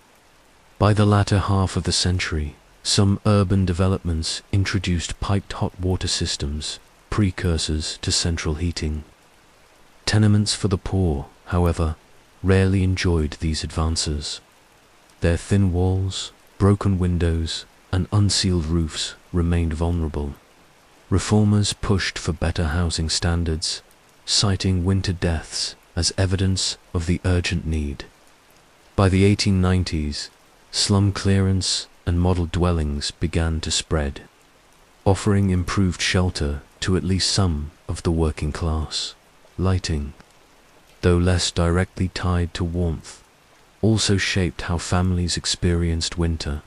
By the latter half of the century, some urban developments introduced piped hot water systems, precursors to central heating. Tenements for the poor, however, rarely enjoyed these advances. Their thin walls, broken windows, and unsealed roofs remained vulnerable. Reformers pushed for better housing standards, citing winter deaths as evidence of the urgent need. By the 1890s, slum clearance and model dwellings began to spread, offering improved shelter to at least some of the working class. Lighting, though less directly tied to warmth, also shaped how families experienced winter.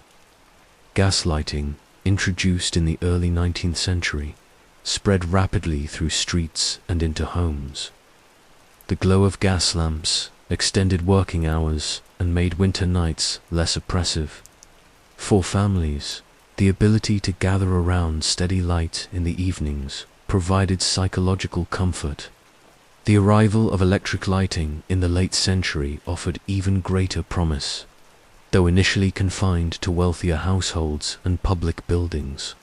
Gas lighting, introduced in the early 19th century, spread rapidly through streets and into homes. The glow of gas lamps extended working hours and made winter nights less oppressive. For families, the ability to gather around steady light in the evenings provided psychological comfort. The arrival of electric lighting in the late century offered even greater promise, though initially confined to wealthier households and public buildings.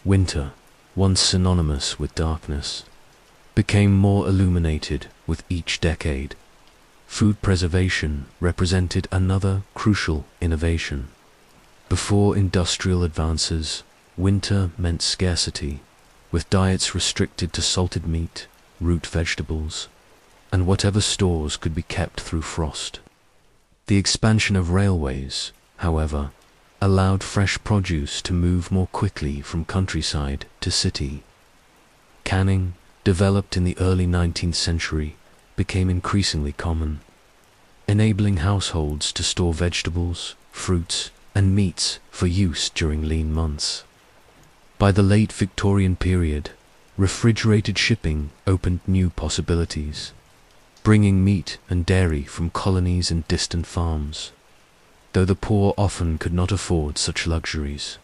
Winter, once synonymous with darkness, became more illuminated with each decade. Food preservation represented another crucial innovation. Before industrial advances, winter meant scarcity, with diets restricted to salted meat, root vegetables, and whatever stores could be kept through frost. The expansion of railways, however, allowed fresh produce to move more quickly from countryside to city. Canning, developed in the early 19th century, became increasingly common, enabling households to store vegetables, fruits, and meats for use during lean months. By the late Victorian period, refrigerated shipping opened new possibilities, bringing meat and dairy from colonies and distant farms. Though the poor often could not afford such luxuries,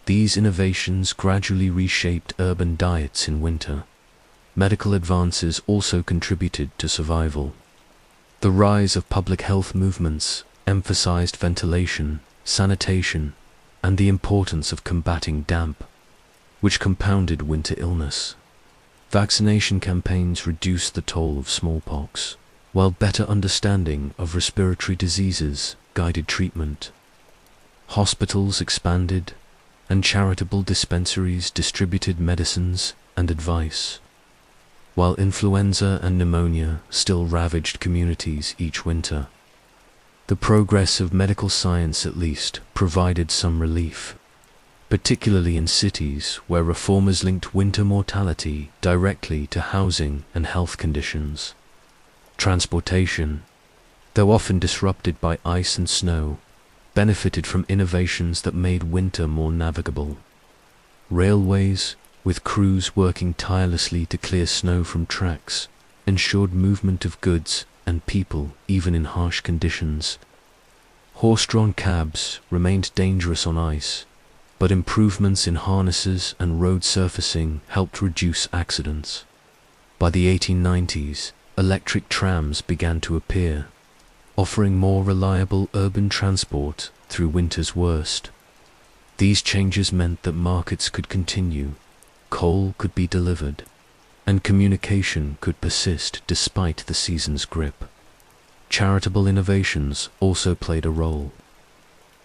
these innovations gradually reshaped urban diets in winter. Medical advances also contributed to survival. The rise of public health movements emphasized ventilation, sanitation, and the importance of combating damp, which compounded winter illness. Vaccination campaigns reduced the toll of smallpox, while better understanding of respiratory diseases guided treatment. Hospitals expanded, and charitable dispensaries distributed medicines and advice. While influenza and pneumonia still ravaged communities each winter, the progress of medical science at least provided some relief, particularly in cities where reformers linked winter mortality directly to housing and health conditions. Transportation, though often disrupted by ice and snow, benefited from innovations that made winter more navigable. Railways, with crews working tirelessly to clear snow from tracks, ensured movement of goods and people even in harsh conditions. Horse-drawn cabs remained dangerous on ice, but improvements in harnesses and road surfacing helped reduce accidents. By the 1890s, electric trams began to appear, offering more reliable urban transport through winter's worst. These changes meant that markets could continue, coal could be delivered, and communication could persist despite the season's grip. Charitable innovations also played a role.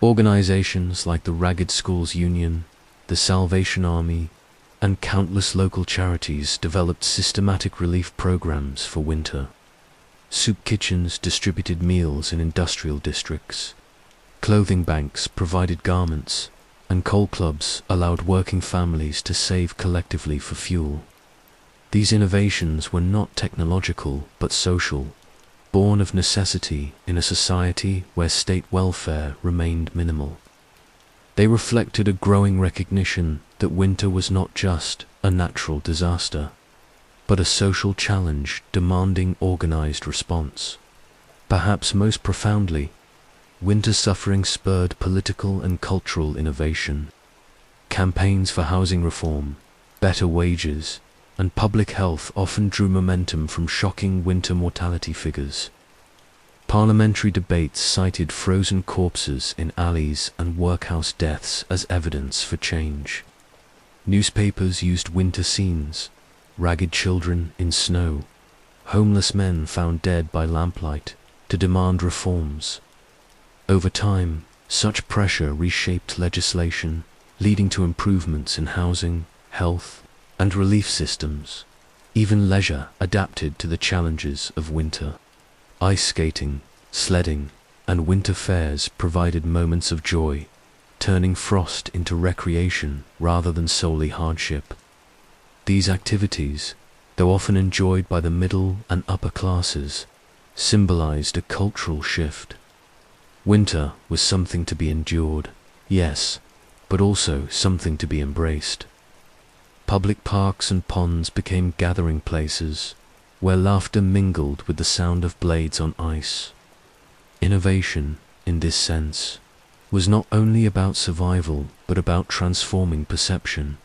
Organizations like the Ragged Schools Union, the Salvation Army, and countless local charities developed systematic relief programs for winter. Soup kitchens distributed meals in industrial districts. Clothing banks provided garments, and coal clubs allowed working families to save collectively for fuel. These innovations were not technological but social, born of necessity in a society where state welfare remained minimal. They reflected a growing recognition that winter was not just a natural disaster, but a social challenge demanding organized response. Perhaps most profoundly, winter suffering spurred political and cultural innovation. Campaigns for housing reform, better wages, and public health often drew momentum from shocking winter mortality figures. Parliamentary debates cited frozen corpses in alleys and workhouse deaths as evidence for change. Newspapers used winter scenes, ragged children in snow, homeless men found dead by lamplight, to demand reforms. Over time, such pressure reshaped legislation, leading to improvements in housing, health, and relief systems. Even leisure adapted to the challenges of winter. Ice skating, sledding, and winter fairs provided moments of joy, turning frost into recreation rather than solely hardship. These activities, though often enjoyed by the middle and upper classes, symbolized a cultural shift. Winter was something to be endured, yes, but also something to be embraced. Public parks and ponds became gathering places, where laughter mingled with the sound of blades on ice. Innovation, in this sense, was not only about survival, but about transforming perception.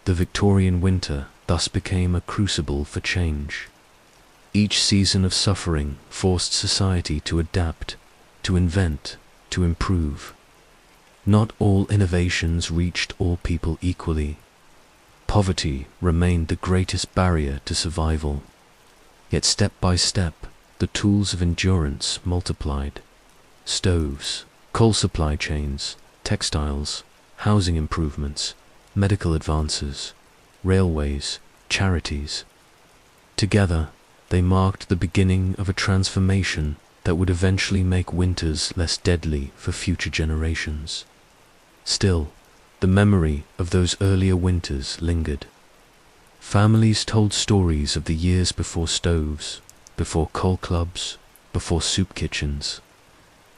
The Victorian winter thus became a crucible for change. Each season of suffering forced society to adapt, to invent, to improve. Not all innovations reached all people equally. Poverty remained the greatest barrier to survival. Yet step by step, the tools of endurance multiplied. Stoves, coal supply chains, textiles, housing improvements, medical advances, railways, charities. Together, they marked the beginning of a transformation that would eventually make winters less deadly for future generations. Still, the memory of those earlier winters lingered. Families told stories of the years before stoves, before coal clubs, before soup kitchens.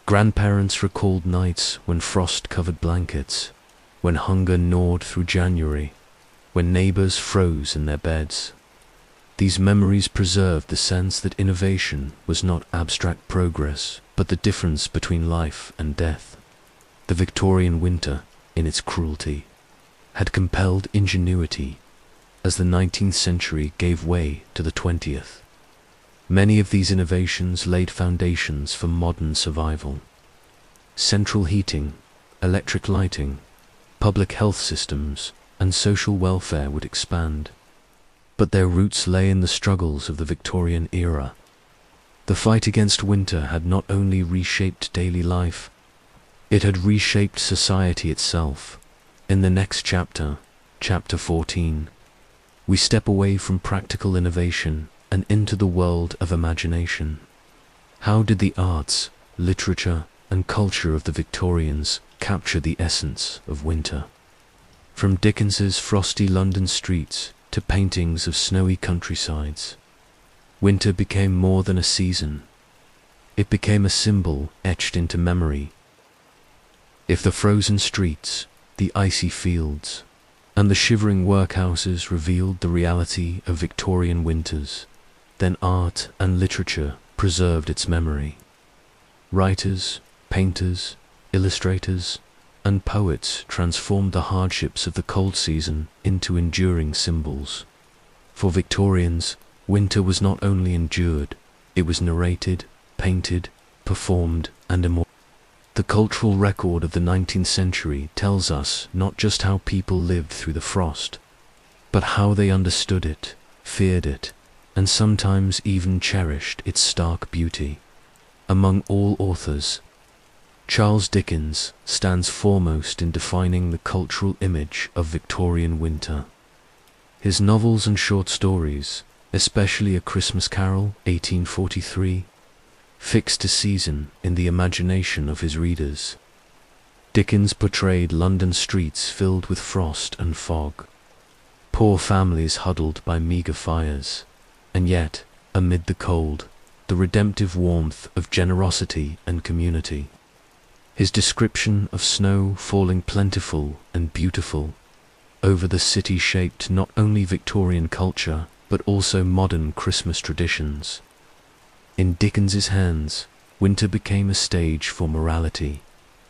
Grandparents recalled nights when frost covered blankets, when hunger gnawed through January, when neighbors froze in their beds. These memories preserved the sense that innovation was not abstract progress, but the difference between life and death. The Victorian winter, in its cruelty, had compelled ingenuity as the 19th century gave way to the 20th. Many of these innovations laid foundations for modern survival. Central heating, electric lighting, public health systems, and social welfare would expand. But their roots lay in the struggles of the Victorian era. The fight against winter had not only reshaped daily life, it had reshaped society itself. In the next chapter, chapter 14, we step away from practical innovation and into the world of imagination. How did the arts, literature, and culture of the Victorians capture the essence of winter? From Dickens's frosty London streets to paintings of snowy countrysides, winter became more than a season. It became a symbol etched into memory. If the frozen streets, the icy fields, and the shivering workhouses revealed the reality of Victorian winters, then art and literature preserved its memory. Writers, painters, illustrators, and poets transformed the hardships of the cold season into enduring symbols. For Victorians, winter was not only endured, it was narrated, painted, performed, and immortalized. The cultural record of the 19th century tells us not just how people lived through the frost, but how they understood it, feared it, and sometimes even cherished its stark beauty. Among all authors, Charles Dickens stands foremost in defining the cultural image of Victorian winter. His novels and short stories, especially A Christmas Carol, 1843, fixed a season in the imagination of his readers. Dickens portrayed London streets filled with frost and fog, poor families huddled by meagre fires, and yet, amid the cold, the redemptive warmth of generosity and community. His description of snow falling plentiful and beautiful over the city shaped not only Victorian culture, but also modern Christmas traditions. In Dickens's hands, winter became a stage for morality,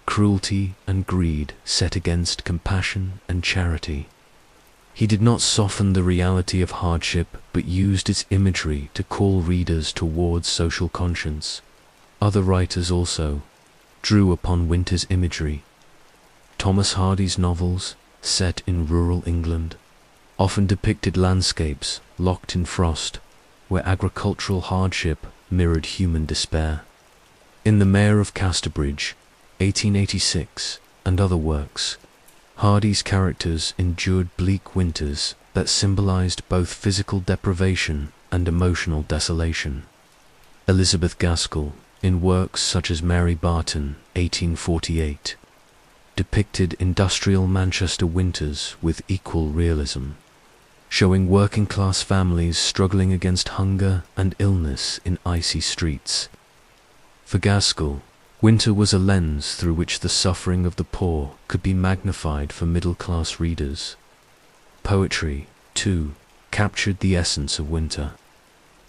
cruelty and greed set against compassion and charity. He did not soften the reality of hardship, but used its imagery to call readers towards social conscience. Other writers also drew upon winter's imagery. Thomas Hardy's novels, set in rural England, often depicted landscapes locked in frost, where agricultural hardship mirrored human despair. In The Mayor of Casterbridge, 1886, and other works, Hardy's characters endured bleak winters that symbolized both physical deprivation and emotional desolation. Elizabeth Gaskell, in works such as Mary Barton, 1848, depicted industrial Manchester winters with equal realism, showing working-class families struggling against hunger and illness in icy streets. For Gaskell, winter was a lens through which the suffering of the poor could be magnified for middle-class readers. Poetry, too, captured the essence of winter.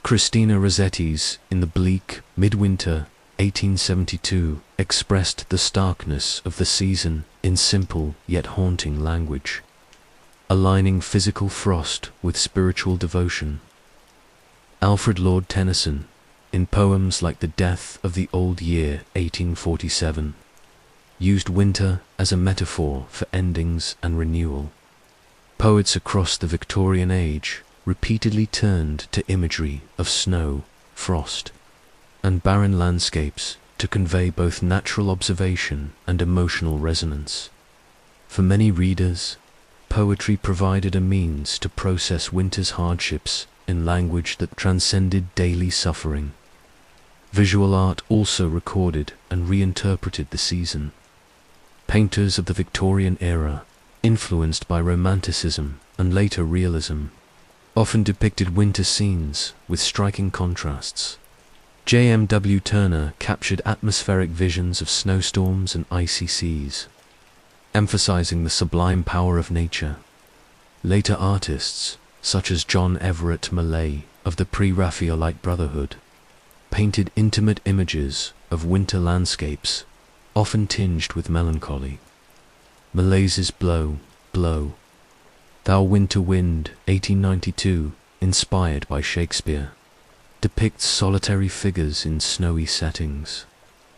Christina Rossetti's In the Bleak Midwinter, 1872, expressed the starkness of the season in simple yet haunting language, aligning physical frost with spiritual devotion. Alfred Lord Tennyson, in poems like The Death of the Old Year 1847, used winter as a metaphor for endings and renewal. Poets across the Victorian age repeatedly turned to imagery of snow, frost, and barren landscapes to convey both natural observation and emotional resonance. For many readers, poetry provided a means to process winter's hardships in language that transcended daily suffering. Visual art also recorded and reinterpreted the season. Painters of the Victorian era, influenced by Romanticism and later realism, often depicted winter scenes with striking contrasts. J.M.W. Turner captured atmospheric visions of snowstorms and icy seas, emphasizing the sublime power of nature. Later artists, such as John Everett Millais of the Pre-Raphaelite Brotherhood, painted intimate images of winter landscapes, often tinged with melancholy. Millais's Blow, Blow, Thou Winter Wind, 1892, inspired by Shakespeare, depicts solitary figures in snowy settings,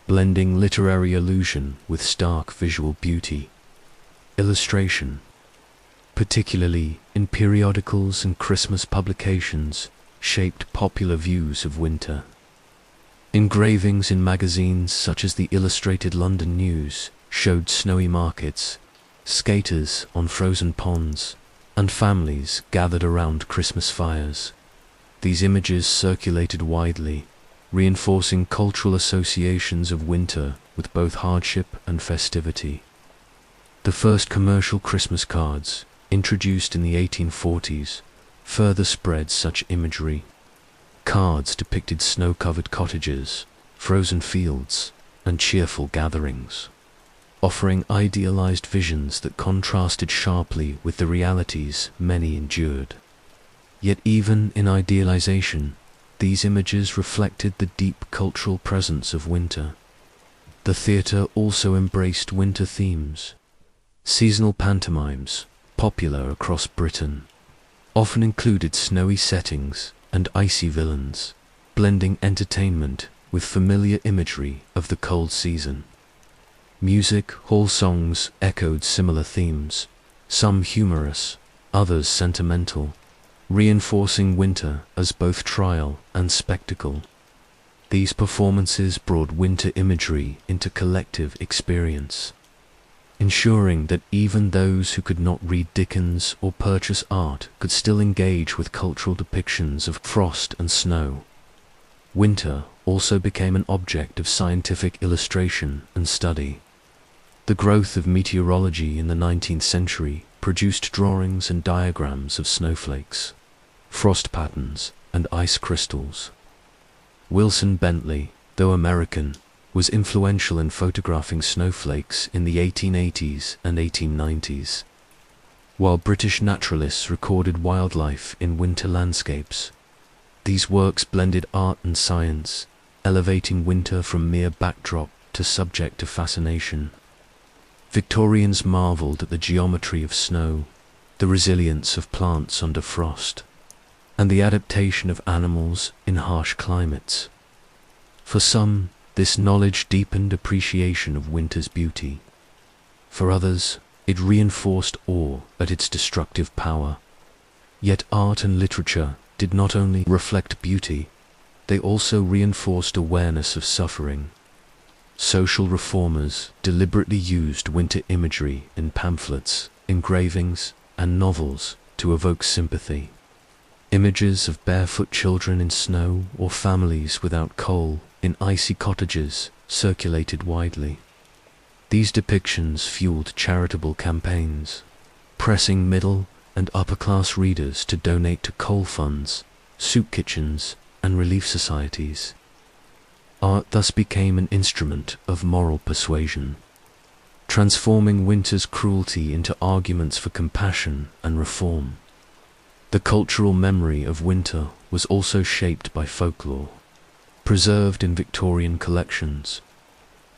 blending literary illusion with stark visual beauty. Illustration, particularly in periodicals and Christmas publications, shaped popular views of winter. Engravings in magazines such as the Illustrated London News showed snowy markets, skaters on frozen ponds, and families gathered around Christmas fires. These images circulated widely, reinforcing cultural associations of winter with both hardship and festivity. The first commercial Christmas cards, introduced in the 1840s, further spread such imagery. Cards depicted snow-covered cottages, frozen fields, and cheerful gatherings, offering idealized visions that contrasted sharply with the realities many endured. Yet even in idealization, these images reflected the deep cultural presence of winter. The theatre also embraced winter themes. Seasonal pantomimes, popular across Britain, often included snowy settings and icy villains, blending entertainment with familiar imagery of the cold season. Music hall songs echoed similar themes, some humorous, others sentimental, reinforcing winter as both trial and spectacle. These performances brought winter imagery into collective experience, ensuring that even those who could not read Dickens or purchase art could still engage with cultural depictions of frost and snow. Winter also became an object of scientific illustration and study. The growth of meteorology in the 19th century produced drawings and diagrams of snowflakes, frost patterns, and ice crystals. Wilson Bentley, though American, was influential in photographing snowflakes in the 1880s and 1890s, while British naturalists recorded wildlife in winter landscapes. These works blended art and science, elevating winter from mere backdrop to subject of fascination. Victorians marveled at the geometry of snow, the resilience of plants under frost, and the adaptation of animals in harsh climates. For some, this knowledge deepened appreciation of winter's beauty. For others, it reinforced awe at its destructive power. Yet art and literature did not only reflect beauty, they also reinforced awareness of suffering. Social reformers deliberately used winter imagery in pamphlets, engravings, and novels to evoke sympathy. Images of barefoot children in snow or families without coal in icy cottages circulated widely. These depictions fueled charitable campaigns, pressing middle and upper-class readers to donate to coal funds, soup kitchens, and relief societies. Art thus became an instrument of moral persuasion, transforming winter's cruelty into arguments for compassion and reform. The cultural memory of winter was also shaped by folklore, preserved in Victorian collections.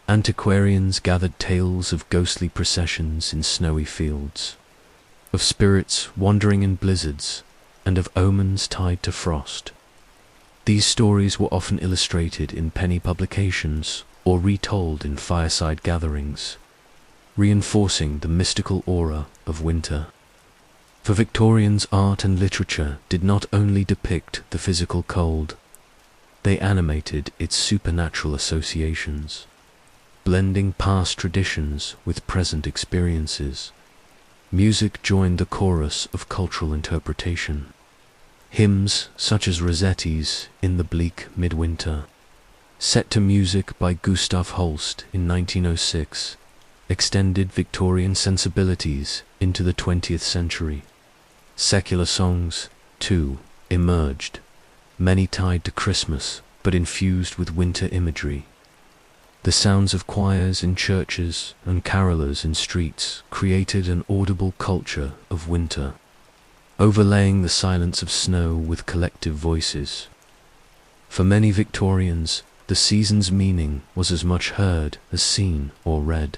Antiquarians gathered tales of ghostly processions in snowy fields, of spirits wandering in blizzards, and of omens tied to frost. These stories were often illustrated in penny publications or retold in fireside gatherings, reinforcing the mystical aura of winter. For Victorians, art and literature did not only depict the physical cold, they animated its supernatural associations, blending past traditions with present experiences. Music joined the chorus of cultural interpretation. Hymns such as Rossetti's In the Bleak Midwinter, set to music by Gustav Holst in 1906, extended Victorian sensibilities into the 20th century. Secular songs, too, emerged, many tied to Christmas but infused with winter imagery. The sounds of choirs in churches and carolers in streets created an audible culture of winter, overlaying the silence of snow with collective voices. For many Victorians, the season's meaning was as much heard as seen or read.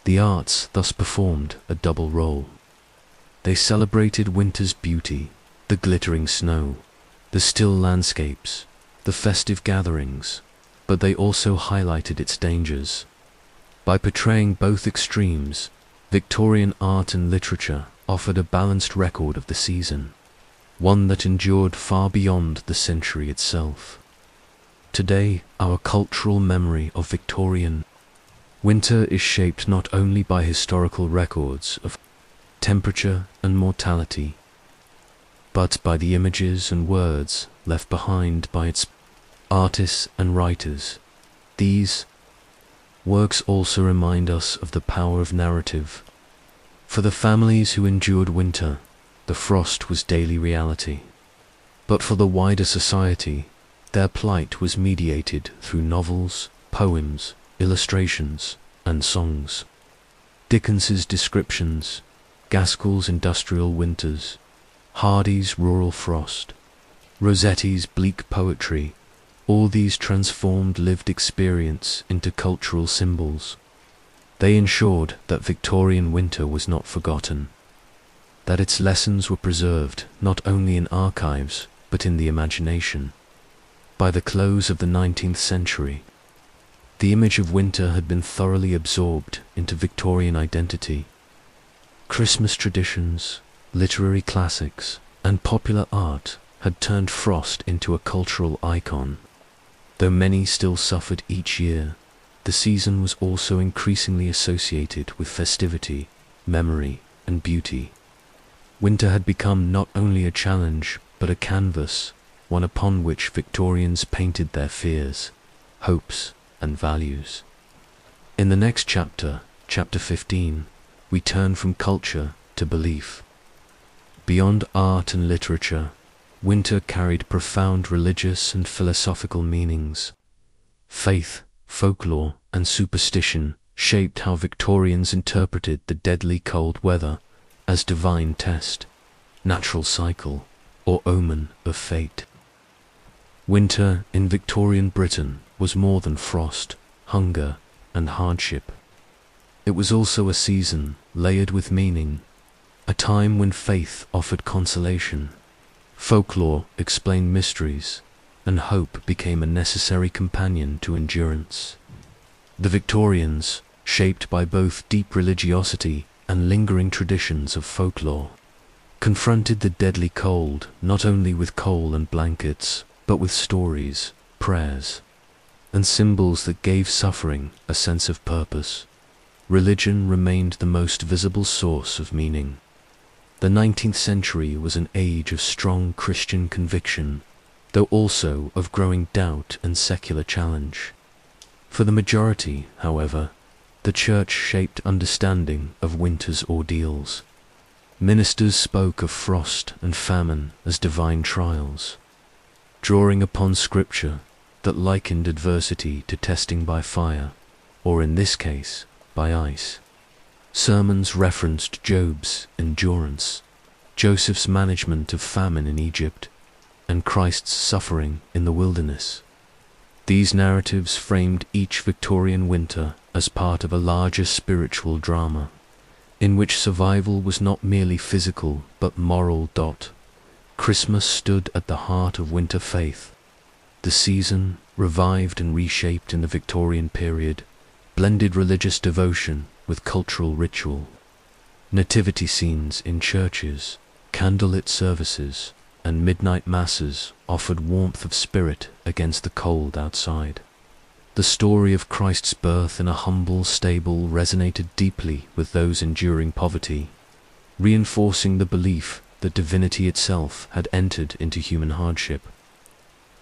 The arts thus performed a double role. They celebrated winter's beauty, the glittering snow, the still landscapes, the festive gatherings, but they also highlighted its dangers. By portraying both extremes, Victorian art and literature offered a balanced record of the season, one that endured far beyond the century itself. Today, our cultural memory of Victorian winter is shaped not only by historical records of temperature and mortality, but by the images and words left behind by its artists and writers. These works also remind us of the power of narrative. For the families who endured winter, the frost was daily reality. But for the wider society, their plight was mediated through novels, poems, illustrations, and songs. Dickens's descriptions, Gaskell's industrial winters, Hardy's rural frost, Rossetti's bleak poetry, all these transformed lived experience into cultural symbols. They ensured that Victorian winter was not forgotten, that its lessons were preserved not only in archives but in the imagination. By the close of the 19th century, the image of winter had been thoroughly absorbed into Victorian identity. Christmas traditions, literary classics, and popular art had turned frost into a cultural icon. Though many still suffered each year, the season was also increasingly associated with festivity, memory, and beauty. Winter had become not only a challenge, but a canvas, one upon which Victorians painted their fears, hopes, and values. In the next chapter, chapter 15, we turn from culture to belief. Beyond art and literature, winter carried profound religious and philosophical meanings. Faith, folklore, and superstition shaped how Victorians interpreted the deadly cold weather as divine test, natural cycle, or omen of fate. Winter in Victorian Britain was more than frost, hunger, and hardship. It was also a season layered with meaning, a time when faith offered consolation, folklore explained mysteries, and hope became a necessary companion to endurance. The Victorians, shaped by both deep religiosity and lingering traditions of folklore, confronted the deadly cold not only with coal and blankets, but with stories, prayers, and symbols that gave suffering a sense of purpose. Religion remained the most visible source of meaning. The 19th century was an age of strong Christian conviction, though also of growing doubt and secular challenge. For the majority, however, the Church shaped understanding of winter's ordeals. Ministers spoke of frost and famine as divine trials, drawing upon scripture that likened adversity to testing by fire, or in this case, by ice. Sermons referenced Job's endurance, Joseph's management of famine in Egypt, and Christ's suffering in the wilderness. These narratives framed each Victorian winter as part of a larger spiritual drama, in which survival was not merely physical but moral. Christmas stood at the heart of winter faith. The season, revived and reshaped in the Victorian period, blended religious devotion with cultural ritual. Nativity scenes in churches, candlelit services, and midnight masses offered warmth of spirit against the cold outside. The story of Christ's birth in a humble stable resonated deeply with those enduring poverty, reinforcing the belief that divinity itself had entered into human hardship.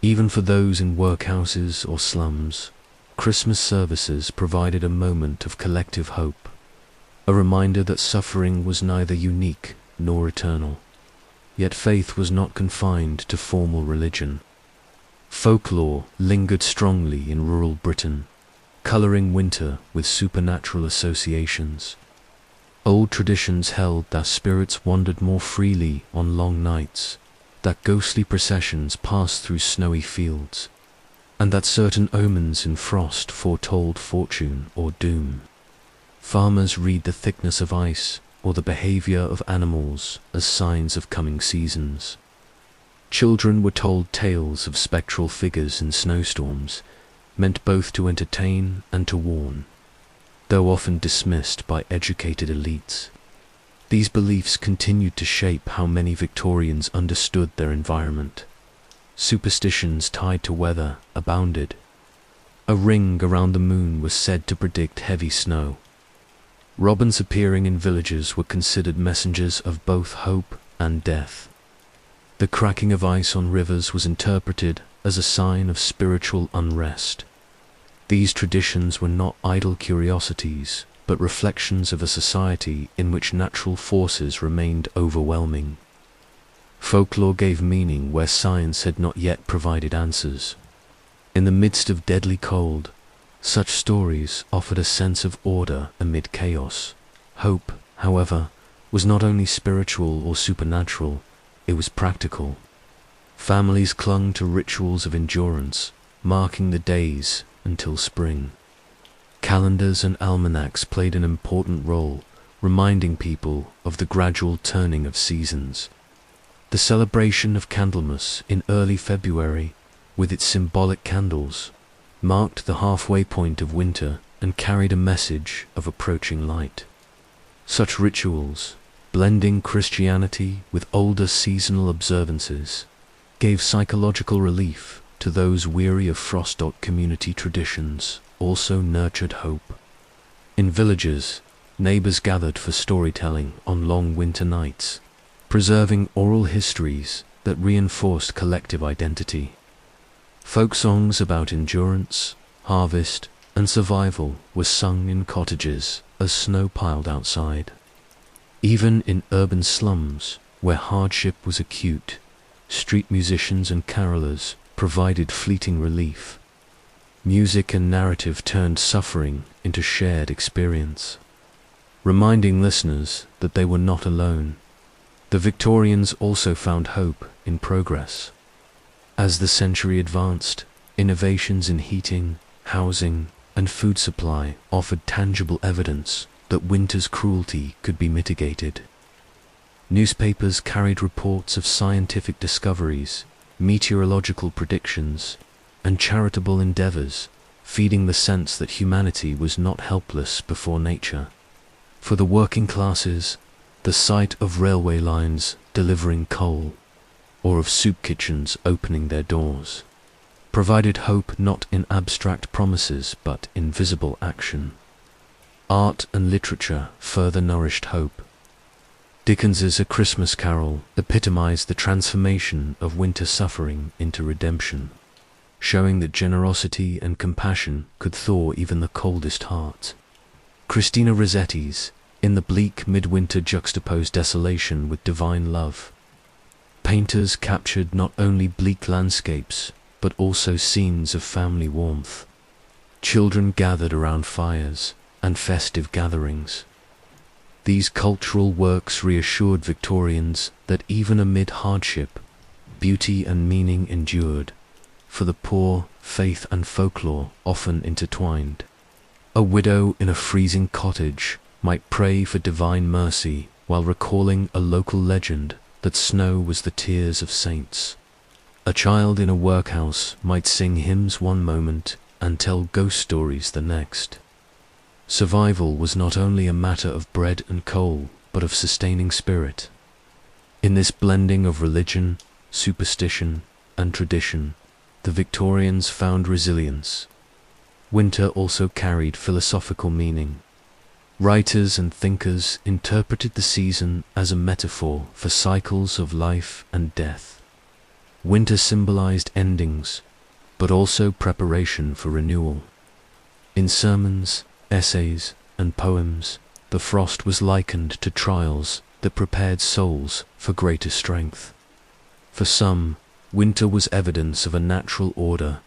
Even for those in workhouses or slums, Christmas services provided a moment of collective hope, a reminder that suffering was neither unique nor eternal. Yet faith was not confined to formal religion. Folklore lingered strongly in rural Britain, colouring winter with supernatural associations. Old traditions held that spirits wandered more freely on long nights, that ghostly processions passed through snowy fields, and that certain omens in frost foretold fortune or doom. Farmers read the thickness of ice or the behaviour of animals as signs of coming seasons. Children were told tales of spectral figures in snowstorms, meant both to entertain and to warn, though often dismissed by educated elites. These beliefs continued to shape how many Victorians understood their environment. Superstitions tied to weather abounded. A ring around the moon was said to predict heavy snow. Robins appearing in villages were considered messengers of both hope and death. The cracking of ice on rivers was interpreted as a sign of spiritual unrest. These traditions were not idle curiosities, but reflections of a society in which natural forces remained overwhelming. Folklore gave meaning where science had not yet provided answers. In the midst of deadly cold, such stories offered a sense of order amid chaos. Hope, however, was not only spiritual or supernatural, it was practical. Families clung to rituals of endurance, marking the days until spring. Calendars and almanacs played an important role, reminding people of the gradual turning of seasons. The celebration of Candlemas in early February, with its symbolic candles, marked the halfway point of winter and carried a message of approaching light. Such rituals, blending Christianity with older seasonal observances, gave psychological relief to those weary of frost. Community traditions also nurtured hope. In villages, neighbours gathered for storytelling on long winter nights, preserving oral histories that reinforced collective identity. Folk songs about endurance, harvest, and survival were sung in cottages as snow piled outside. Even in urban slums, where hardship was acute, street musicians and carolers provided fleeting relief. Music and narrative turned suffering into shared experience, reminding listeners that they were not alone. The Victorians also found hope in progress. As the century advanced, innovations in heating, housing, and food supply offered tangible evidence that winter's cruelty could be mitigated. Newspapers carried reports of scientific discoveries, meteorological predictions, and charitable endeavours, feeding the sense that humanity was not helpless before nature. For the working classes, the sight of railway lines delivering coal, or of soup kitchens opening their doors, provided hope not in abstract promises but in visible action. Art and literature further nourished hope. Dickens's A Christmas Carol epitomized the transformation of winter suffering into redemption, showing that generosity and compassion could thaw even the coldest heart. Christina Rossetti's In the Bleak Midwinter juxtaposed desolation with divine love. Painters captured not only bleak landscapes, but also scenes of family warmth. Children gathered around fires and festive gatherings. These cultural works reassured Victorians that even amid hardship, beauty and meaning endured. For the poor, faith and folklore often intertwined. A widow in a freezing cottage might pray for divine mercy while recalling a local legend that snow was the tears of saints. A child in a workhouse might sing hymns one moment and tell ghost stories the next. Survival was not only a matter of bread and coal, but of sustaining spirit. In this blending of religion, superstition, and tradition, the Victorians found resilience. Winter also carried philosophical meaning. Writers and thinkers interpreted the season as a metaphor for cycles of life and death. Winter symbolized endings, but also preparation for renewal. In sermons, essays, and poems, the frost was likened to trials that prepared souls for greater strength. For some, winter was evidence of a natural order,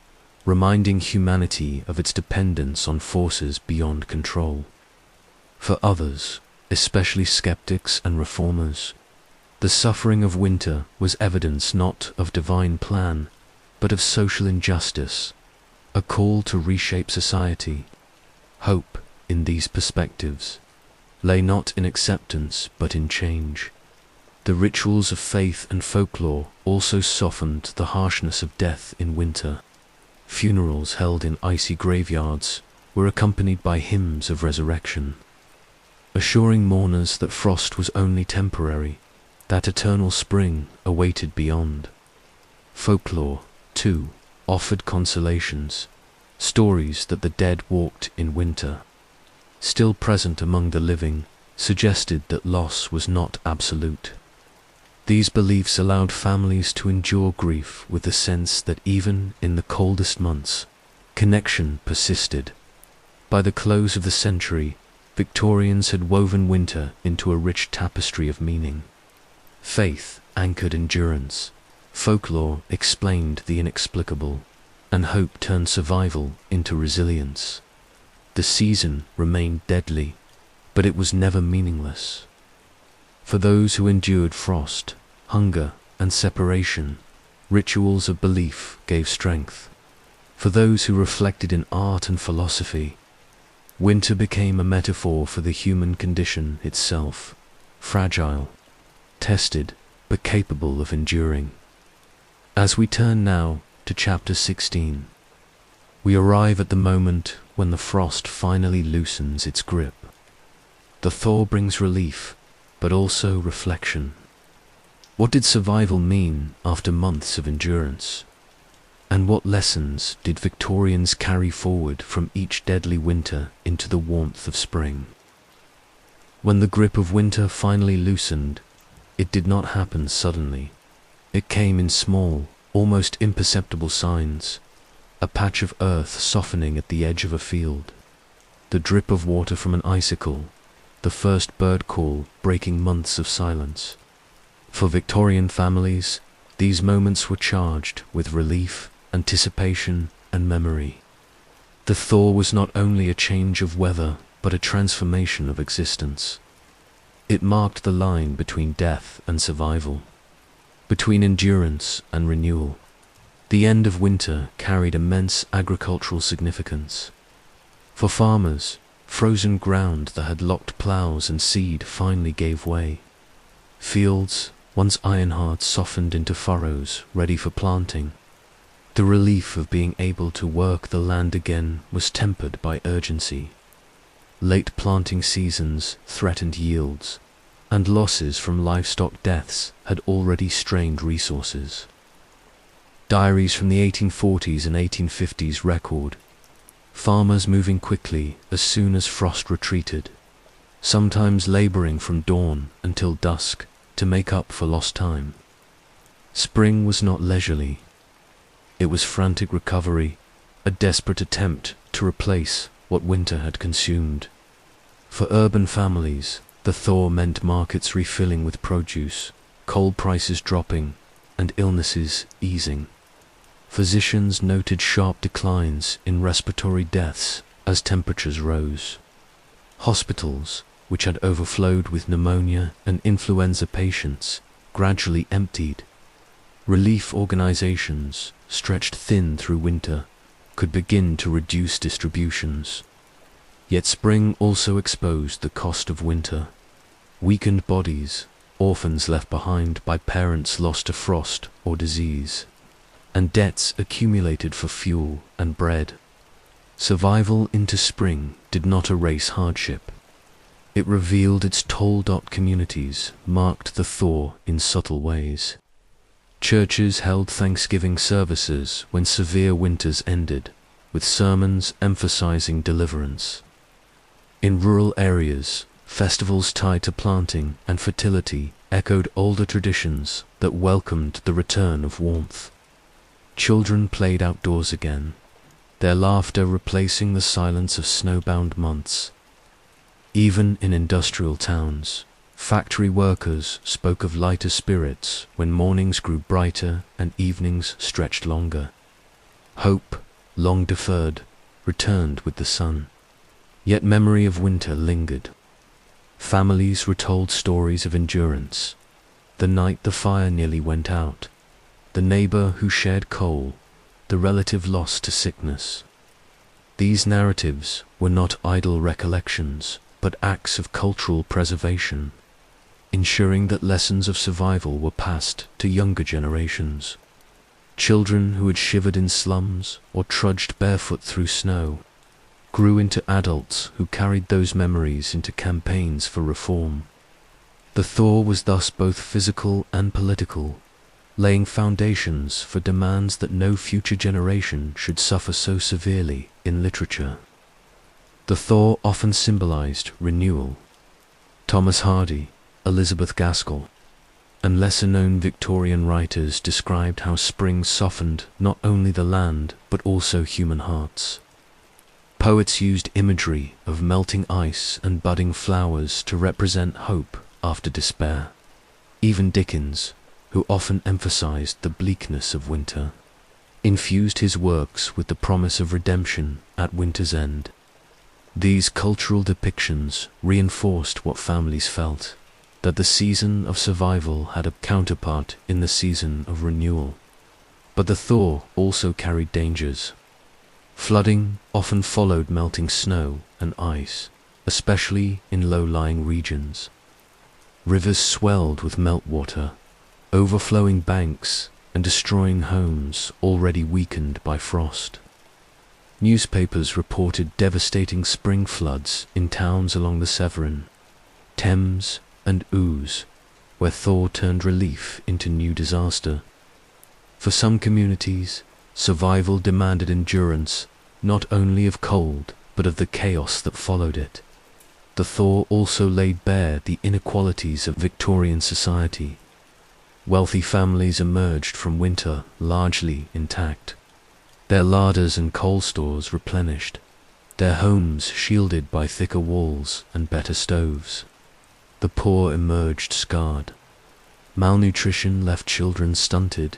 reminding humanity of its dependence on forces beyond control. For others, especially skeptics and reformers, the suffering of winter was evidence not of divine plan, but of social injustice, a call to reshape society. Hope, in these perspectives, lay not in acceptance but in change. The rituals of faith and folklore also softened the harshness of death in winter. Funerals held in icy graveyards were accompanied by hymns of resurrection, assuring mourners that frost was only temporary, that eternal spring awaited beyond. Folklore, too, offered consolations, stories that the dead walked in winter, still present among the living, suggested that loss was not absolute. These beliefs allowed families to endure grief with the sense that even in the coldest months, connection persisted. By the close of the century, Victorians had woven winter into a rich tapestry of meaning. Faith anchored endurance, folklore explained the inexplicable, and hope turned survival into resilience. The season remained deadly, but it was never meaningless. For those who endured frost, hunger, and separation, rituals of belief gave strength. For those who reflected in art and philosophy, winter became a metaphor for the human condition itself, fragile, tested, but capable of enduring. As we turn now to chapter 16, we arrive at the moment when the frost finally loosens its grip. The thaw brings relief, but also reflection. What did survival mean after months of endurance? And what lessons did Victorians carry forward from each deadly winter into the warmth of spring? When the grip of winter finally loosened, it did not happen suddenly. It came in small, almost imperceptible signs. A patch of earth softening at the edge of a field, the drip of water from an icicle, the first bird call breaking months of silence. For Victorian families, these moments were charged with relief, anticipation, and memory. The thaw was not only a change of weather, but a transformation of existence. It marked the line between death and survival, between endurance and renewal. The end of winter carried immense agricultural significance. For farmers, frozen ground that had locked plows and seed finally gave way. Fields, once iron-hard, softened into furrows ready for planting. The relief of being able to work the land again was tempered by urgency. Late planting seasons threatened yields, and losses from livestock deaths had already strained resources. Diaries from the 1840s and 1850s record farmers moving quickly as soon as frost retreated, sometimes laboring from dawn until dusk to make up for lost time. Spring was not leisurely. It was frantic recovery, a desperate attempt to replace what winter had consumed. For urban families, the thaw meant markets refilling with produce, coal prices dropping, and illnesses easing. Physicians noted sharp declines in respiratory deaths as temperatures rose. Hospitals, which had overflowed with pneumonia and influenza patients, gradually emptied. Relief organizations, stretched thin through winter, could begin to reduce distributions. Yet spring also exposed the cost of winter. Weakened bodies, orphans left behind by parents lost to frost or disease, and debts accumulated for fuel and bread. Survival into spring did not erase hardship. It revealed its toll. Communities marked the thaw in subtle ways. Churches held Thanksgiving services when severe winters ended, with sermons emphasizing deliverance. In rural areas, festivals tied to planting and fertility echoed older traditions that welcomed the return of warmth. Children played outdoors again, their laughter replacing the silence of snowbound months. Even in industrial towns, factory workers spoke of lighter spirits when mornings grew brighter and evenings stretched longer. Hope, long deferred, returned with the sun. Yet memory of winter lingered. Families retold stories of endurance. The night the fire nearly went out, the neighbor who shared coal, the relative lost to sickness. These narratives were not idle recollections, but acts of cultural preservation, ensuring that lessons of survival were passed to younger generations. Children who had shivered in slums or trudged barefoot through snow grew into adults who carried those memories into campaigns for reform. The thaw was thus both physical and political, laying foundations for demands that no future generation should suffer so severely in literature. The thaw often symbolized renewal. Thomas Hardy, Elizabeth Gaskell, and lesser-known Victorian writers described how spring softened not only the land but also human hearts. Poets used imagery of melting ice and budding flowers to represent hope after despair. Even Dickens, who often emphasized the bleakness of winter, infused his works with the promise of redemption at winter's end. These cultural depictions reinforced what families felt, that the season of survival had a counterpart in the season of renewal. But the thaw also carried dangers. Flooding often followed melting snow and ice, especially in low-lying regions. Rivers swelled with meltwater, overflowing banks and destroying homes already weakened by frost. Newspapers reported devastating spring floods in towns along the Severn, Thames, and Ouse, where thaw turned relief into new disaster. For some communities, survival demanded endurance not only of cold but of the chaos that followed it. The thaw also laid bare the inequalities of Victorian society. Wealthy families emerged from winter largely intact, their larders and coal stores replenished, their homes shielded by thicker walls and better stoves. The poor emerged scarred. Malnutrition left children stunted,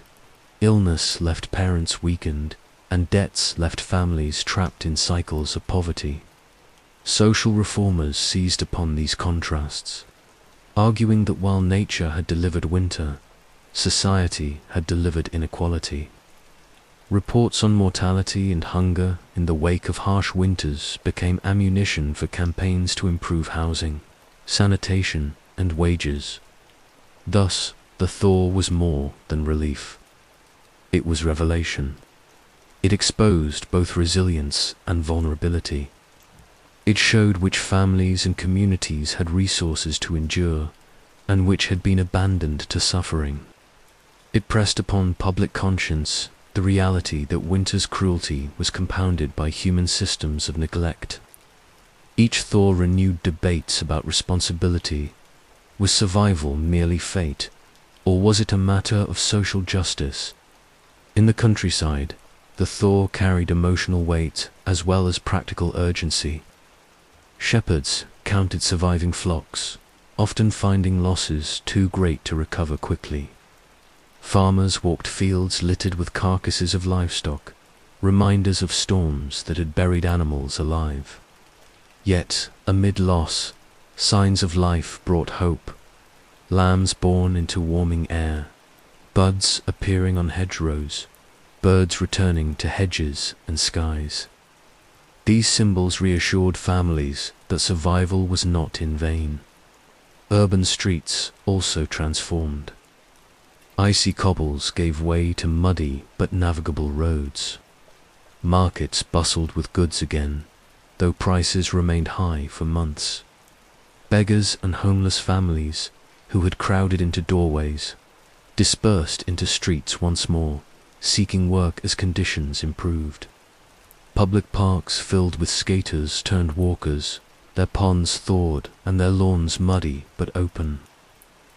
illness left parents weakened, and debts left families trapped in cycles of poverty. Social reformers seized upon these contrasts, arguing that while nature had delivered winter, society had delivered inequality. Reports on mortality and hunger in the wake of harsh winters became ammunition for campaigns to improve housing, sanitation, and wages. Thus, the thaw was more than relief. It was revelation. It exposed both resilience and vulnerability. It showed which families and communities had resources to endure, and which had been abandoned to suffering. It pressed upon public conscience the reality that winter's cruelty was compounded by human systems of neglect. Each thaw renewed debates about responsibility. Was survival merely fate, or was it a matter of social justice? In the countryside, the thaw carried emotional weight as well as practical urgency. Shepherds counted surviving flocks, often finding losses too great to recover quickly. Farmers walked fields littered with carcasses of livestock, reminders of storms that had buried animals alive. Yet, amid loss, signs of life brought hope. Lambs born into warming air, buds appearing on hedgerows, birds returning to hedges and skies. These symbols reassured families that survival was not in vain. Urban streets also transformed. Icy cobbles gave way to muddy but navigable roads. Markets bustled with goods again, though prices remained high for months. Beggars and homeless families, who had crowded into doorways, dispersed into streets once more, seeking work as conditions improved. Public parks filled with skaters turned walkers, their ponds thawed and their lawns muddy but open.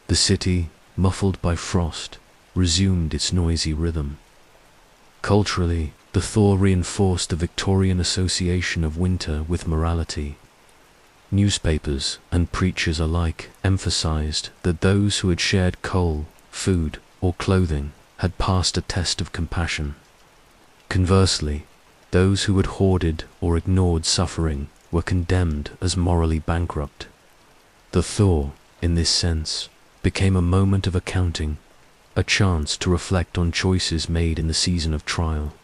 The city, muffled by frost, resumed its noisy rhythm. Culturally, the thaw reinforced the Victorian association of winter with morality. Newspapers and preachers alike emphasized that those who had shared coal, food, or clothing had passed a test of compassion. Conversely, those who had hoarded or ignored suffering were condemned as morally bankrupt. The thaw, in this sense, became a moment of accounting, a chance to reflect on choices made in the season of trial.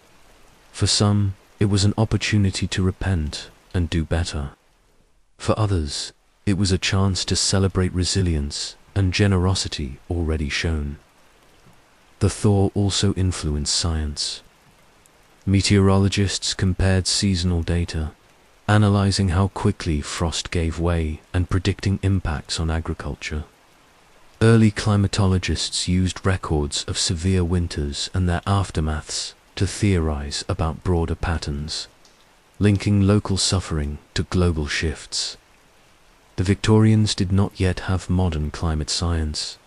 For some, it was an opportunity to repent and do better. For others, it was a chance to celebrate resilience and generosity already shown. The thaw also influenced science. Meteorologists compared seasonal data, analyzing how quickly frost gave way and predicting impacts on agriculture. Early climatologists used records of severe winters and their aftermaths to theorize about broader patterns, linking local suffering to global shifts. The Victorians did not yet have modern climate science,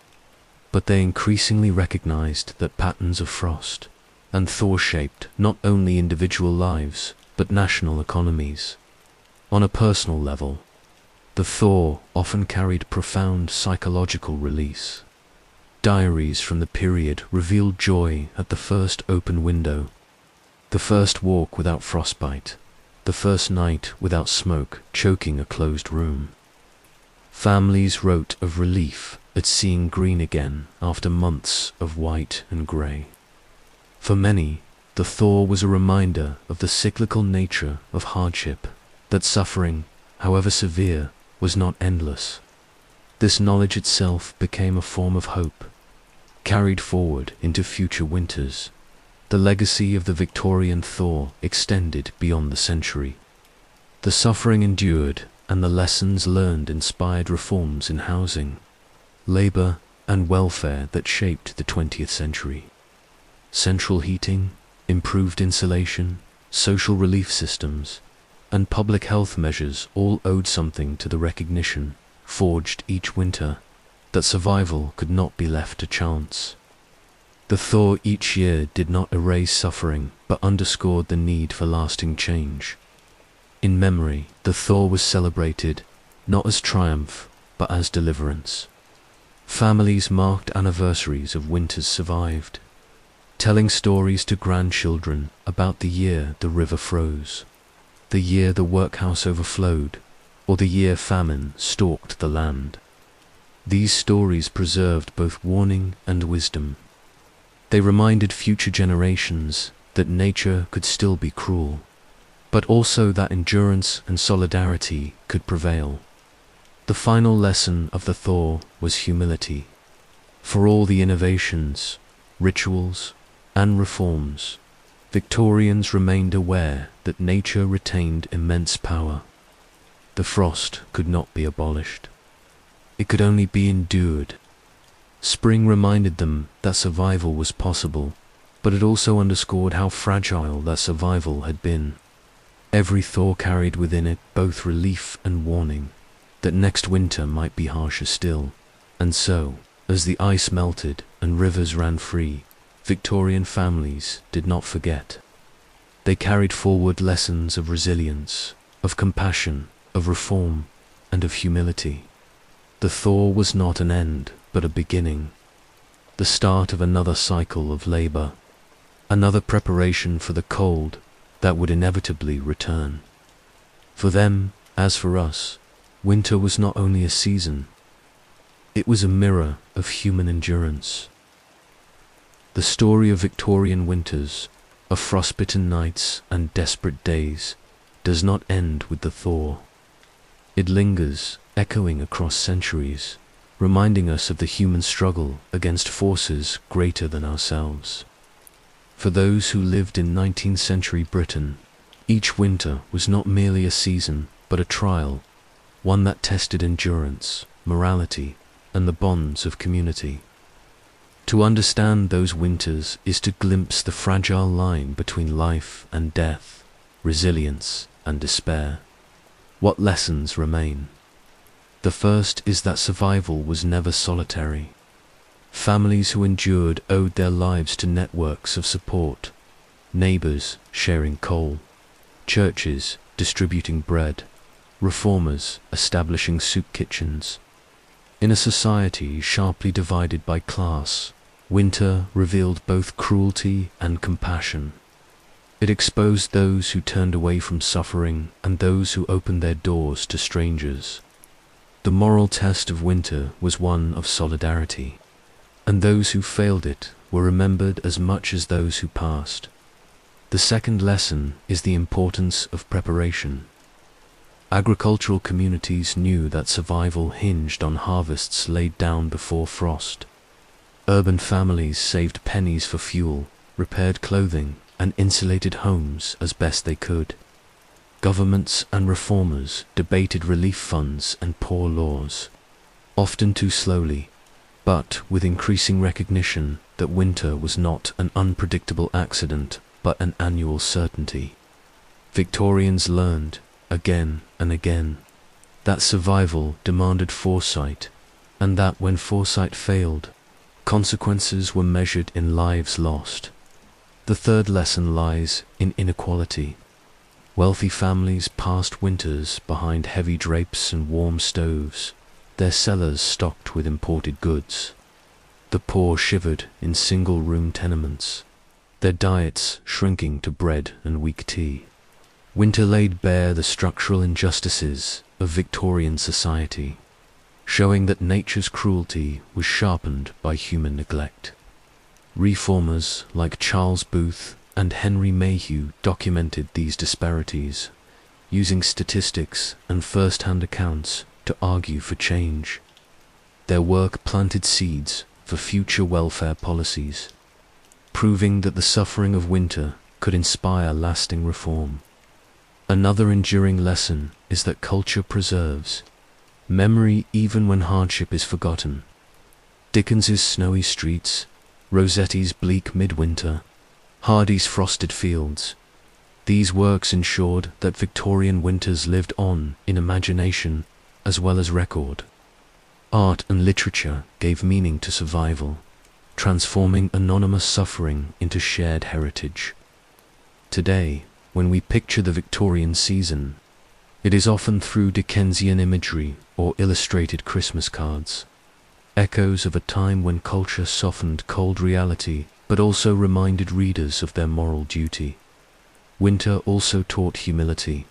but they increasingly recognized that patterns of frost and thaw shaped not only individual lives, but national economies. On a personal level, the thaw often carried profound psychological release. Diaries from the period revealed joy at the first open window, the first walk without frostbite, the first night without smoke choking a closed room. Families wrote of relief at seeing green again after months of white and grey. For many, the thaw was a reminder of the cyclical nature of hardship, that suffering, however severe, was not endless. This knowledge itself became a form of hope, carried forward into future winters. The legacy of the Victorian thaw extended beyond the century. The suffering endured and the lessons learned inspired reforms in housing, labor, and welfare that shaped the 20th century. Central heating, improved insulation, social relief systems, and public health measures all owed something to the recognition, forged each winter, that survival could not be left to chance. The thaw each year did not erase suffering, but underscored the need for lasting change. In memory, the thaw was celebrated, not as triumph, but as deliverance. Families marked anniversaries of winters survived, telling stories to grandchildren about the year the river froze, the year the workhouse overflowed, or the year famine stalked the land. These stories preserved both warning and wisdom. They reminded future generations that nature could still be cruel, but also that endurance and solidarity could prevail. The final lesson of the thaw was humility. For all the innovations, rituals, and reforms, Victorians remained aware that nature retained immense power. The frost could not be abolished. It could only be endured. Spring reminded them that survival was possible, but it also underscored how fragile that survival had been. Every thaw carried within it both relief and warning, that next winter might be harsher still. And so, as the ice melted and rivers ran free, Victorian families did not forget. They carried forward lessons of resilience, of compassion, of reform, and of humility. The thaw was not an end, but a beginning, the start of another cycle of labor, another preparation for the cold that would inevitably return. For them, as for us, winter was not only a season, it was a mirror of human endurance. The story of Victorian winters of frostbitten nights and desperate days does not end with the thaw. It lingers, echoing across centuries, reminding us of the human struggle against forces greater than ourselves. For those who lived in 19th century Britain, each winter was not merely a season, but a trial, one that tested endurance, morality, and the bonds of community. To understand those winters is to glimpse the fragile line between life and death, resilience and despair. What lessons remain? The first is that survival was never solitary. Families who endured owed their lives to networks of support, neighbors sharing coal, churches distributing bread, reformers establishing soup kitchens. In a society sharply divided by class, winter revealed both cruelty and compassion. It exposed those who turned away from suffering and those who opened their doors to strangers. The moral test of winter was one of solidarity, and those who failed it were remembered as much as those who passed. The second lesson is the importance of preparation. Agricultural communities knew that survival hinged on harvests laid down before frost. Urban families saved pennies for fuel, repaired clothing, and insulated homes as best they could. Governments and reformers debated relief funds and poor laws, often too slowly, but with increasing recognition that winter was not an unpredictable accident, but an annual certainty. Victorians learned, again and again, that survival demanded foresight, and that when foresight failed, consequences were measured in lives lost. The third lesson lies in inequality. Wealthy families passed winters behind heavy drapes and warm stoves, their cellars stocked with imported goods. The poor shivered in single-room tenements, their diets shrinking to bread and weak tea. Winter laid bare the structural injustices of Victorian society, showing that nature's cruelty was sharpened by human neglect. Reformers like Charles Booth and Henry Mayhew documented these disparities, using statistics and first-hand accounts to argue for change. Their work planted seeds for future welfare policies, proving that the suffering of winter could inspire lasting reform. Another enduring lesson is that culture preserves memory even when hardship is forgotten. Dickens's snowy streets, Rossetti's bleak midwinter, Hardy's frosted fields. These works ensured that Victorian winters lived on in imagination as well as record. Art and literature gave meaning to survival, transforming anonymous suffering into shared heritage. Today, when we picture the Victorian season, it is often through Dickensian imagery or illustrated Christmas cards, echoes of a time when culture softened cold reality but also reminded readers of their moral duty. Winter also taught humility.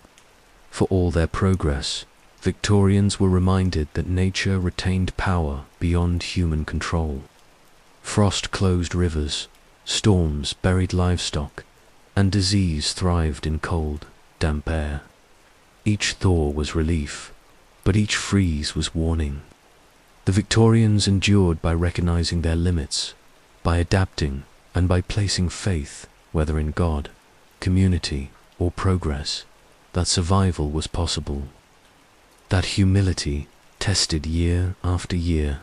For all their progress, Victorians were reminded that nature retained power beyond human control. Frost closed rivers, storms buried livestock, and disease thrived in cold, damp air. Each thaw was relief, but each freeze was warning. The Victorians endured by recognizing their limits, by adapting, and by placing faith, whether in God, community, or progress, that survival was possible. That humility, tested year after year,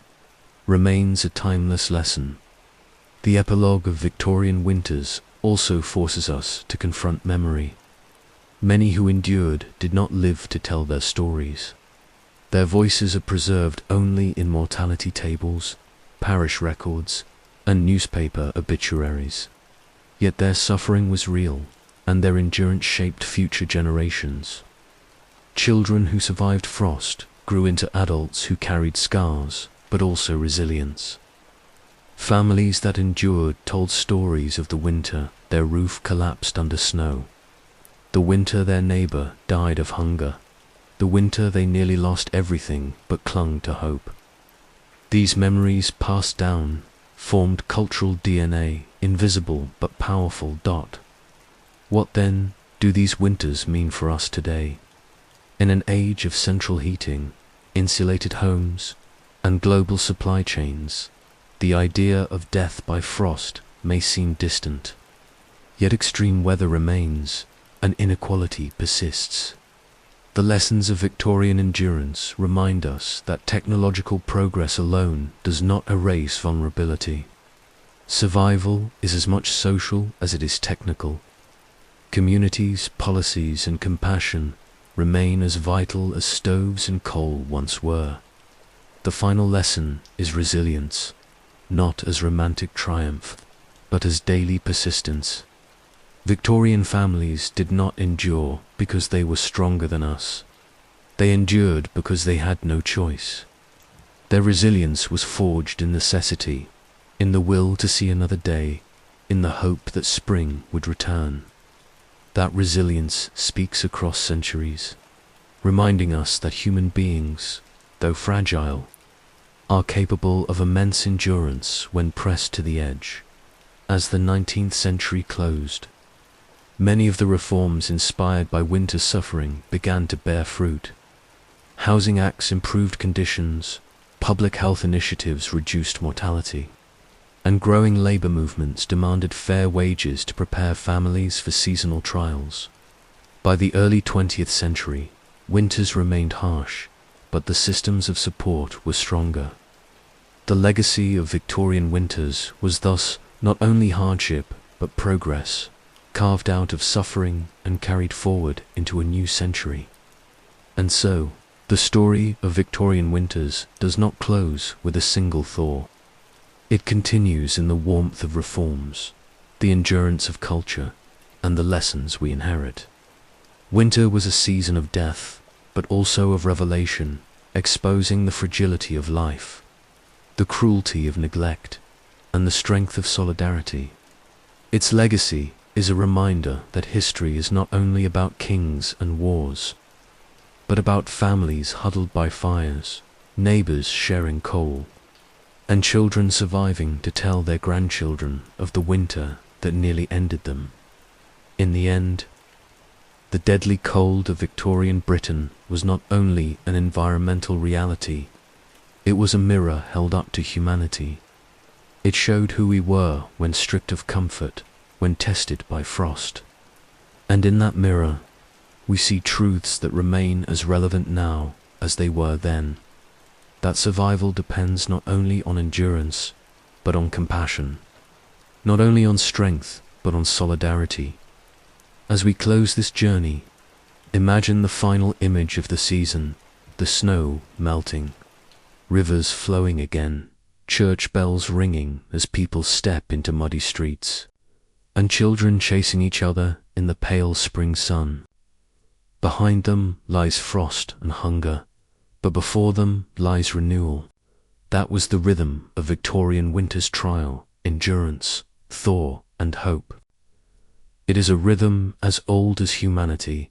remains a timeless lesson. The epilogue of Victorian winters also forces us to confront memory. Many who endured did not live to tell their stories. Their voices are preserved only in mortality tables, parish records, and newspaper obituaries. Yet their suffering was real, and their endurance shaped future generations. Children who survived frost grew into adults who carried scars, but also resilience. Families that endured told stories of the winter their roof collapsed under snow, the winter their neighbor died of hunger, the winter they nearly lost everything but clung to hope. These memories passed down formed cultural DNA, invisible but powerful. What then do these winters mean for us today? In an age of central heating, insulated homes, and global supply chains, the idea of death by frost may seem distant. Yet extreme weather remains, and inequality persists. The lessons of Victorian endurance remind us that technological progress alone does not erase vulnerability. Survival is as much social as it is technical. Communities, policies, and compassion remain as vital as stoves and coal once were. The final lesson is resilience, not as romantic triumph, but as daily persistence. Victorian families did not endure because they were stronger than us. They endured because they had no choice. Their resilience was forged in necessity, in the will to see another day, in the hope that spring would return. That resilience speaks across centuries, reminding us that human beings, though fragile, are capable of immense endurance when pressed to the edge. As the 19th century closed, many of the reforms inspired by winter suffering began to bear fruit. Housing acts improved conditions, public health initiatives reduced mortality, and growing labor movements demanded fair wages to prepare families for seasonal trials. By the early 20th century, winters remained harsh, but the systems of support were stronger. The legacy of Victorian winters was thus not only hardship, but progress, carved out of suffering and carried forward into a new century. And so, the story of Victorian winters does not close with a single thaw. It continues in the warmth of reforms, the endurance of culture, and the lessons we inherit. Winter was a season of death, but also of revelation, exposing the fragility of life, the cruelty of neglect, and the strength of solidarity. Its legacy is a reminder that history is not only about kings and wars, but about families huddled by fires, neighbors sharing coal, and children surviving to tell their grandchildren of the winter that nearly ended them. In the end, the deadly cold of Victorian Britain was not only an environmental reality, it was a mirror held up to humanity. It showed who we were when stripped of comfort, when tested by frost. And in that mirror, we see truths that remain as relevant now as they were then. That survival depends not only on endurance, but on compassion. Not only on strength, but on solidarity. As we close this journey, imagine the final image of the season, the snow melting, rivers flowing again, church bells ringing as people step into muddy streets, and children chasing each other in the pale spring sun. Behind them lies frost and hunger, but before them lies renewal. That was the rhythm of Victorian winter's trial, endurance, thaw, and hope. It is a rhythm as old as humanity,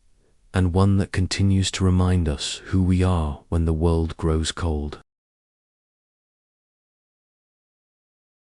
and one that continues to remind us who we are when the world grows cold.